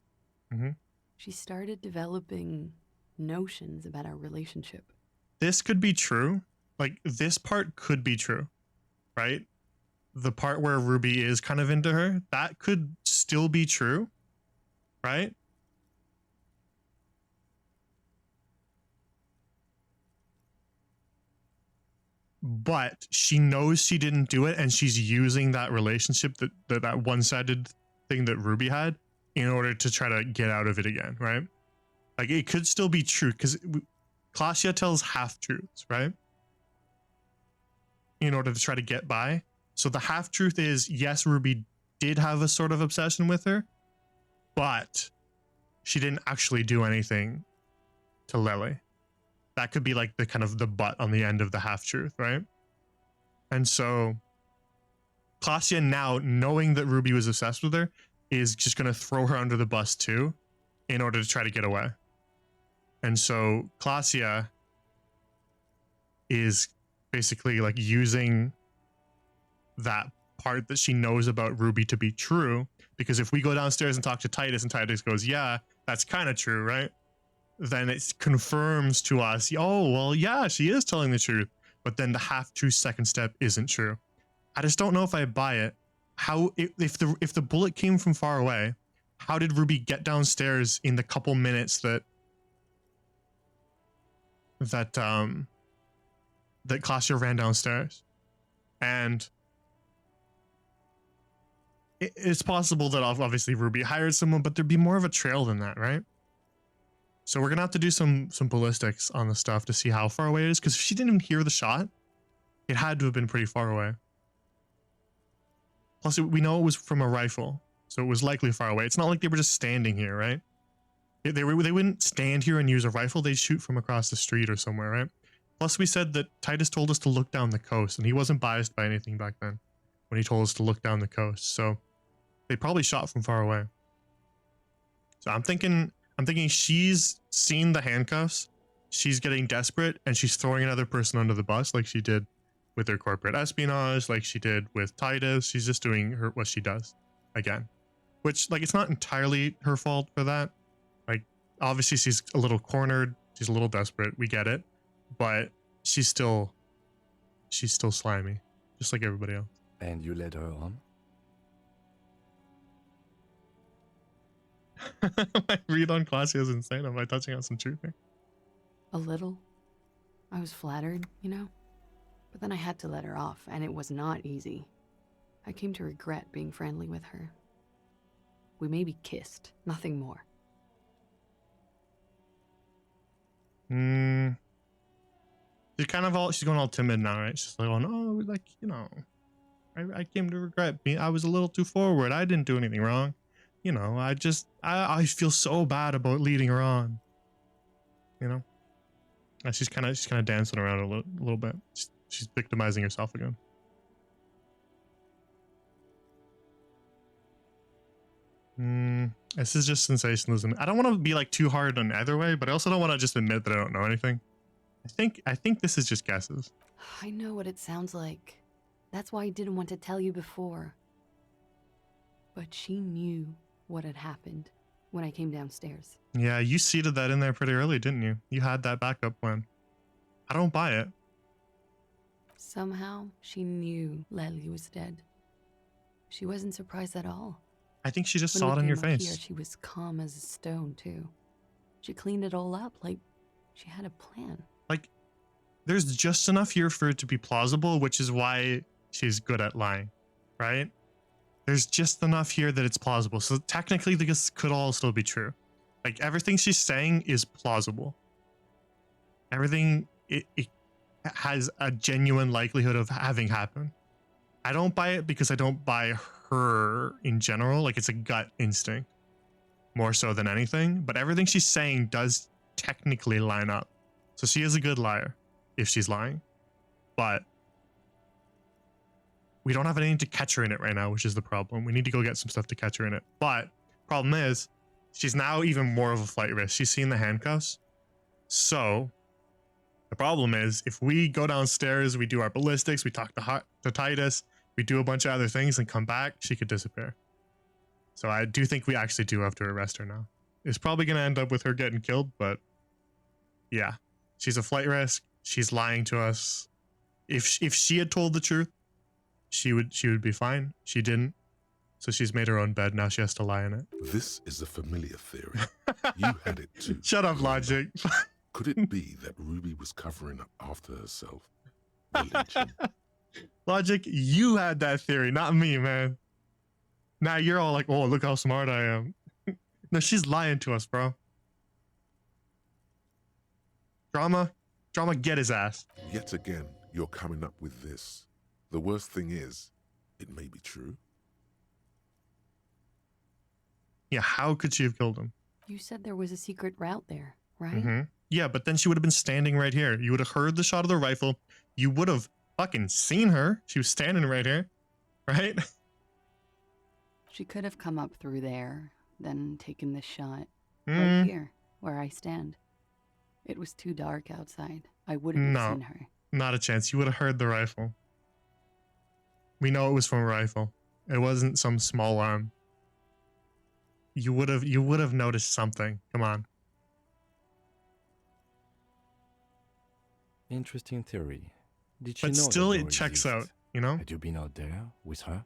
Mm-hmm. She started developing notions about our relationship. This could be true. Like, this part could be true, right? The part where Ruby is kind of into her, that could still be true, right? But she knows she didn't do it, and she's using that relationship, that one-sided thing that Ruby had, in order to try to get out of it again, right? Like, it could still be true, because Klasia tells half-truths, right? In order to try to get by. So the half-truth is, yes, Ruby did have a sort of obsession with her, but she didn't actually do anything to Lely. That could be like the kind of the butt on the end of the half-truth, right? And so Klasia, now knowing that Ruby was obsessed with her, is just going to throw her under the bus too, in order to try to get away. And so Klasia is basically like using that part that she knows about Ruby to be true, because if we go downstairs and talk to Titus and Titus goes, yeah, that's kind of true, right? Then it confirms to us, oh, well, yeah, she is telling the truth. But then the half-truth second step isn't true. I just don't know if I buy it. How, if the bullet came from far away, how did Ruby get downstairs in the couple minutes that Klasia ran downstairs? And it's possible that obviously Ruby hired someone, but there'd be more of a trail than that, right? So we're gonna have to do some ballistics on the stuff to see how far away it is, because if she didn't even hear the shot, it had to have been pretty far away. Plus, we know it was from a rifle, so it was likely far away. It's not like they were just standing here, right? They wouldn't stand here and use a rifle. They'd shoot from across the street or somewhere, right? Plus, we said that Titus told us to look down the coast, and he wasn't biased by anything back then when he told us to look down the coast. So they probably shot from far away. So I'm thinking she's seen the handcuffs, she's getting desperate, and she's throwing another person under the bus like she did with her corporate espionage, like she did with Titus. She's just doing what she does again, which, like, it's not entirely her fault for that. Like, obviously she's a little cornered, she's a little desperate, we get it, but she's still slimy, just like everybody else. And you led her on? My read on Klasia is insane. Am I touching on some truth here? A little. I was flattered, you know? But then I had to let her off, and it was not easy. I came to regret being friendly with her. We maybe kissed, nothing more. She's going all timid now, right? She's like, oh no, like, you know, I came to regret being, I was a little too forward. I didn't do anything wrong. You know, I feel so bad about leading her on. You know? She's kind of dancing around a little bit. She's victimizing herself again. This is just sensationalism. I don't want to be like too hard on either way, but I also don't want to just admit that I don't know anything. I think this is just guesses. I know what it sounds like. That's why I didn't want to tell you before. But she knew what had happened when I came downstairs. Yeah, you seeded that in there pretty early, didn't you? You had that backup plan. I don't buy it. Somehow, she knew Leslie was dead. She wasn't surprised at all. I think she just When saw we it on your came up face. Here, she was calm as a stone, too. She cleaned it all up like she had a plan. Like, there's just enough here for it to be plausible, which is why she's good at lying, right? There's just enough here that it's plausible. So technically, this could all still be true. Like, everything she's saying is plausible. Everything, it has a genuine likelihood of having happened. I don't buy it because I don't buy her in general. Like, it's a gut instinct more so than anything. But everything she's saying does technically line up. So she is a good liar if she's lying. But we don't have anything to catch her in it right now, which is the problem. We need to go get some stuff to catch her in it. But problem is, she's now even more of a flight risk. She's seen the handcuffs. So the problem is, if we go downstairs, we do our ballistics, we talk to Titus, we do a bunch of other things and come back, she could disappear. So I do think we actually do have to arrest her now. It's probably going to end up with her getting killed, but yeah, she's a flight risk. She's lying to us. If she had told the truth, she would be fine. She didn't. So she's made her own bed. Now she has to lie in it. This is a familiar theory. You had it too. Shut up, Logic. Could it be that Ruby was covering up after herself? Religion. Logic, you had that theory, not me, man. Now you're all like, oh, look how smart I am. No, she's lying to us, bro. Drama, get his ass. Yet again, you're coming up with this. The worst thing is, it may be true. Yeah, how could she have killed him? You said there was a secret route there, right? Yeah, but then she would have been standing right here. You would have heard the shot of the rifle. You would have fucking seen her. She was standing right here, right? She could have come up through there, then taken this shot. Right here, where I stand. It was too dark outside. I wouldn't have seen her. Not a chance. You would have heard the rifle. We know it was from a rifle. It wasn't some small arm. You would have noticed something. Come on. Interesting theory. Did she But know still, the it door checks exists? out, you know? Had you been out there with her?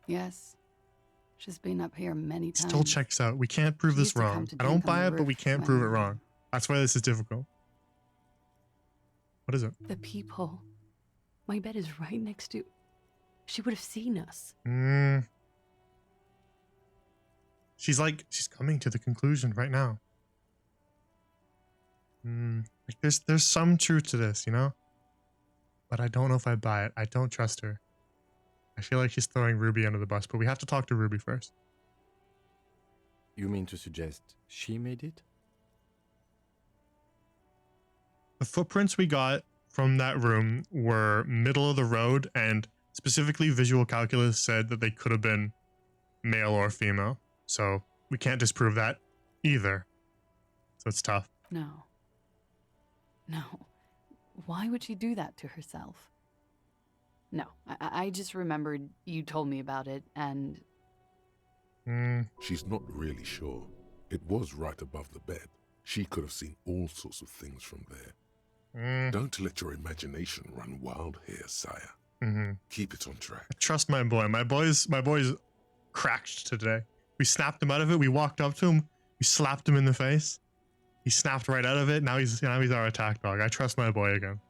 Yes. She's been up here many times. Still checks out. We can't prove She this used to come wrong. to I don't drink on buy the it, but we roof can't prove it when- wrong. That's why this is difficult. What is it? The peephole. My bed is right next to... She would have seen us. She's coming to the conclusion right now. Like there's some truth to this, you know? But I don't know if I buy it. I don't trust her. I feel like she's throwing Ruby under the bus, but we have to talk to Ruby first. You mean to suggest she made it? The footprints we got from that room were middle of the road, and specifically visual calculus said that they could have been male or female. So we can't disprove that either. So it's tough. No. No. Why would she do that to herself? No. I just remembered you told me about it, and... She's not really sure. It was right above the bed. She could have seen all sorts of things from there. Don't let your imagination run wild here, sire. Keep it on track. Trust my boy. My boy's cracked today. We snapped him out of it. We walked up to him. We slapped him in the face. He snapped right out of it. Now he's our attack dog. I trust my boy again.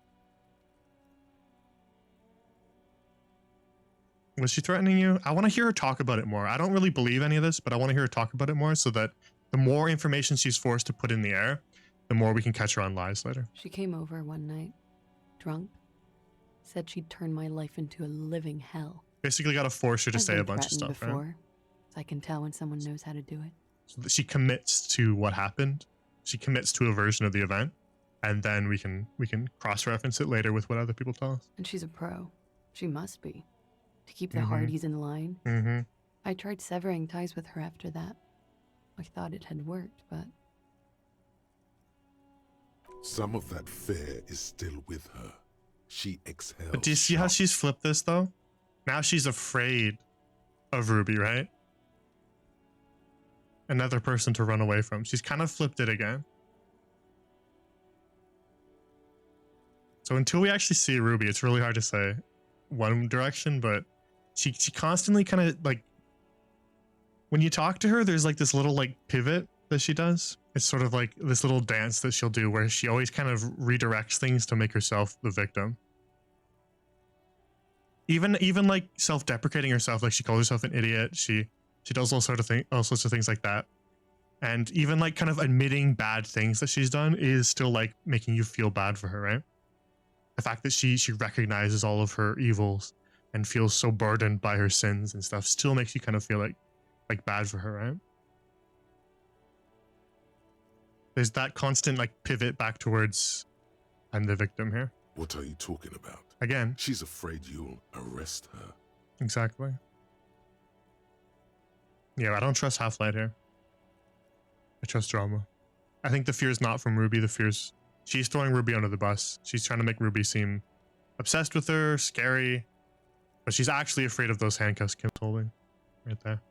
Was she threatening you? I want to hear her talk about it more. I don't really believe any of this, but I want to hear her talk about it more so that the more information she's forced to put in the air, the more we can catch her on lies later. She came over one night, drunk, said she'd turn my life into a living hell. Basically got to force her to I've say been a bunch of threatened stuff, right? before, so I can tell when someone knows how to do it. So that she commits to what happened she commits to a version of the event, and then we can cross-reference it later with what other people tell us. And she's a pro. She must be. To keep the Mhm. Hardys in line. Mm-hmm. I tried severing ties with her after that. I thought it had worked, but Some of that fear is still with her. She exhales. But do you see how she's flipped this though? Now she's afraid of Ruby, right? Another person to run away from. She's kind of flipped it again. So until we actually see Ruby, it's really hard to say one direction, but she constantly kind of like, when you talk to her, there's like this little like pivot that she does. It's sort of like this little dance that she'll do where she always kind of redirects things to make herself the victim. Even like self-deprecating herself, like she calls herself an idiot. She does all sorts of things like that. And even like kind of admitting bad things that she's done is still like making you feel bad for her, right? The fact that she recognizes all of her evils and feels so burdened by her sins and stuff still makes you kind of feel like bad for her, right? There's that constant like pivot back towards I'm the victim here. What are you talking about? Again. She's afraid you'll arrest her. Exactly. Yeah, I don't trust Half-Light here. I trust drama. I think the fear is not from Ruby. The fear's she's throwing Ruby under the bus. She's trying to make Ruby seem obsessed with her, scary, but she's actually afraid of those handcuffs Kim's holding right there.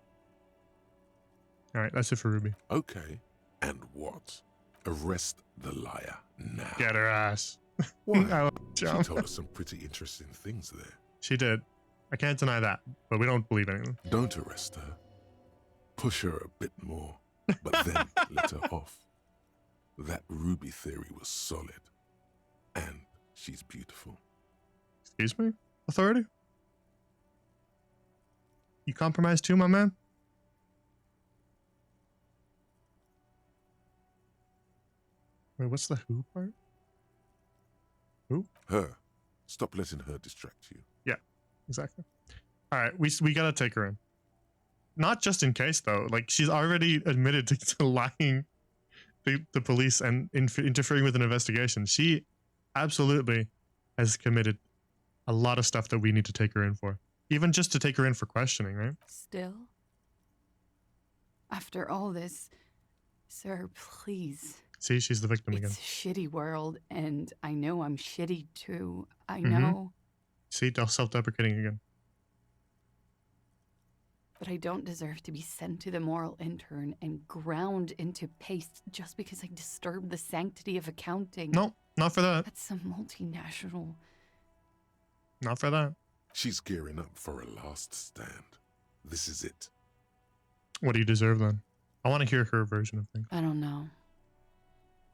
All right, that's it for Ruby. Okay, and what? Arrest the liar now. Get her ass. Why? She told us some pretty interesting things there. She did. I can't deny that, but we don't believe anything. Don't arrest her. Push her a bit more, but then let her off. That Ruby theory was solid, and she's beautiful. Excuse me? Authority? You compromise too, my man? Wait, what's the who part? Who? Her. Stop letting her distract you. Yeah, exactly. All right, we gotta take her in. Not just in case, though. Like, she's already admitted to lying the police and interfering with an investigation. She absolutely has committed a lot of stuff that we need to take her in for. Even just to take her in for questioning, right? still? After all this, sir, please. See, she's the victim again. It's a shitty world, and I know I'm shitty too. I Mhm. know. See, self-deprecating again. But I don't deserve to be sent to the moral intern and ground into paste just because I disturbed the sanctity of accounting. No, not for that. That's some multinational. Not for that. She's gearing up for a last stand. This is it. What do you deserve then? I want to hear her version of things. I don't know.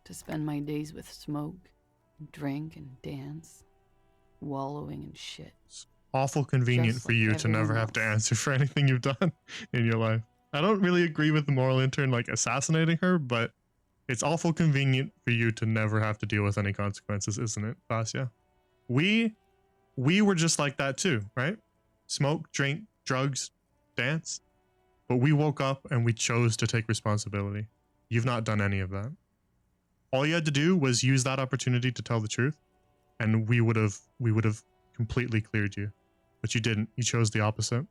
To spend my days with smoke, drink, and dance, wallowing in shit. Awful convenient Just for like you to never everyone have to answer for anything you've done in your life. I don't really agree with the moral intern like assassinating her, but it's awful convenient for you to never have to deal with any consequences, isn't it, Vasya? We were just like that too, right? Smoke, drink, drugs, dance. But we woke up and we chose to take responsibility. You've not done any of that. All you had to do was use that opportunity to tell the truth, and we would have completely cleared you. But you didn't. You chose the opposite.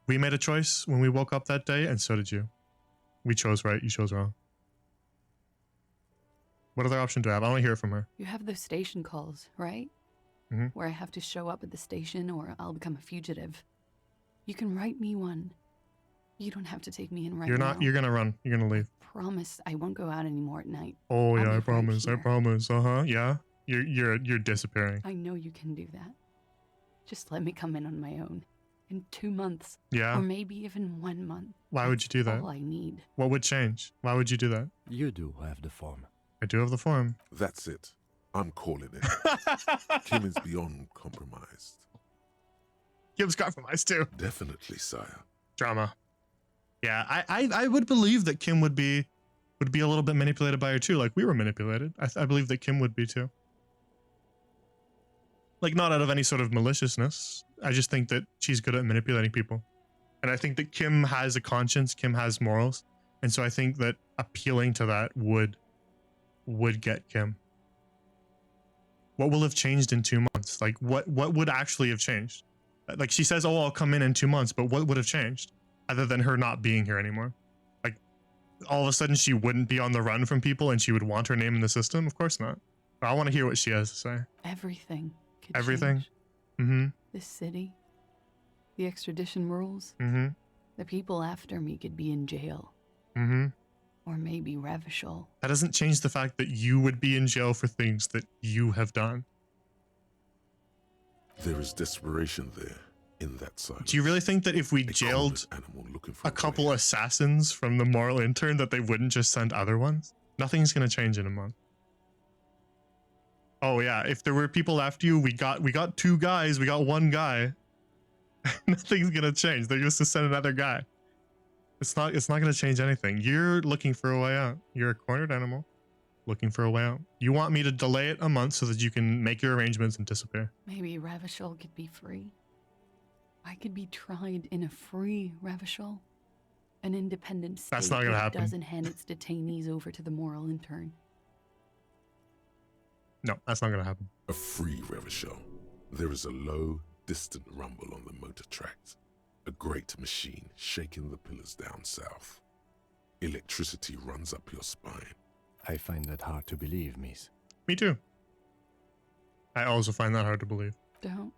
We made a choice when we woke up that day, and so did you. We chose right, you chose wrong. What other option do I have? I want to hear it from her. You have those station calls, right? Mhm. Where I have to show up at the station or I'll become a fugitive. You can write me one. You don't have to take me in right You're now. not. You're gonna run. You're gonna leave. Promise I won't go out anymore at night. Oh I'll yeah, be I right promise. I here. promise. Yeah. You're disappearing. I know you can do that. Just let me come in on my own. In 2 months. Yeah. Or maybe even 1 month. Why would you do that? All I need. What would change? Why would you do that? You do have the form. I do have the form. That's it. I'm calling it. Kim is beyond compromised. Kim's compromised too. Definitely, sire. Drama. Yeah, I would believe that Kim would be a little bit manipulated by her too. Like we were manipulated. I believe that Kim would be too. Like not out of any sort of maliciousness. I just think that she's good at manipulating people. And I think that Kim has a conscience. Kim has morals. And so I think that appealing to that would get Kim? What will have changed in 2 months? Like what would actually have changed? Like she says, oh, I'll come in 2 months, but what would have changed other than her not being here anymore? Like all of a sudden she wouldn't be on the run from people and she would want her name in the system? Of course not. But I want to hear what she has to say. Everything could Everything? change. Mm-hmm. This city, the extradition rules, Mm-hmm. the people after me could be in jail. Mm-hmm. Or maybe Revachol. That doesn't change the fact that you would be in jail for things that you have done. There is desperation there in that silence. Do you really think that if we jailed a couple assassins from the moral intern that they wouldn't just send other ones? Nothing's gonna change in a month. Oh yeah, if there were people after you, we got 2 guys, we got 1 guy. Nothing's gonna change. They're just to send another guy. It's not gonna change anything. You're looking for a way out. You're a cornered animal looking for a way out. You want me to delay it a month so that you can make your arrangements and disappear. Maybe Revachol could be free. I could be tried in a free Revachol. An independent state That's not gonna that happen. doesn't hand its detainees over to the moral intern. No, that's not gonna happen. A free Revachol. There is a low, distant rumble on the motor tracks. A great machine shaking the pillars down south. Electricity runs up your spine. I find that hard to believe, miss. Me too. I also find that hard to believe. Don't.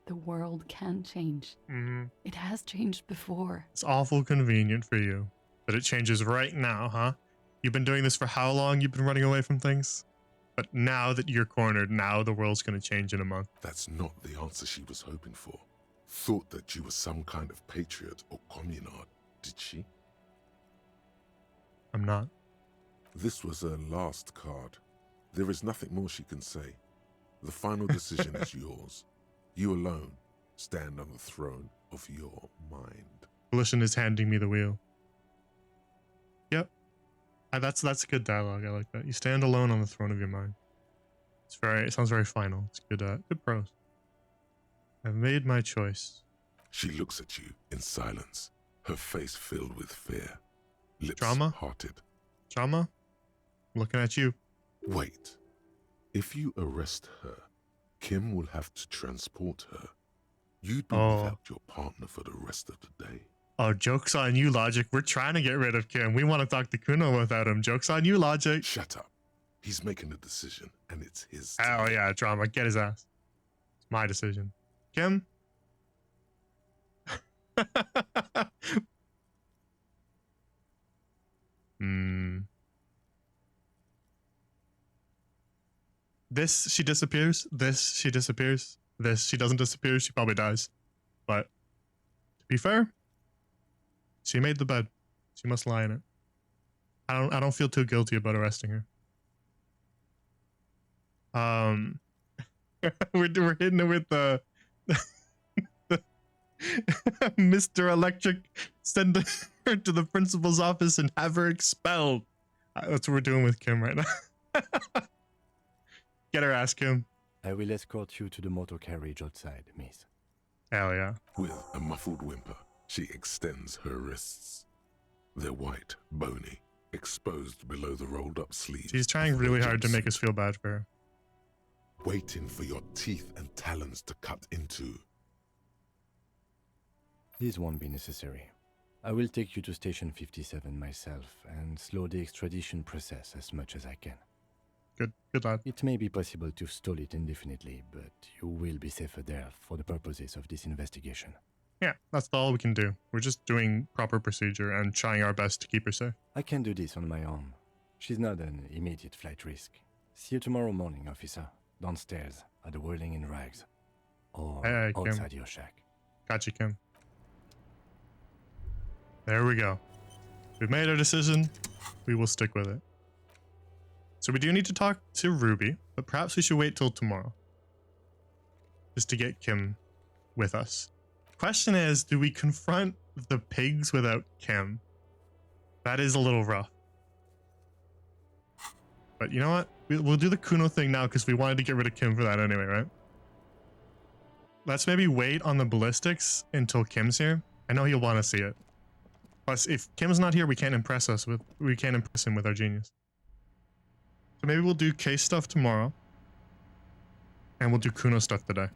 The world can change. Mm-hmm. It has changed before. It's awful convenient for you that it changes right now, huh? You've been doing this for how long? You've been running away from things? But now that you're cornered, now the world's gonna change in a month. That's not the answer she was hoping for. Thought that you were some kind of patriot or communard, did she? I'm not. This was her last card. There is nothing more she can say. The final decision is yours. You alone stand on the throne of your mind. Volition is handing me the wheel. Yep. That's good dialogue. I like that. You stand alone on the throne of your mind. It sounds very final. It's good prose. I've made my choice. She looks at you in silence, her face filled with fear, lips Drama? parted. Drama? I'm looking at you. Wait. If you arrest her, Kim will have to transport her. You'd be without your partner for the rest of the day. Oh, joke's on you, Logic. We're trying to get rid of Kim. We want to talk to Cuno without him. Joke's on you, Logic. Shut up. He's making a decision, and it's his. Oh, yeah, Drama. Get his ass. It's my decision. Kim? This, she disappears. This, she disappears. This, she doesn't disappear. She probably dies. But to be fair, she made the bed. She must lie in it. I don't feel too guilty about arresting her. We're hitting it with the Mr. Electric, send her to the principal's office and have her expelled. That's what we're doing with Kim right now. Get her ass, Kim. I will escort you to the motor carriage outside, miss. Hell yeah. With a muffled whimper, she extends her wrists. They're white, bony, exposed below the rolled-up sleeves. She's trying really hard to make us feel bad for her. Waiting for your teeth and talons to cut into. This won't be necessary. I will take you to Station 57 myself and slow the extradition process as much as I can. Good lad. It may be possible to stall it indefinitely, but you will be safer there for the purposes of this investigation. Yeah, that's all we can do. We're just doing proper procedure and trying our best to keep her safe. I can do this on my own. She's not an immediate flight risk. See you tomorrow morning, officer. Downstairs at the Whirling in Rags. Or outside your shack. Gotcha, Kim. There we go. We've made our decision. We will stick with it. So we do need to talk to Ruby, but perhaps we should wait till tomorrow. Just to get Kim with us. Question is, do we confront the pigs without Kim? That is a little rough. But you know what? We'll do the Cuno thing now because we wanted to get rid of Kim for that anyway, right? Let's maybe wait on the ballistics until Kim's here. I know he'll want to see it. Plus, if Kim's not here, we can't impress him with our genius. So maybe we'll do case stuff tomorrow. And we'll do Cuno stuff today.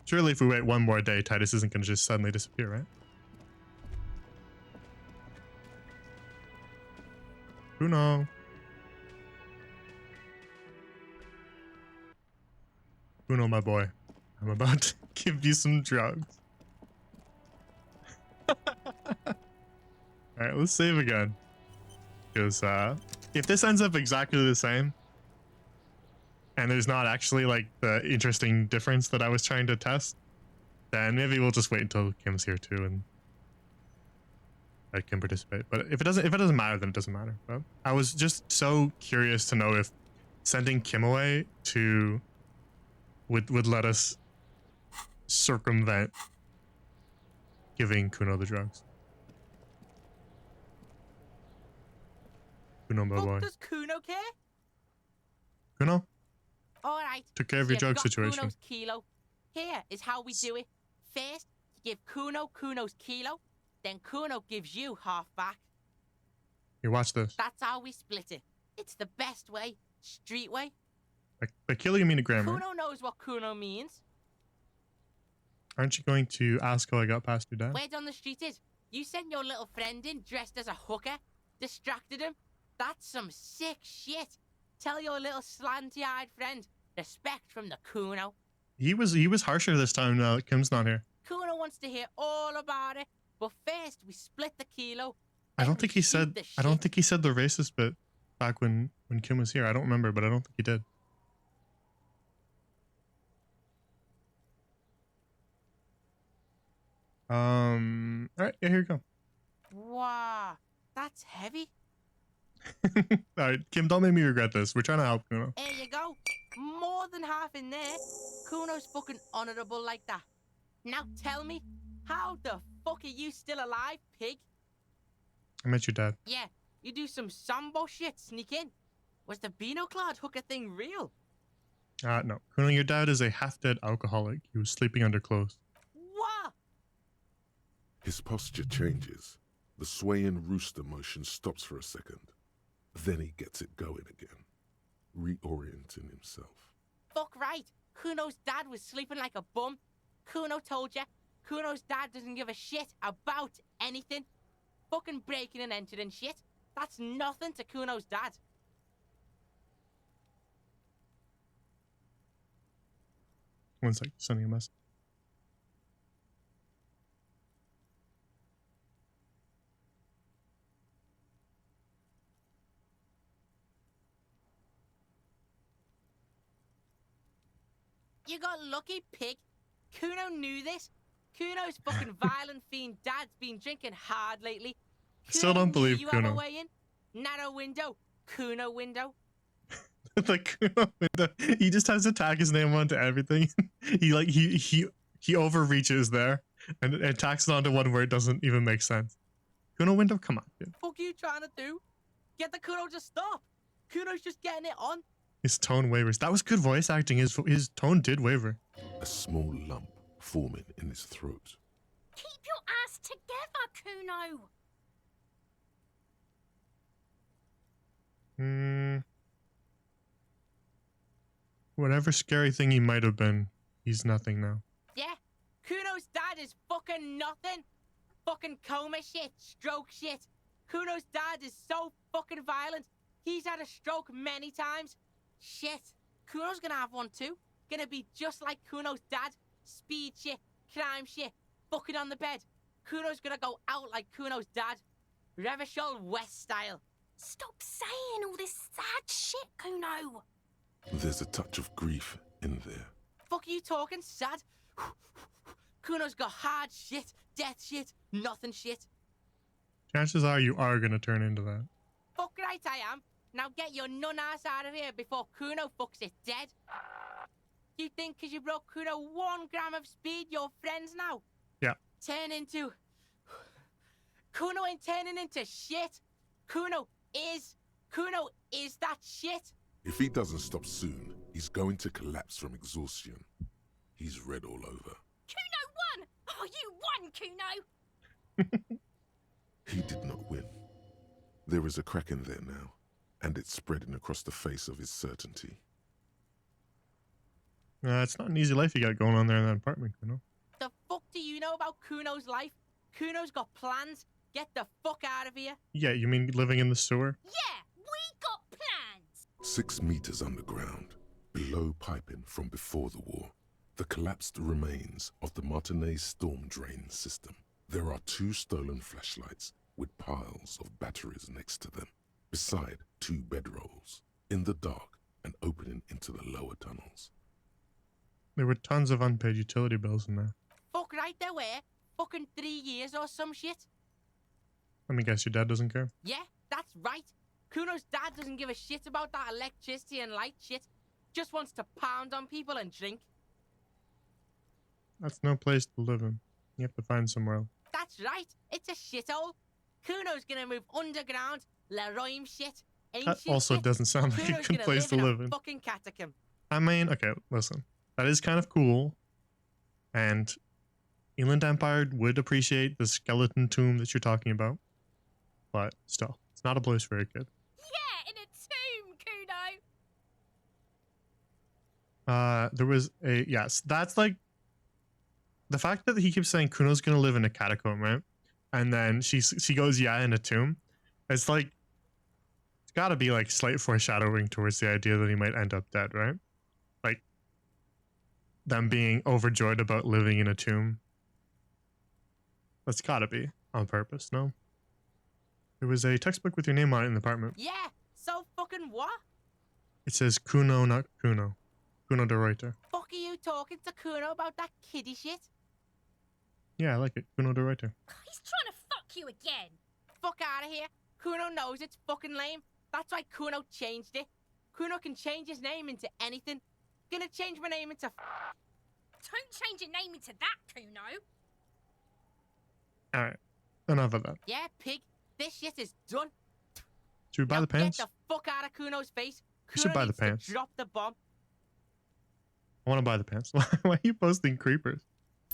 Surely if we wait one more day, Titus isn't going to just suddenly disappear, right? Cuno. Cuno, my boy. I'm about to give you some drugs. Alright, let's save again. Because, if this ends up exactly the same, and there's not actually, like, the interesting difference that I was trying to test, then maybe we'll just wait until Kim's here too, and I can participate. But if it doesn't matter, then it doesn't matter. But I was just so curious to know if sending Kim away would let us circumvent giving Cuno the drugs. Cuno, my boy. Does Cuno care? Cuno? Alright. Took care of your drug situation. Cuno's kilo. Here is how we do it. First, you give Cuno Cuno's kilo, then Cuno gives you half back. Here, watch this. That's how we split it. It's the best way. Street way. By kilo, you mean a gram, right? Cuno knows what Cuno means. Aren't you going to ask how I got past your dad? Where down the street is? You sent your little friend in dressed as a hooker, distracted him. That's some sick shit. Tell your little slanty-eyed friend. Respect from the Cuno. He was harsher this time now that Kim's not here. Cuno wants to hear all about it, but first we split the kilo. I don't think he said the racist bit back when Kim was here. I don't remember, but I don't think he did. All right, yeah, here you go. Wow, that's heavy. All right, Kim, don't make me regret this. We're trying to help Cuno. There you go. More than half in there. Cuno's fucking honorable like that. Now tell me, how the fuck are you still alive, pig? I met your dad. Yeah, you do some Sambo shit, sneak in. Was the Beano-clad hooker thing real? No. Cuno, your dad is a half-dead alcoholic. He was sleeping under clothes. What? His posture changes. The swaying rooster motion stops for a second. Then he gets it going again, reorienting himself. Fuck right. Cuno's dad was sleeping like a bum. Cuno told ya. Cuno's dad doesn't give a shit about anything. Fucking breaking and entering shit. That's nothing to Cuno's dad. One sec, sending a message. You got lucky, pig. Cuno knew this. Cuno's fucking violent fiend dad's been drinking hard lately. Still don't believe you Cuno. have a way in? Narrow window. Cuno window. The Cuno window. He just has to tag his name onto everything. he overreaches there and tacks it onto one where it doesn't even make sense. Cuno window, come on, dude. Fuck you trying to do? Get the Cuno to stop. Cuno's just getting it on. His tone wavers. That was good voice acting. His tone did waver. A small lump forming in his throat. Keep your ass together, Cuno. Whatever scary thing he might have been, he's nothing now. Yeah, Cuno's dad is fucking nothing. Fucking coma shit, stroke shit. Cuno's dad is so fucking violent. He's had a stroke many times. Shit, Cuno's gonna have one too. Gonna be just like Cuno's dad. Speed shit, crime shit, fucking on the bed. Cuno's gonna go out like Cuno's dad. Revachol West style. Stop saying all this sad shit, Cuno. There's a touch of grief in there. Fuck you talking sad? Cuno's got hard shit, death shit, nothing shit. Chances are you are gonna turn into that. Fuck right I am. Now get your nun ass out of here before Cuno fucks it dead. You think because you broke Cuno 1 gram of speed, you're friends now? Yeah. Turn into... Cuno ain't turning into shit. Cuno is that shit. If he doesn't stop soon, he's going to collapse from exhaustion. He's red all over. Cuno Oh, you won, Cuno! He did not win. There is a crack in there now, and it's spreading across the face of his certainty. It's not an easy life you got going on there in that apartment, you know? The fuck do you know about Kuno's life? Kuno's got plans. Get the fuck out of here. Yeah, you mean living in the sewer? Yeah, we got plans! 6 meters underground, below piping from before the war, the collapsed remains of the Martinez storm drain system. There are 2 stolen flashlights with piles of batteries next to them, beside 2 bedrolls, in the dark and opening into the lower tunnels. There were tons of unpaid utility bills in there. Fuck right there were. Fucking 3 years or some shit. Let me guess, your dad doesn't care? Yeah, that's right. Kuno's dad doesn't give a shit about that electricity and light shit. Just wants to pound on people and drink. That's no place to live in. You have to find somewhere else. That's right. It's a shithole. Kuno's gonna move underground. Leroy shit. That Ancient also shit. doesn't sound like a Kuno's good gonna place to in live a in. fucking catacomb. I mean, okay, listen. That is kind of cool. And Inland Empire would appreciate the skeleton tomb that you're talking about. But still, it's not a place for a kid. Yeah, in a tomb, Cuno! There was a... Yes, that's like... The fact that he keeps saying Kuno's gonna live in a catacomb, right? And then she goes, yeah, in a tomb. It's like... It's gotta be like slight foreshadowing towards the idea that he might end up dead, right? Like... Them being overjoyed about living in a tomb. That's gotta be on purpose, no? There was a textbook with your name on it in the apartment. Yeah, so fucking what? It says Cuno, not Cuno. Cuno de Reuter. Fuck are you talking to Kuno about that kiddie shit? Yeah, I like it. Cuno de Reuter. He's trying to fuck you again! Fuck out of here. Kuno knows it's fucking lame. That's why Kuno changed it. Kuno can change his name into anything. Gonna change my name into... Don't change your name into that, Cuno! Alright. Enough of that. Yeah, pig. This shit is done. Should we buy the pants? Get the fuck out of Kuno's face. We should buy the needs to pants. Drop the bomb. I want to buy the pants. Why are you posting creepers?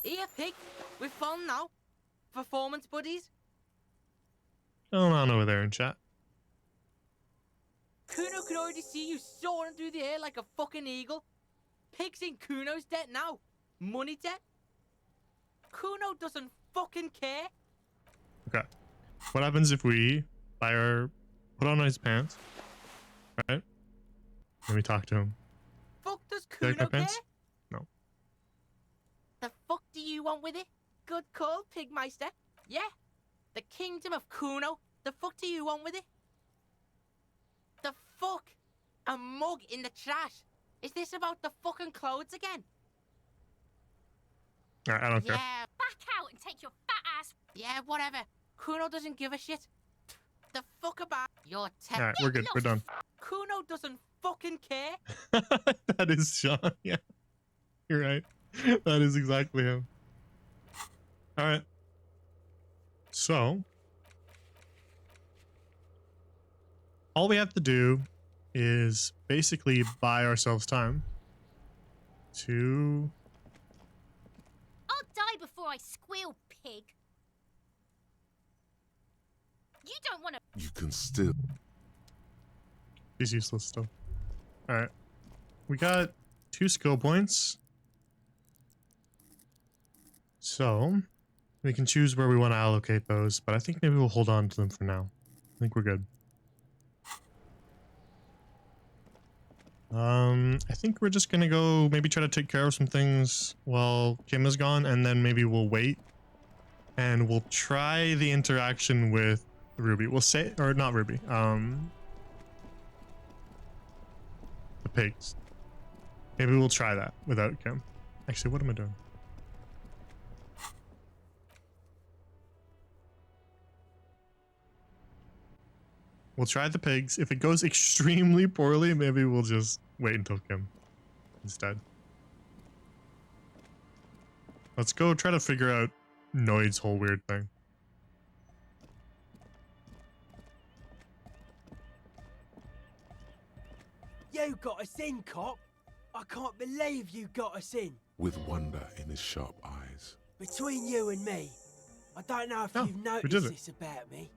Here, pig. We're fun now. Performance buddies. Going on over there in chat. Kuno could already see you soaring through the air like a fucking eagle. Pig's in Kuno's debt now. Money debt. Kuno doesn't fucking care. Okay. What happens if we put on his pants, right? Let me talk to him. Fuck does Do you Kuno like my care? pants? No. The fuck do you want with it? Good call, Pigmeister. Yeah. The kingdom of Kuno. The fuck do you want with it? The fuck? A mug in the trash. Is this about the fucking clothes again? I don't care. Yeah. Back out and take your fat ass. Yeah, whatever. Kuno doesn't give a shit. The fuck about your tech. Alright, we're good. We're done. Kuno doesn't fucking care. That is Sean. Yeah. You're right. That is exactly him. Alright. So. All we have to do is basically buy ourselves time to... I'll die before I squeal, pig. You don't want to... You can still... He's useless still. Alright. We got 2 skill points. So, we can choose where we want to allocate those, but I think maybe we'll hold on to them for now. I think we're good. I think we're just gonna go maybe try to take care of some things while Kim is gone, and then maybe we'll wait. And we'll try the interaction with Ruby. We'll say, or not Ruby, the pigs. Maybe we'll try that without Kim. Actually, what am I doing? We'll try the pigs. If it goes extremely poorly, maybe we'll just wait until Kim instead. Let's go try to figure out Noid's whole weird thing. You got us in, cop. I can't believe you got us in. With wonder in his sharp eyes, Between you and me, I don't know if Oh, you've we did noticed it. this about me.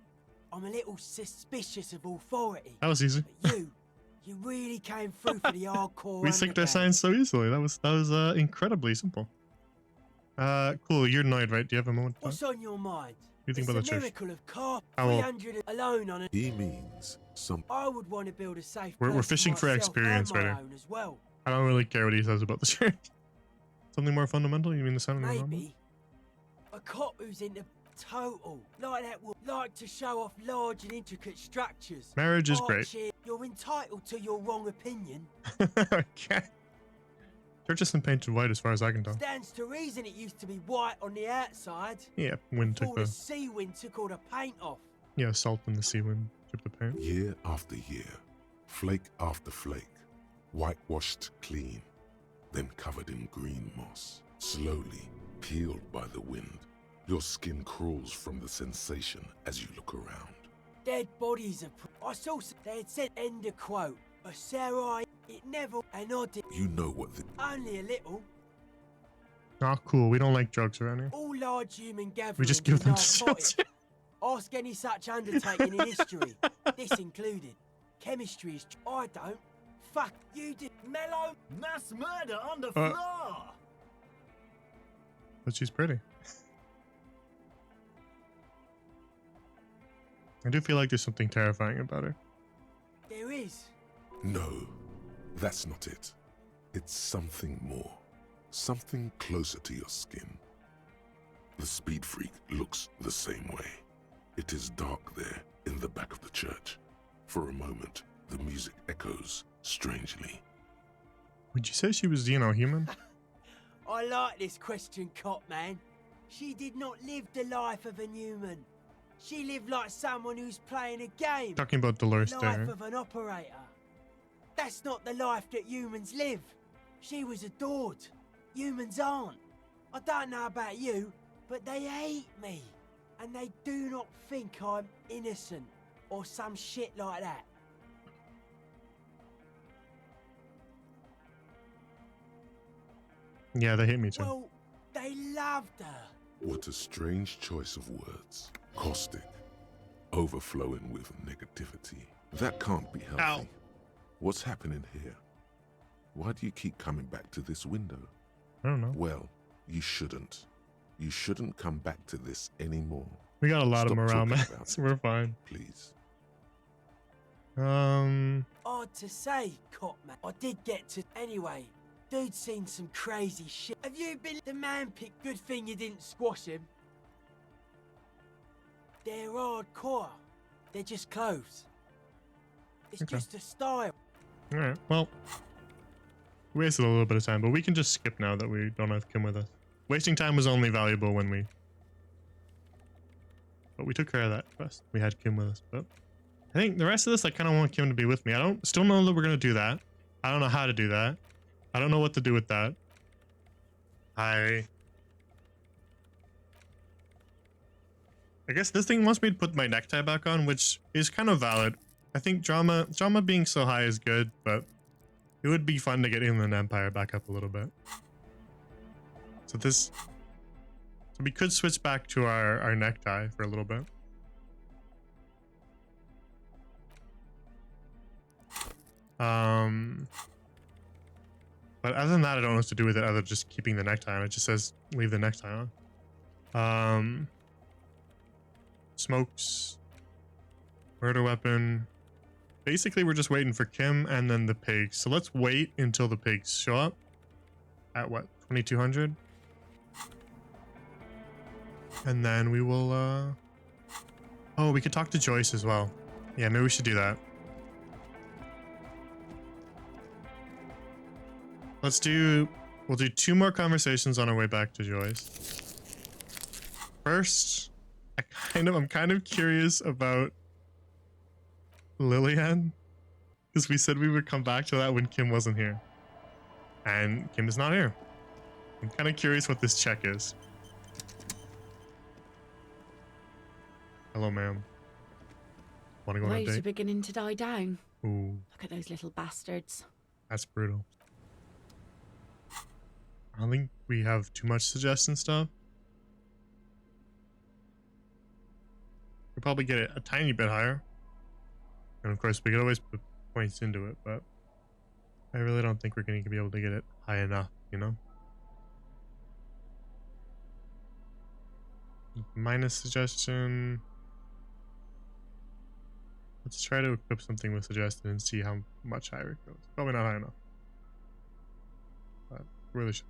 I'm a little suspicious of authority. That was easy. But you really came through for the hardcore. We synced our underground. signs so easily. That was incredibly simple. Cool. You're annoyed, right? Do you have a moment? What's on your mind? What do you think It's about a the church? miracle of car. How old? 300 alone on a. He means some. I would want to build a safe. We're place fishing for myself experience and my right here. own as well. I don't really care what he says about the church. Something more fundamental? You mean the sound of the Maybe a cop who's into total like that would like to show off large and intricate structures. Marriage is great. Archie, you're entitled to your wrong opinion. Okay. Church isn't painted white as far as I can tell. Stands to reason it used to be white on the outside. Yeah, wind took Before the the sea wind took all the paint off. salt in the sea wind took the paint. Year after year, flake after flake, whitewashed clean, then covered in green moss, slowly peeled by the wind. Your skin crawls from the sensation as you look around. Dead bodies of. I saw they had said end a quote. A Sarai, it never an odd. You know what the Only a little. Oh, cool. We don't like drugs around here. All large human gatherings. We just give are them to narcotic. children. Ask any such undertaking in history, this included. Chemistry is. I don't. Fuck you did. Mellow. Mass murder on the floor! But she's pretty. I do feel like there's something terrifying about her. There is. No, that's not it. It's something more. Something closer to your skin. The speed freak looks the same way. It is dark there in the back of the church. For a moment, the music echoes strangely. Would you say she was, human? I like this question, cop man. She did not live the life of a human. She lived like someone who's playing a game. Talking about Dolores The life there. of an operator. That's not the life that humans live. She was adored. Humans aren't. I don't know about you, but they hate me. And they do not think I'm innocent or some shit like that. Yeah, they hate me too. Well, they loved her. What a strange choice of words. Caustic. Overflowing with negativity. That can't be healthy. Ow. What's happening here? Why do you keep coming back to this window? I don't know. Well, you shouldn't. You shouldn't come back to this anymore. We got a lot Stop of morale, talking man. about So we're fine. Please. Odd to say, cop man. I did get to. Anyway, dude's seen some crazy shit. Have you been. The man picked. Good thing you didn't squash him. They're hardcore. They're just clothes. It's Okay. just a style. Alright, well. We wasted a little bit of time, but we can just skip now that we don't have Kim with us. Wasting time was only valuable when we... But we took care of that quest. We had Kim with us, but... I think the rest of this, I kind of want Kim to be with me. I don't still know that we're going to do that. I don't know how to do that. I don't know what to do with that. I guess this thing wants me to put my necktie back on, which is kind of valid. I think drama being so high is good, but it would be fun to get Inland Empire back up a little bit. So we could switch back to our necktie for a little bit. But other than that, I don't know what to do with it other than just keeping the necktie on. It just says leave the necktie on. Smokes. Murder weapon. Basically, we're just waiting for Kim and then the pigs. So let's wait until the pigs show up. At what? 2200? And then we will, Oh, we could talk to Joyce as well. Yeah, maybe we should do that. We'll do 2 more conversations on our way back to Joyce. First, I'm kind of curious about Lillian, because we said we would come back to that when Kim wasn't here. And Kim is not here. I'm kind of curious what this check is. Hello, ma'am. Want to go on a Waves are date? beginning to die down. Ooh, Look at those little bastards. that's brutal. I don't think we have too much suggestion stuff. Could probably get it a tiny bit higher. And of course, we could always put points into it, but I really don't think we're going to be able to get it high enough, you know? Minus suggestion. Let's try to equip something with suggestion and see how much higher it goes. Probably not high enough. But really should.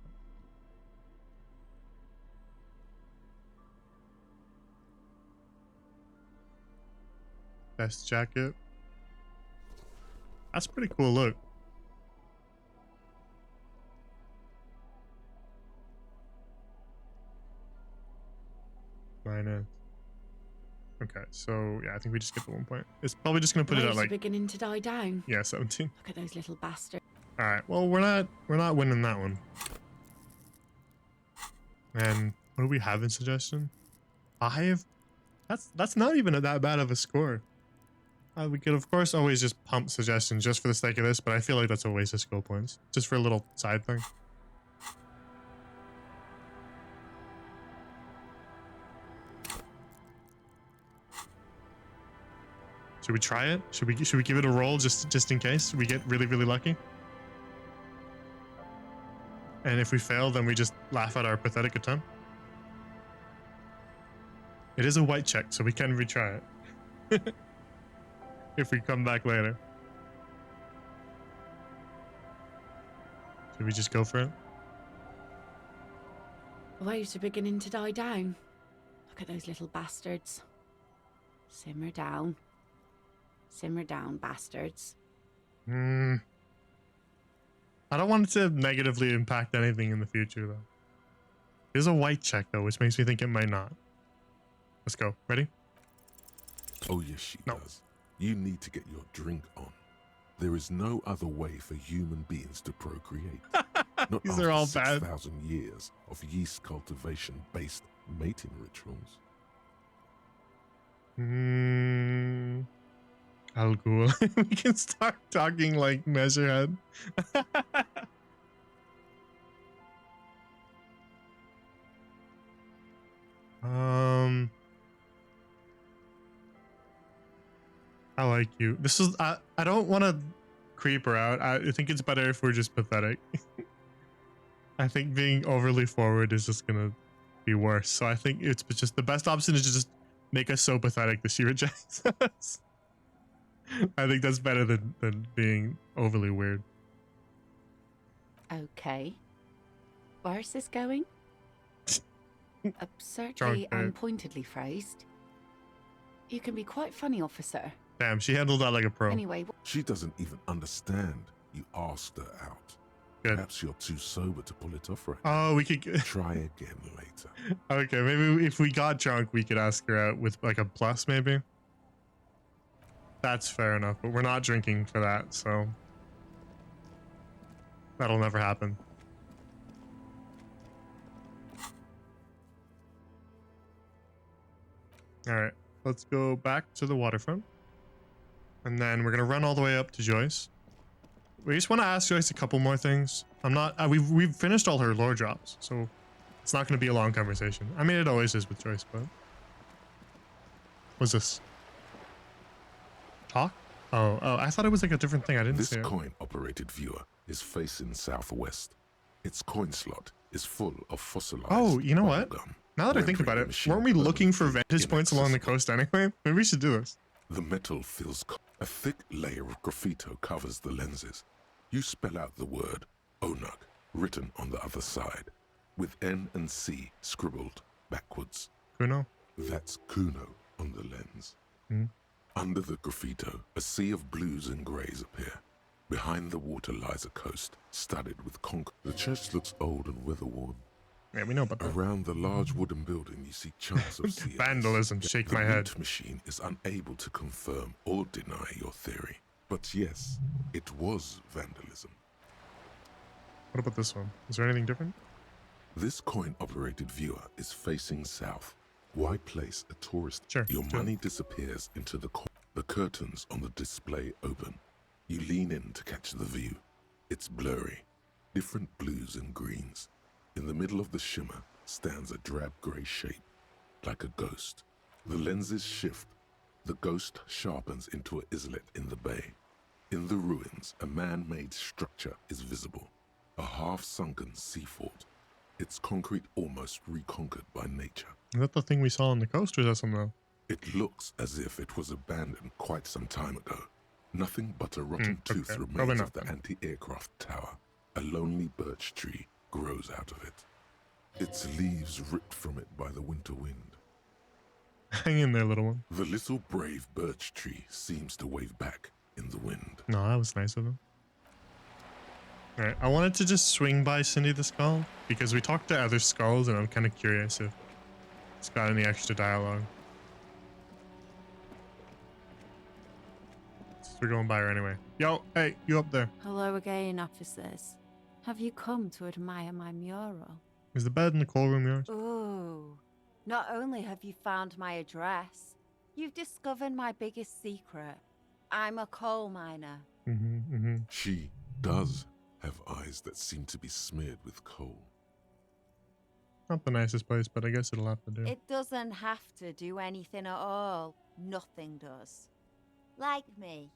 Best jacket. That's a pretty cool look. Minus. Okay, so yeah, I think we just get the 1 point. It's probably just gonna put it at like beginning to die down. yeah, 17. Look at those little bastards. All right, well we're not winning that one. And what do we have in suggestion? 5. That's not even that bad of a score. We could of course always just pump suggestion just for the sake of this, but I feel like that's a waste of skill points just for a little side thing. Should we try it? Should we give it a roll just in case we get really lucky? And if we fail, then we just laugh at our pathetic attempt. It is a white check, so we can retry it. If we come back later. Should we just go for it? The waves are beginning to die down. Look at those little bastards. Simmer down. Simmer down, bastards. I don't want it to negatively impact anything in the future, though. There's a white check, though, which makes me think it might not. Let's go. Ready? Oh, yes, she does. You need to get your drink on. There is no other way for human beings to procreate. Not These are all bad. 6,000 years of yeast cultivation-based mating rituals. Al Ghul. We can start talking like Measurehead. I like you. This is I don't want to creep her out. I think it's better if we're just pathetic. I think being overly forward is just gonna be worse. So I think it's just the best option is to just make us so pathetic that she rejects us. I think that's better than being overly weird. Okay. Where's this going? Absurdly Drunk, and pointedly phrased. You can be quite funny, officer. Damn, she handled that like a pro. Anyway, She doesn't even understand. You asked her out. Good. Perhaps you're too sober to pull it off right Oh, we could Try again later. Okay, maybe if we got drunk, we could ask her out with like a plus, maybe. That's fair enough, but we're not drinking for that, so that'll never happen. All right, let's go back to the waterfront, and then we're gonna run all the way up to Joyce. We just want to ask Joyce a couple more things. I'm not. We've finished all her lore drops, so it's not gonna be a long conversation. I mean, it always is with Joyce, but what's this? Talk? Oh, I thought it was like a different thing. I didn't This see it. coin-operated viewer is facing southwest. Its coin slot is full of fossilized. Oh, you know what? bubblegum, Now that I think about rendering it, the machine weren't we looking for permanently vantage points along the inaccessible. coast anyway? Maybe we should do this. The metal feels a thick layer of graffito covers the lenses. You spell out the word Onug written on the other side, with N and C scribbled backwards. Cuno? That's Cuno on the lens. Hmm. Under the graffito, a sea of blues and greys appear. Behind the water lies a coast studded with concrete. The church looks old and weather-worn. Yeah, we know about that. Around the large wooden building, you see chunks of sea ice. Vandalism, shake The my head. loot machine is unable to confirm or deny your theory. But yes, it was vandalism. What about this one? Is there anything different? This coin-operated viewer is facing south. Why place a tourist? Sure. Your sure. money disappears into the The curtains on the display open. You lean in to catch the view. It's blurry. Different blues and greens. In the middle of the shimmer stands a drab grey shape, like a ghost. The lenses shift The ghost sharpens into an islet in the bay. In the ruins, a man-made structure is visible. A half-sunken sea fort. Its concrete almost reconquered by nature. Is that the thing we saw on the coast, or is that something else? It looks as if it was abandoned quite some time ago. Nothing but a rotten tooth Probably remains not of the then. anti-aircraft tower. A lonely birch tree grows out of it. Its leaves ripped from it by the winter wind. Hang in there, little one. The little brave birch tree seems to wave back in the wind. No, that was nice of him. Alright, I wanted to just swing by Cindy the Skull, because we talked to other skulls, and I'm kind of curious if it's got any extra dialogue. So we're going by her anyway. Yo, hey, you up there? Hello again, officers. Have you come to admire my mural? Is the bed in the coal room yours? Ooh. Not only have you found my address, you've discovered my biggest secret. I'm a coal miner. She does have eyes that seem to be smeared with coal. Not the nicest place, but I guess it'll have to do. It doesn't have to do anything at all. Nothing does. Like me.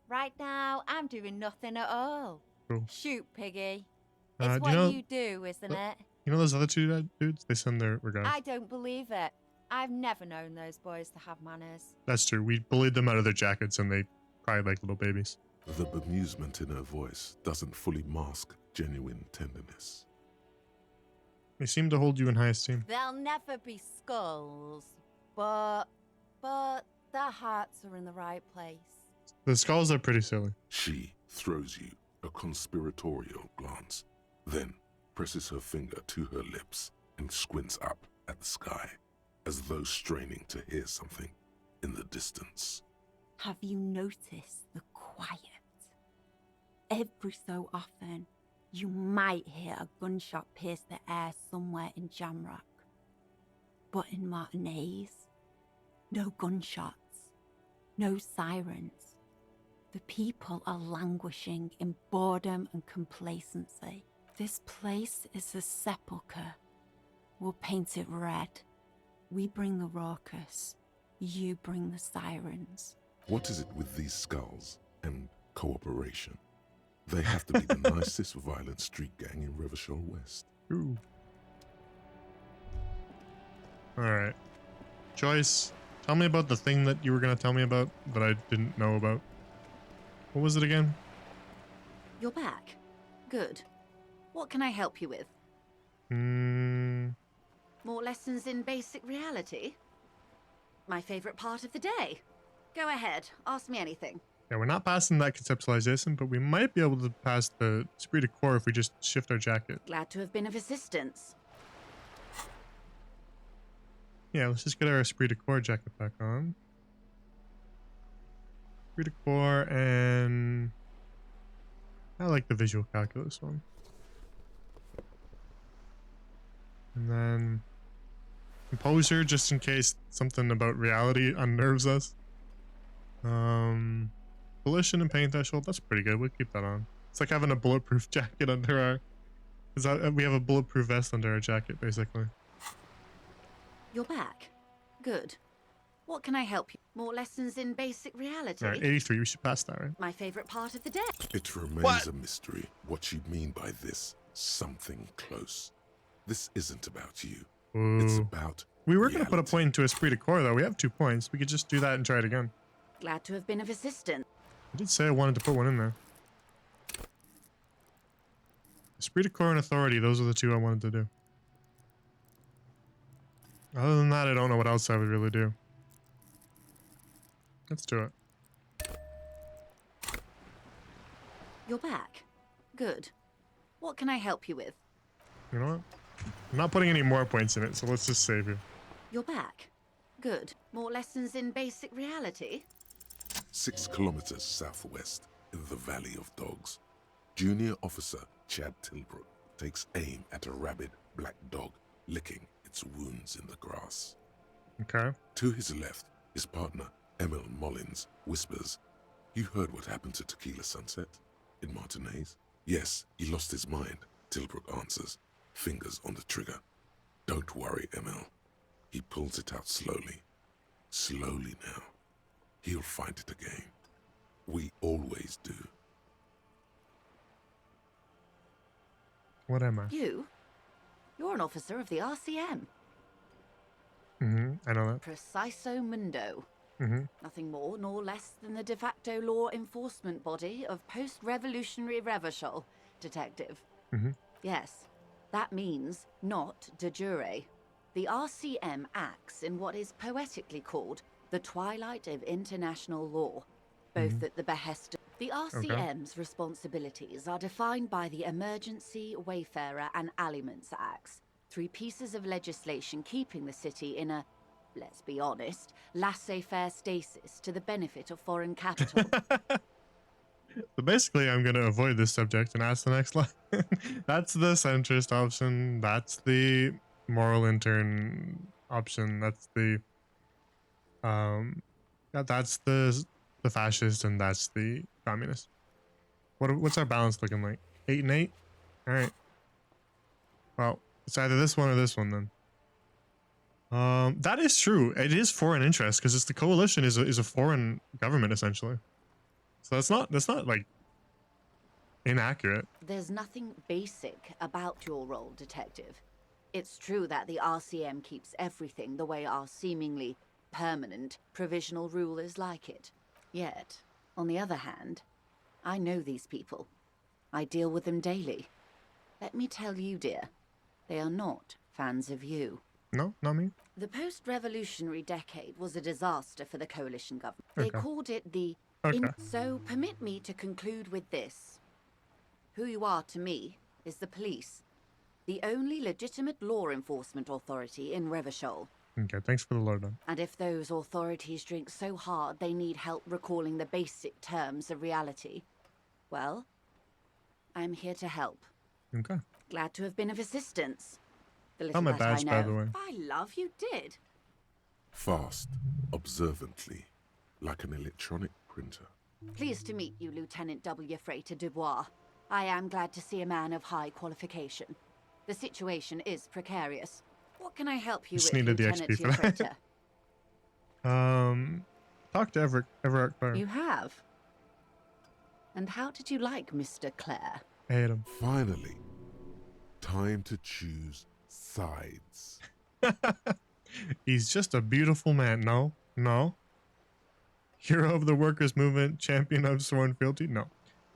Right now, I'm doing nothing at all. Cool. Shoot, Piggy. Do It's you what know- you do, isn't it? You know those other two dudes? They send their regards. I don't believe it. I've never known those boys to have manners. That's true. We bullied them out of their jackets, and they cried like little babies. The bemusement in her voice doesn't fully mask genuine tenderness. They seem to hold you in high esteem. They'll never be skulls, but their hearts are in the right place. The skulls are pretty silly. She throws you a conspiratorial glance, then presses her finger to her lips and squints up at the sky, as though straining to hear something in the distance. Have you noticed the quiet? Every so often, you might hear a gunshot pierce the air somewhere in Jamrock. But in Martinez, no gunshots, no sirens. The people are languishing in boredom and complacency. This place is a sepulchre. We'll paint it red. We bring the raucous. You bring the sirens. What is it with these skulls and cooperation? They have to be the nicest violent street gang in Rivershore West. Ooh. Alright. Joyce, tell me about the thing that you were going to tell me about that I didn't know about. What was it again? You're back. Good. What can I help you with? More lessons in basic reality? My favorite part of the day. Go ahead, ask me anything. Yeah, we're not passing that conceptualization, but we might be able to pass the esprit de corps if we just shift our jacket. Glad to have been of assistance. Yeah, let's just get our esprit de corps jacket back on. Esprit de corps, and I like the visual calculus one. And then composure, just in case something about reality unnerves us. Volition and pain threshold, that's pretty good. We'll keep that on. It's like having a bulletproof jacket under our... we have a bulletproof vest under our jacket, basically. You're back. Good. What can I help you? More lessons in basic reality? Alright, 83, we should pass that, right? My favorite part of the day. It remains a mystery what you mean by this something close. This isn't about you. It's Ooh. about We were going to put a point into esprit de corps, though. We have 2 points. We could just do that and try it again. Glad to have been of assistance. I did say I wanted to put one in there. Esprit de corps and authority, those are the 2 I wanted to do. Other than that, I don't know what else I would really do. Let's do it. You're back. Good. What can I help you with? You know what? I'm not putting any more points in it, so let's just save you. You're back. Good. More lessons in basic reality? 6 kilometers southwest in the Valley of Dogs. Junior Officer Chad Tilbrook takes aim at a rabid black dog licking its wounds in the grass. Okay. To his left, his partner, Emil Mullins, whispers, "You heard what happened to Tequila Sunset in Martinez?" "Yes, he lost his mind," Tilbrook answers, fingers on the trigger. "Don't worry, Emil." He pulls it out slowly. Slowly now. He'll find it again. We always do. What am I? You're an officer of the RCM. I know that. Preciso Mundo. Nothing more nor less than the de facto law enforcement body of post-revolutionary Revachol, detective. Yes, that means not de jure. The RCM acts in what is poetically called the twilight of international law, both at the behest of... The RCM's responsibilities are defined by the Emergency, Wayfarer and Aliments Acts, 3 pieces of legislation keeping the city in a, let's be honest, laissez-faire stasis to the benefit of foreign capital. So basically, I'm going to avoid this subject and ask the next line. That's the centrist option. That's the moral intern option. That's the that's the fascist, and that's the communist. What's our balance looking like? 8 and 8. All right. Well, it's either this one or this one then. That is true. It is foreign interest because it's the coalition is a foreign government essentially. So that's not like inaccurate. There's nothing basic about your role, detective. It's true that the RCM keeps everything the way our seemingly permanent provisional rulers like it. Yet, on the other hand, I know these people. I deal with them daily. Let me tell you, dear, they are not fans of you. No, not me. The post-revolutionary decade was a disaster for the coalition government. They called it the... So permit me to conclude with this. Who you are to me is the police, the only legitimate law enforcement authority in Revachol. Okay, thanks for the lowdown. And if those authorities drink so hard they need help recalling the basic terms of reality, well, I'm here to help. Okay. Glad to have been of assistance. The little Found my that badge, I by know. the way. By love, you did. Fast, observantly, like an electronic printer. Pleased to meet you, Lieutenant W. Freighter Dubois. I am glad to see a man of high qualification. The situation is precarious. What can I help you Just with, needed the Lieutenant XP for that. Freighter? Talk to Everett Clare. You have? And how did you like Mr. Clare? I hate him. Finally, time to choose sides. He's just a beautiful man. No. Hero of the workers' movement, champion of sworn fealty. No.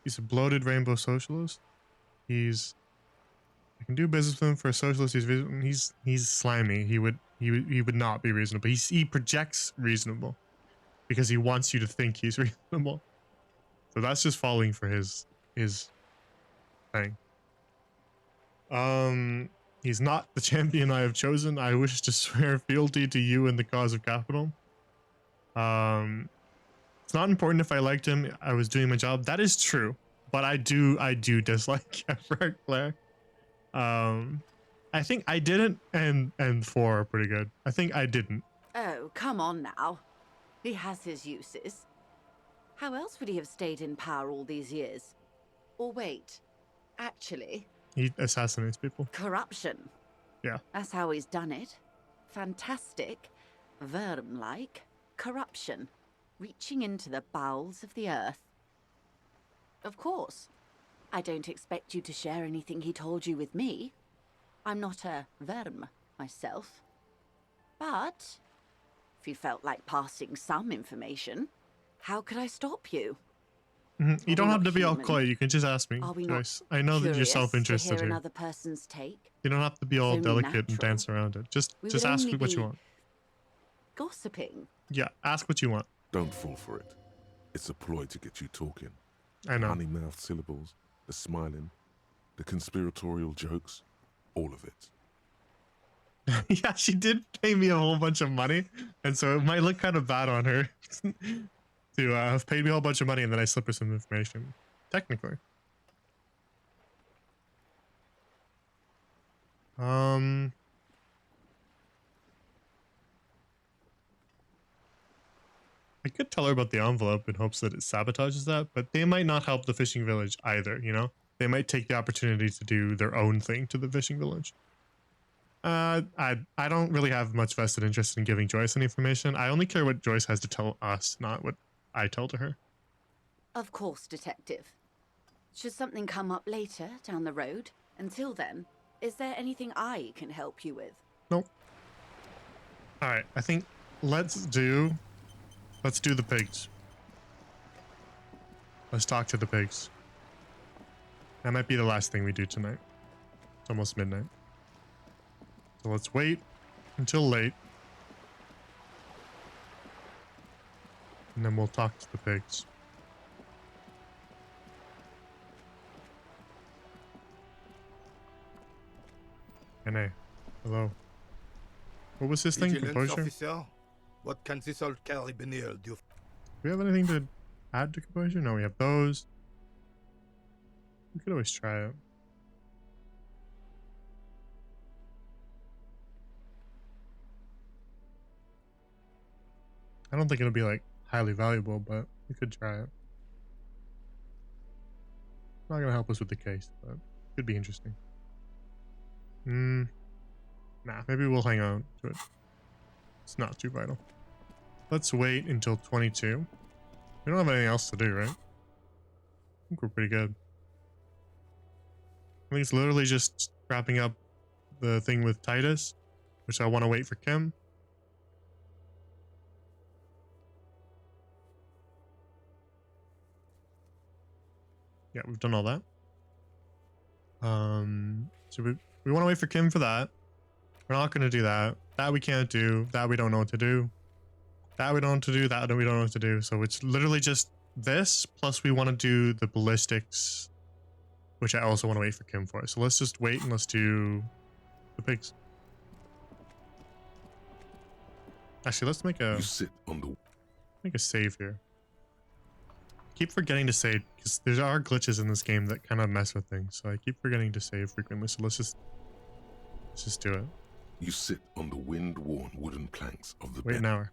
He's a bloated rainbow socialist. I can do business with him for a socialist. He's slimy. He would not be reasonable. He projects reasonable because he wants you to think he's reasonable. So that's just falling for his thing. He's not the champion I have chosen. I wish to swear fealty to you in the cause of capital. It's not important if I liked him. I was doing my job. That is true, but I do dislike Everett Clare. I think I didn't, and 4 are pretty good. I think I didn't. Oh, come on now. He has his uses. How else would he have stayed in power all these years? Or wait, actually... He assassinates people. Corruption. Yeah. That's how he's done it. Fantastic, worm-like corruption, reaching into the bowels of the earth. Of course, I don't expect you to share anything he told you with me. I'm not a worm myself. But if you felt like passing some information, how could I stop you? You don't have to be all human? coy. You can just ask me, Are we Joyce. not I know that you're curious self-interested to hear here. another person's take? You don't have to be all It's only delicate and natural. dance around it. Just We ask would me only what you be want. Gossiping. Yeah, ask what you want. Don't fall for it. It's a ploy to get you talking. I know. Honey-mouthed syllables, the smiling, the conspiratorial jokes, all of it. Yeah, she did pay me a whole bunch of money, and so it might look kind of bad on her to have paid me a whole bunch of money and then I slip her some information. Technically. I could tell her about the envelope in hopes that it sabotages that, but they might not help the fishing village either, you know? They might take the opportunity to do their own thing to the fishing village. I don't really have much vested interest in giving Joyce any information. I only care what Joyce has to tell us, not what I tell to her. Of course, Detective. Should something come up later down the road, until then, is there anything I can help you with? Nope. Alright, I think let's do the pigs. Let's talk to the pigs. That might be the last thing we do tonight. It's almost midnight. So let's wait until late. And then we'll talk to the pigs. Hey, hello. What was this thing? Vigilance Composure? officer, what can this old carabiner do? Do we have anything to add to composure? No, we have those. We could always try it. I don't think it'll be like highly valuable, but we could try it. Not gonna help us with the case, but could be interesting. Nah, maybe we'll hang on to it. It's not too vital. Let's wait until 22. We don't have anything else to do, right? I think we're pretty good. I think it's literally just wrapping up the thing with Titus, which I want to wait for Kim. Yeah, we've done all that. So we want to wait for Kim for that. We're not going to do that. That we can't do. That we don't know what to do. That we don't know what to do. That we don't know what to do. So it's literally just this, plus we want to do the ballistics, which I also want to wait for Kim for. So let's just wait and let's do the pigs. Actually, let's make a save here. Keep forgetting to save because there are glitches in this game that kind of mess with things. So I keep forgetting to save frequently. So let's just do it. You sit on the wind-worn wooden planks of the Wait an hour.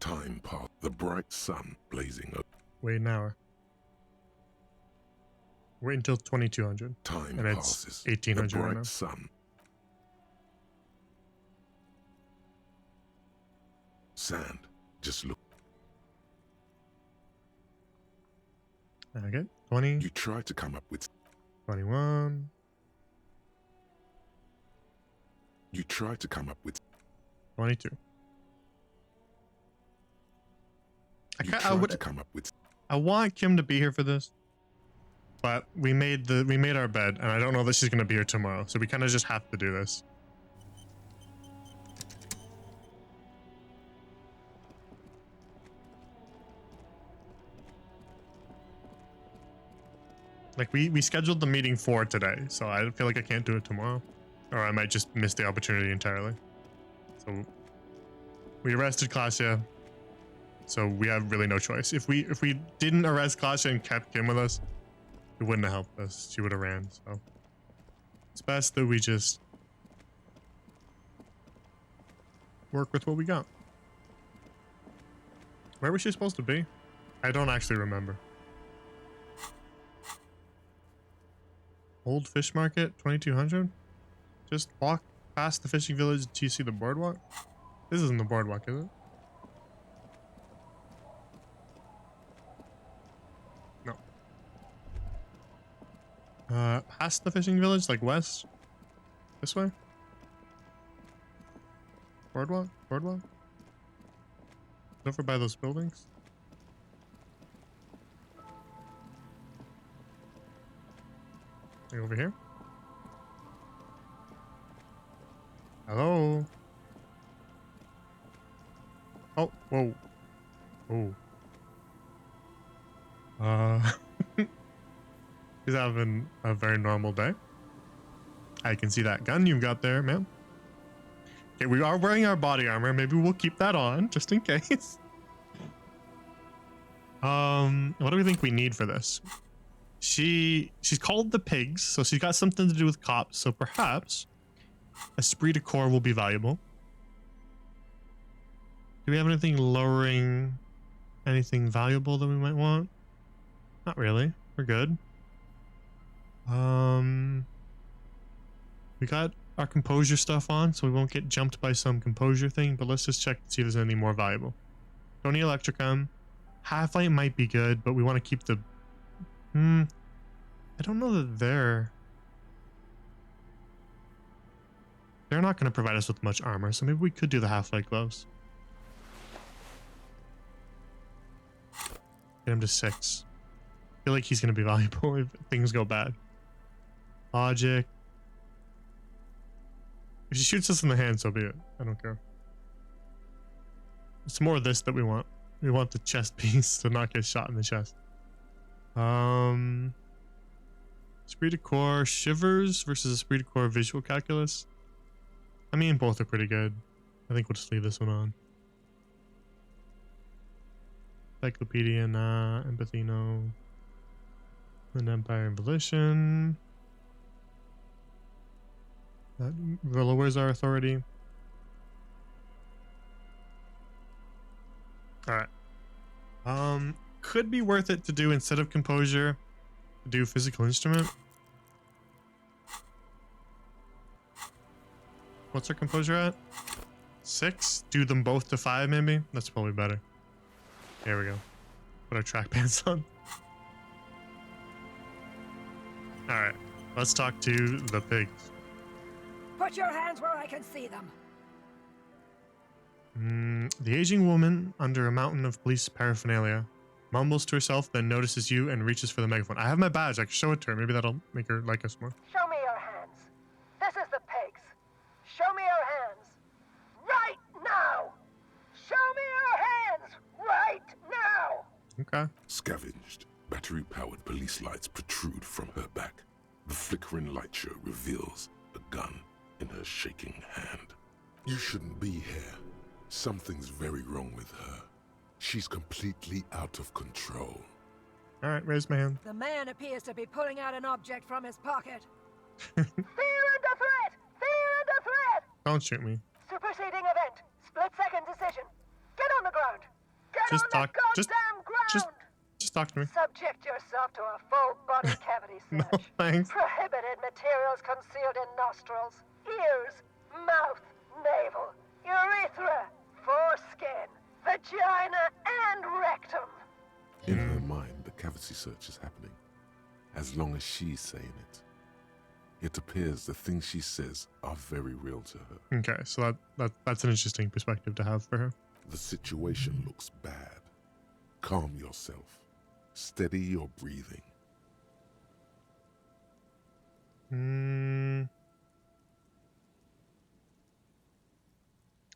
Time passed. The bright sun blazing up. Wait an hour. Wait until 2200. Time and passes. It's 1800 the bright right now. sun. Sand. Just look. Okay. 20. You try to come up with 21. You try to come up with 22. I would come up with. I want Kim to be here for this, but we made our bed, and I don't know that she's gonna be here tomorrow, so we kind of just have to do this. Like we scheduled the meeting for today, so I feel like I can't do it tomorrow, or I might just miss the opportunity entirely. So we arrested Klasha. So we have really no choice. If we didn't arrest Klasha and kept Kim with us, it wouldn't have helped us. She would have ran. So it's best that we just work with what we got. Where was she supposed to be? I don't actually remember. Old Fish Market, 2200? Just walk past the fishing village until you see the boardwalk? This isn't the boardwalk, is it? Past the fishing village, like west? This way? Boardwalk? Boardwalk? Over by those buildings? Like over here? Hello? Oh, whoa. Oh. He's having a very normal day. I can see that gun you've got there, ma'am. Okay, we are wearing our body armor. Maybe we'll keep that on, just in case. What do we think we need for this? She's called the pigs, so she's got something to do with cops, so perhaps esprit de corps will be valuable. Do we have anything lowering anything valuable that we might want? Not really. We're good. We got our composure stuff on, so we won't get jumped by some composure thing, but let's just check to see if there's anything more valuable. Tony Electricum. Half-Light might be good, but we want to keep the... I don't know that they're not going to provide us with much armor, so maybe we could do the Half-Light gloves. Get him to 6. I feel like he's going to be valuable if things go bad. Logic. If she shoots us in the hand, so be it. I don't care. It's more of this that we want. We want the chest piece to not get shot in the chest. Esprit de Corps Shivers versus Esprit de Corps Visual Calculus. I mean, both are pretty good. I think we'll just leave this one on. Encyclopedia, nah. Empathy, no. And Empire and Volition. That lowers our authority. Alright. Could be worth it to do, instead of composure, to do physical instrument. What's our composure at? 6? Do them both to 5 maybe? That's probably better. There we go. Put our track pants on. Alright. Let's talk to the pigs. Put your hands where I can see them. The aging woman under a mountain of police paraphernalia mumbles to herself, then notices you and reaches for the megaphone. I have my badge. I can show it to her. Maybe that'll make her like us more. Show me your hands. This is the pigs. Show me your hands. Right now. Show me your hands. Right now. Okay. Scavenged, battery-powered police lights protrude from her back. The flickering light show reveals a gun in her shaking hand. You shouldn't be here. Something's very wrong with her. She's completely out of control. Alright, raise my hand. The man appears to be pulling out an object from his pocket. Fear under threat! Fear under threat! Don't shoot me. Superseding event. Split-second decision. Get on the ground. Get Just on talk. the goddamn ground. Just talk to me. Subject yourself to a full body cavity search. No, thanks. Prohibited materials concealed in nostrils, ears, mouth, navel, urethra, foreskin, vagina, and rectum. In her mind, the cavity search is happening, as long as she's saying it. It appears the things she says are very real to her. Okay, so that's an interesting perspective to have for her. The situation looks bad. Calm yourself. Steady your breathing.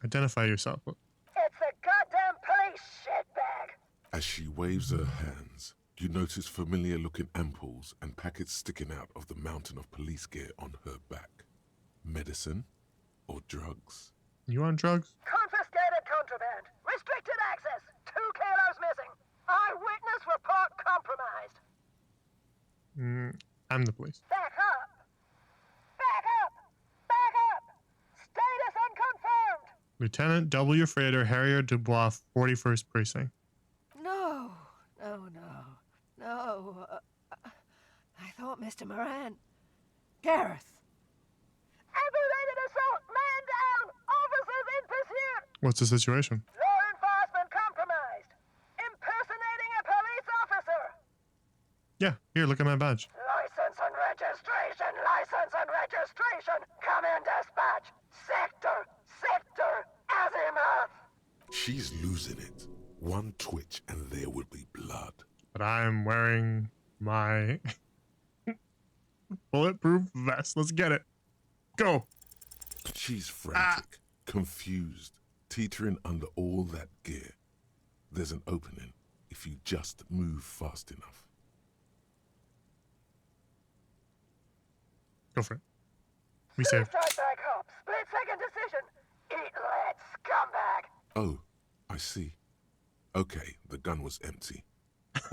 Identify yourself. It's a goddamn police shitbag. As she waves her hands, you notice familiar-looking ampoules and packets sticking out of the mountain of police gear on her back. Medicine or drugs? You on drugs? Confiscated contraband. Restricted access. 2 kilos missing. Eyewitness report compromised. I'm the police. Back up. Back up. Back up. Status unconfirmed. Lieutenant W. Frater, Harrier Dubois, 41st Precinct. No. I thought Mr. Moran. Gareth. Aggravated assault. Man down. Officers in pursuit. What's the situation? Law enforcement compromised. Impersonating a police officer. Yeah, here, look at my badge. License and registration. License and registration. Come in, dispatch. Sector. Azimuth. She's losing it. One twitch and there will be blood. But I'm wearing my bulletproof vest. Let's get it. Go. She's frantic, confused, teetering under all that gear. There's an opening if you just move fast enough. Go for it. We saved. Strike back up. Split-second decision. Eat lead, scumbag. Oh, I see. Okay, the gun was empty.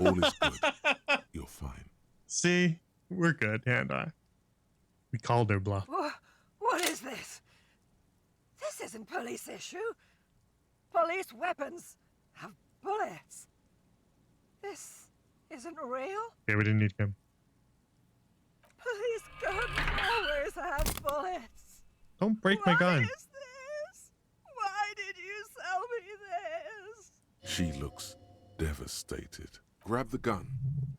All is good. You're fine. See? We're good, hand-eye. We called their bluff. What is this? This isn't police issue. Police weapons have bullets. This isn't real. Okay, we didn't need him. Police guns always have bullets. Don't break my gun. What is this? Why did you sell me this? She looks devastated. Grab the gun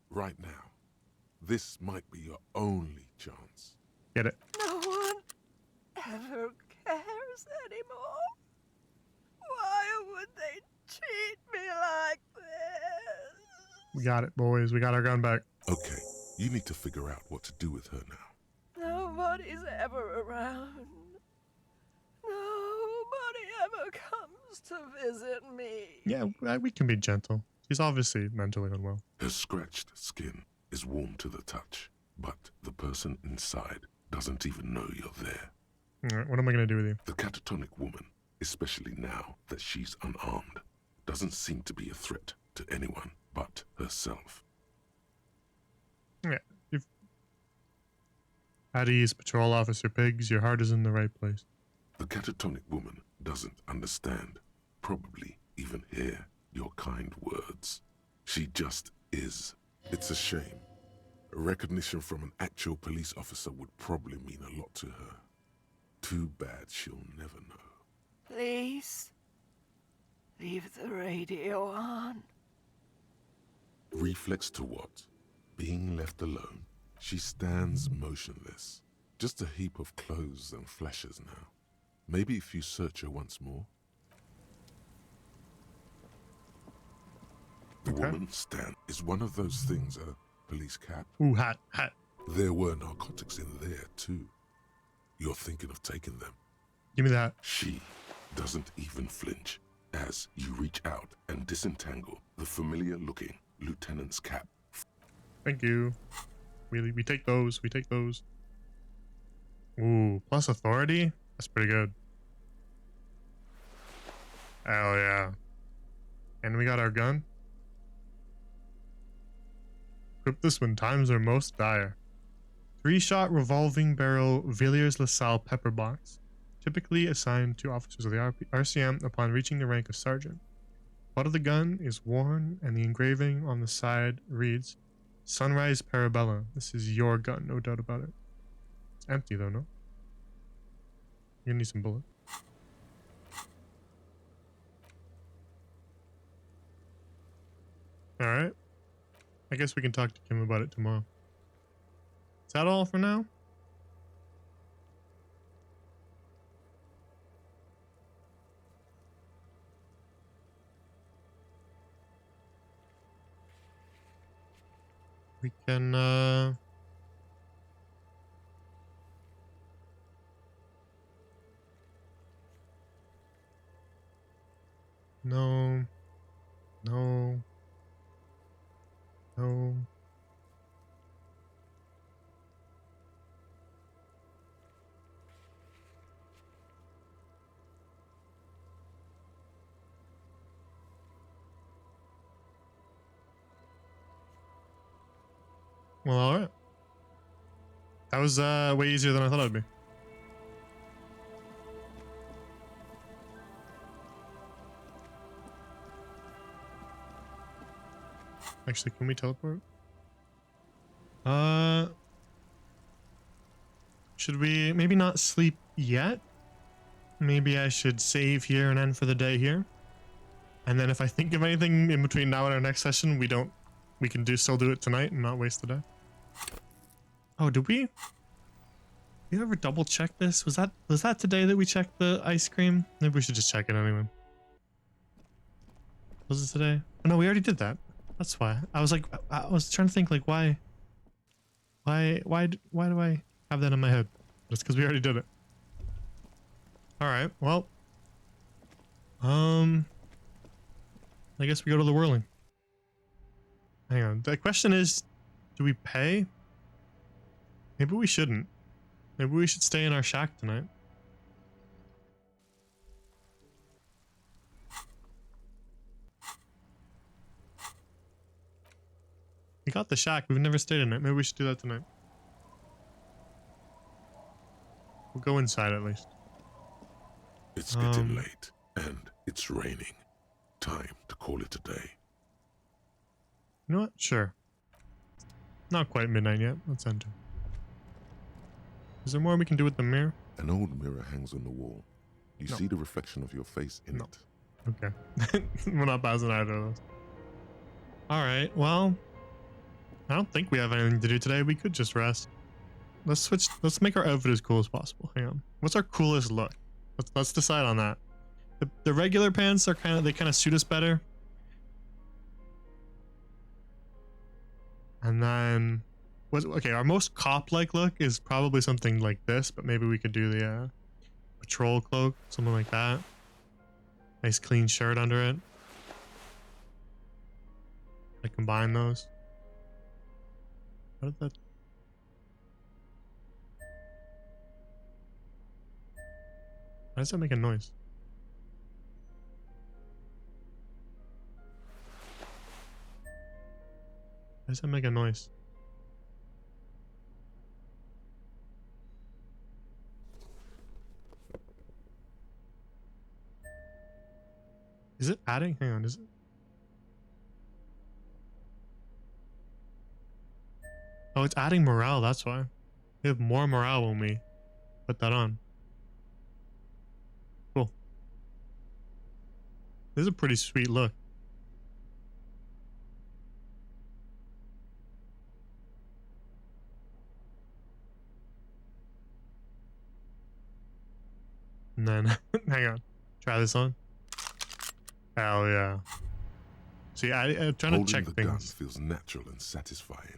right now. This might be your only chance. Get it. No one ever cares anymore. Why would they treat me like this? We got it, boys. We got our gun back. Okay, you need to figure out what to do with her now. Nobody's ever around. Nobody ever comes to visit me. Yeah, we can be gentle. She's obviously mentally unwell. Her scratched skin is warm to the touch, but the person inside doesn't even know you're there. All right, what am I going to do with you? The catatonic woman, especially now that she's unarmed, doesn't seem to be a threat to anyone but herself. Yeah, you've... At ease, patrol officer Pigs, your heart is in the right place. The catatonic woman doesn't understand, probably even hear your kind words. She just is. It's a shame. A recognition from an actual police officer would probably mean a lot to her. Too bad she'll never know. Please, leave the radio on. Reflex to what? Being left alone. She stands motionless. Just a heap of clothes and flashes now. Maybe if you search her once more. The woman stand is one of those things, a police cap. Ooh, hat. There were narcotics in there too. You're thinking of taking them. Give me that. She doesn't even flinch as you reach out and disentangle the familiar-looking lieutenant's cap. Thank you. We take those. We take those. Ooh, plus authority? That's pretty good. Hell yeah. And we got our gun. Equip this when times are most dire. 3-shot revolving barrel Villiers-LaSalle pepper box. Typically assigned to officers of the RCM upon reaching the rank of sergeant. Butt of the gun is worn and the engraving on the side reads Sunrise Parabella. This is your gun, no doubt about it. It's empty though, no? You're gonna need some bullets. Alright. I guess we can talk to Kim about it tomorrow. Is that all for now? We can, No. Well, alright. That was way easier than I thought it would be. Actually, can we teleport? Should we maybe not sleep yet? Maybe I should save here and end for the day here. And then if I think of anything in between now and our next session, we can still do it tonight and not waste the day. Oh, did we ever double check this? Was that today that we checked the ice cream? Maybe we should just check it anyway. Was it today? Oh, no, we already did that. That's why. I was trying to think like why do I have that in my head? It's because we already did it. All right. Well, I guess we go to the whirling. Hang on. The question is, do we pay? Maybe we shouldn't. Maybe we should stay in our shack tonight. We got the shack. We've never stayed in it. Maybe we should do that tonight. We'll go inside at least. It's getting late, and it's raining. Time to call it a day. You know what? Sure. Not quite midnight yet. Let's enter. Is there more we can do with the mirror? An old mirror hangs on the wall. You No. see the reflection of your face in it. Okay. We're not passing either of those. Alright, well, I don't think we have anything to do today. We could just rest. Let's make our outfit as cool as possible. Hang on. What's our coolest look? Let's decide on that. The regular pants are kind of suit us better. And then okay, our most cop-like look is probably something like this, but maybe we could do the patrol cloak, something like that. Nice clean shirt under it. I combine those. How did that? Why does that make a noise? Why does that make a noise? Is it adding? Hang on, is it? Oh, it's adding morale, that's why. We have more morale when we put that on. Cool. This is a pretty sweet look. And then, hang on, try this on. Hell yeah. See, I'm trying Holding to check the things. gun feels natural and satisfying.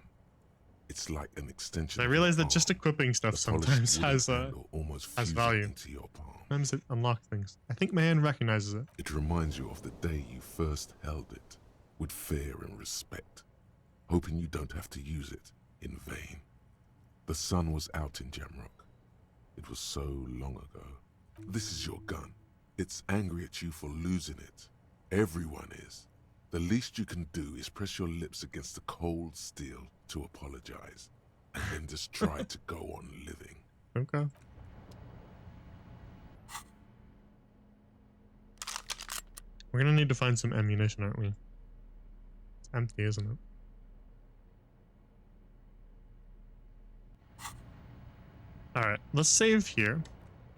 It's like an extension. I of realize your that just arm. equiping stuff The polished sometimes wooden has handle almost fuses value. into your palm. Sometimes it unlocks things. I think my hand recognizes it. It reminds you of the day you first held it, with fear and respect, hoping you don't have to use it in vain. The sun was out in Jamrock. It was so long ago. This is your gun. It's angry at you for losing it. Everyone is. The least you can do is press your lips against the cold steel to apologize, and then just try to go on living. Okay. We're gonna need to find some ammunition, aren't we? It's empty, isn't it? Alright, let's save here.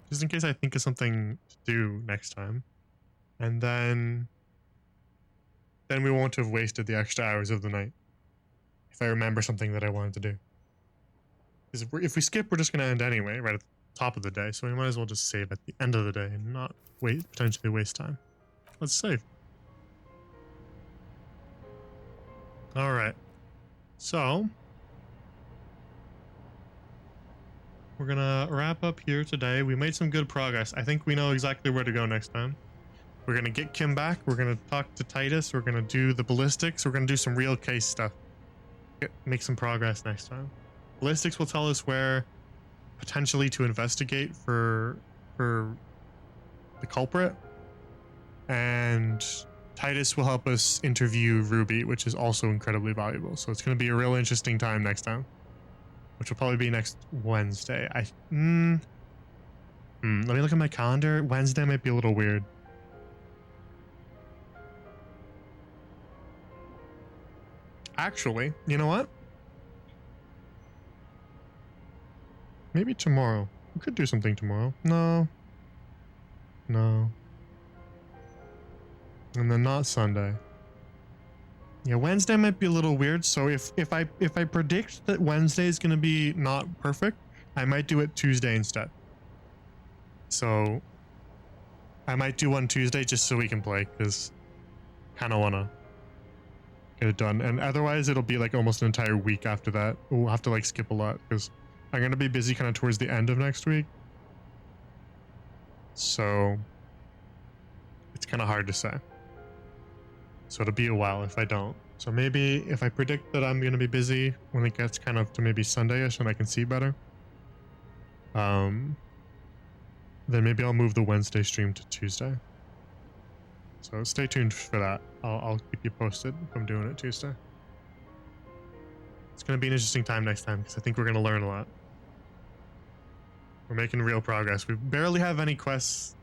Just in case I think of something to do next time. And then we won't have wasted the extra hours of the night. If I remember something that I wanted to do. Because if we skip, we're just going to end anyway, right at the top of the day. So we might as well just save at the end of the day and not potentially waste time. Let's save. Alright. So we're going to wrap up here today. We made some good progress. I think we know exactly where to go next time. We're going to get Kim back. We're going to talk to Titus. We're going to do the ballistics. We're going to do some real case stuff. Make some progress next time. Ballistics will tell us where potentially to investigate for the culprit. And Titus will help us interview Ruby, which is also incredibly valuable. So it's going to be a real interesting time next time. Which will probably be next Wednesday. Let me look at my calendar. Wednesday might be a little weird. Actually, you know what? Maybe tomorrow. We could do something tomorrow. No. And then not Sunday. Yeah, Wednesday might be a little weird. So if I predict that Wednesday is going to be not perfect, I might do it Tuesday instead. So I might do one Tuesday just so we can play, because kind of want to get it done. And otherwise it'll be like almost an entire week after that. We'll have to like skip a lot because I'm going to be busy kind of towards the end of next week. So it's kind of hard to say. So it'll be a while if I don't. So maybe if I predict that I'm going to be busy when it gets kind of to maybe Sunday-ish and I can see better, then maybe I'll move the Wednesday stream to Tuesday. So stay tuned for that. I'll keep you posted if I'm doing it Tuesday. It's going to be an interesting time next time because I think we're going to learn a lot. We're making real progress. We barely have any quests,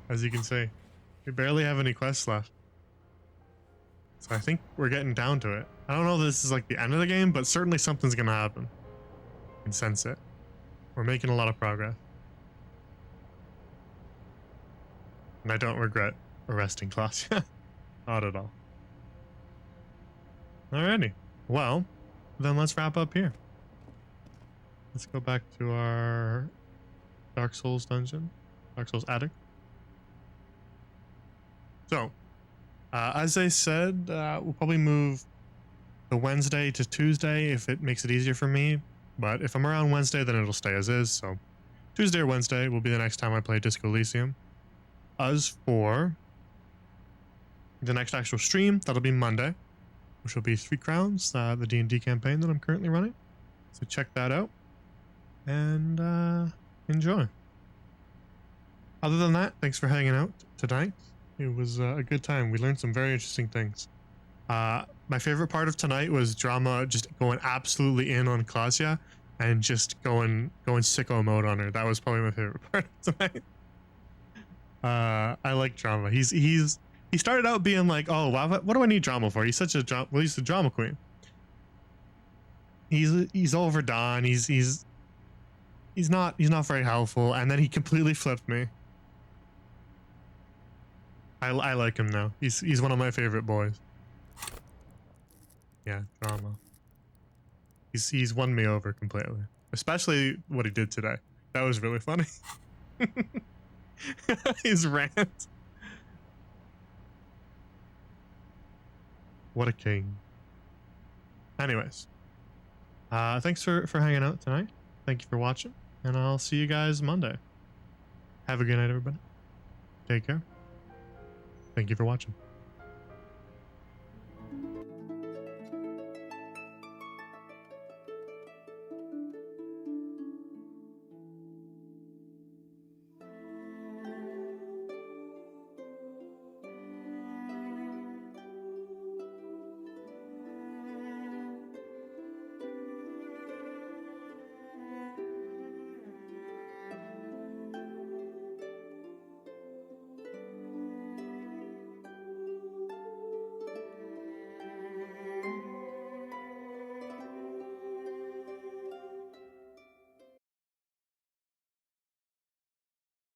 as you can see. We barely have any quests left. So I think we're getting down to it. I don't know if this is like the end of the game, but certainly something's going to happen. I can sense it. We're making a lot of progress. And I don't regret arresting Klaasje. Not at all. Alrighty. Well, then let's wrap up here. Let's go back to our Dark Souls dungeon. Dark Souls attic. So, as I said, we'll probably move the Wednesday to Tuesday if it makes it easier for me. But if I'm around Wednesday, then it'll stay as is. So, Tuesday or Wednesday will be the next time I play Disco Elysium. As for the next actual stream, that'll be Monday, which will be 3 Crowns, the D&D campaign that I'm currently running. So check that out and enjoy. Other than that, thanks for hanging out tonight. It was a good time. We learned some very interesting things. My favorite part of tonight was Drama just going absolutely in on Klaasje and just going sicko mode on her. That was probably my favorite part of tonight. I like Drama. He started out being like, oh, wow, what do I need Drama for? He's such a he's the drama queen. He's overdone. He's not very helpful. And then he completely flipped me. I like him now. He's one of my favorite boys. Yeah, Drama. He's won me over completely. Especially what he did today. That was really funny. His rant. What a king. Anyways. Thanks for hanging out tonight. Thank you for watching. And I'll see you guys Monday. Have a good night, everybody. Take care. Thank you for watching.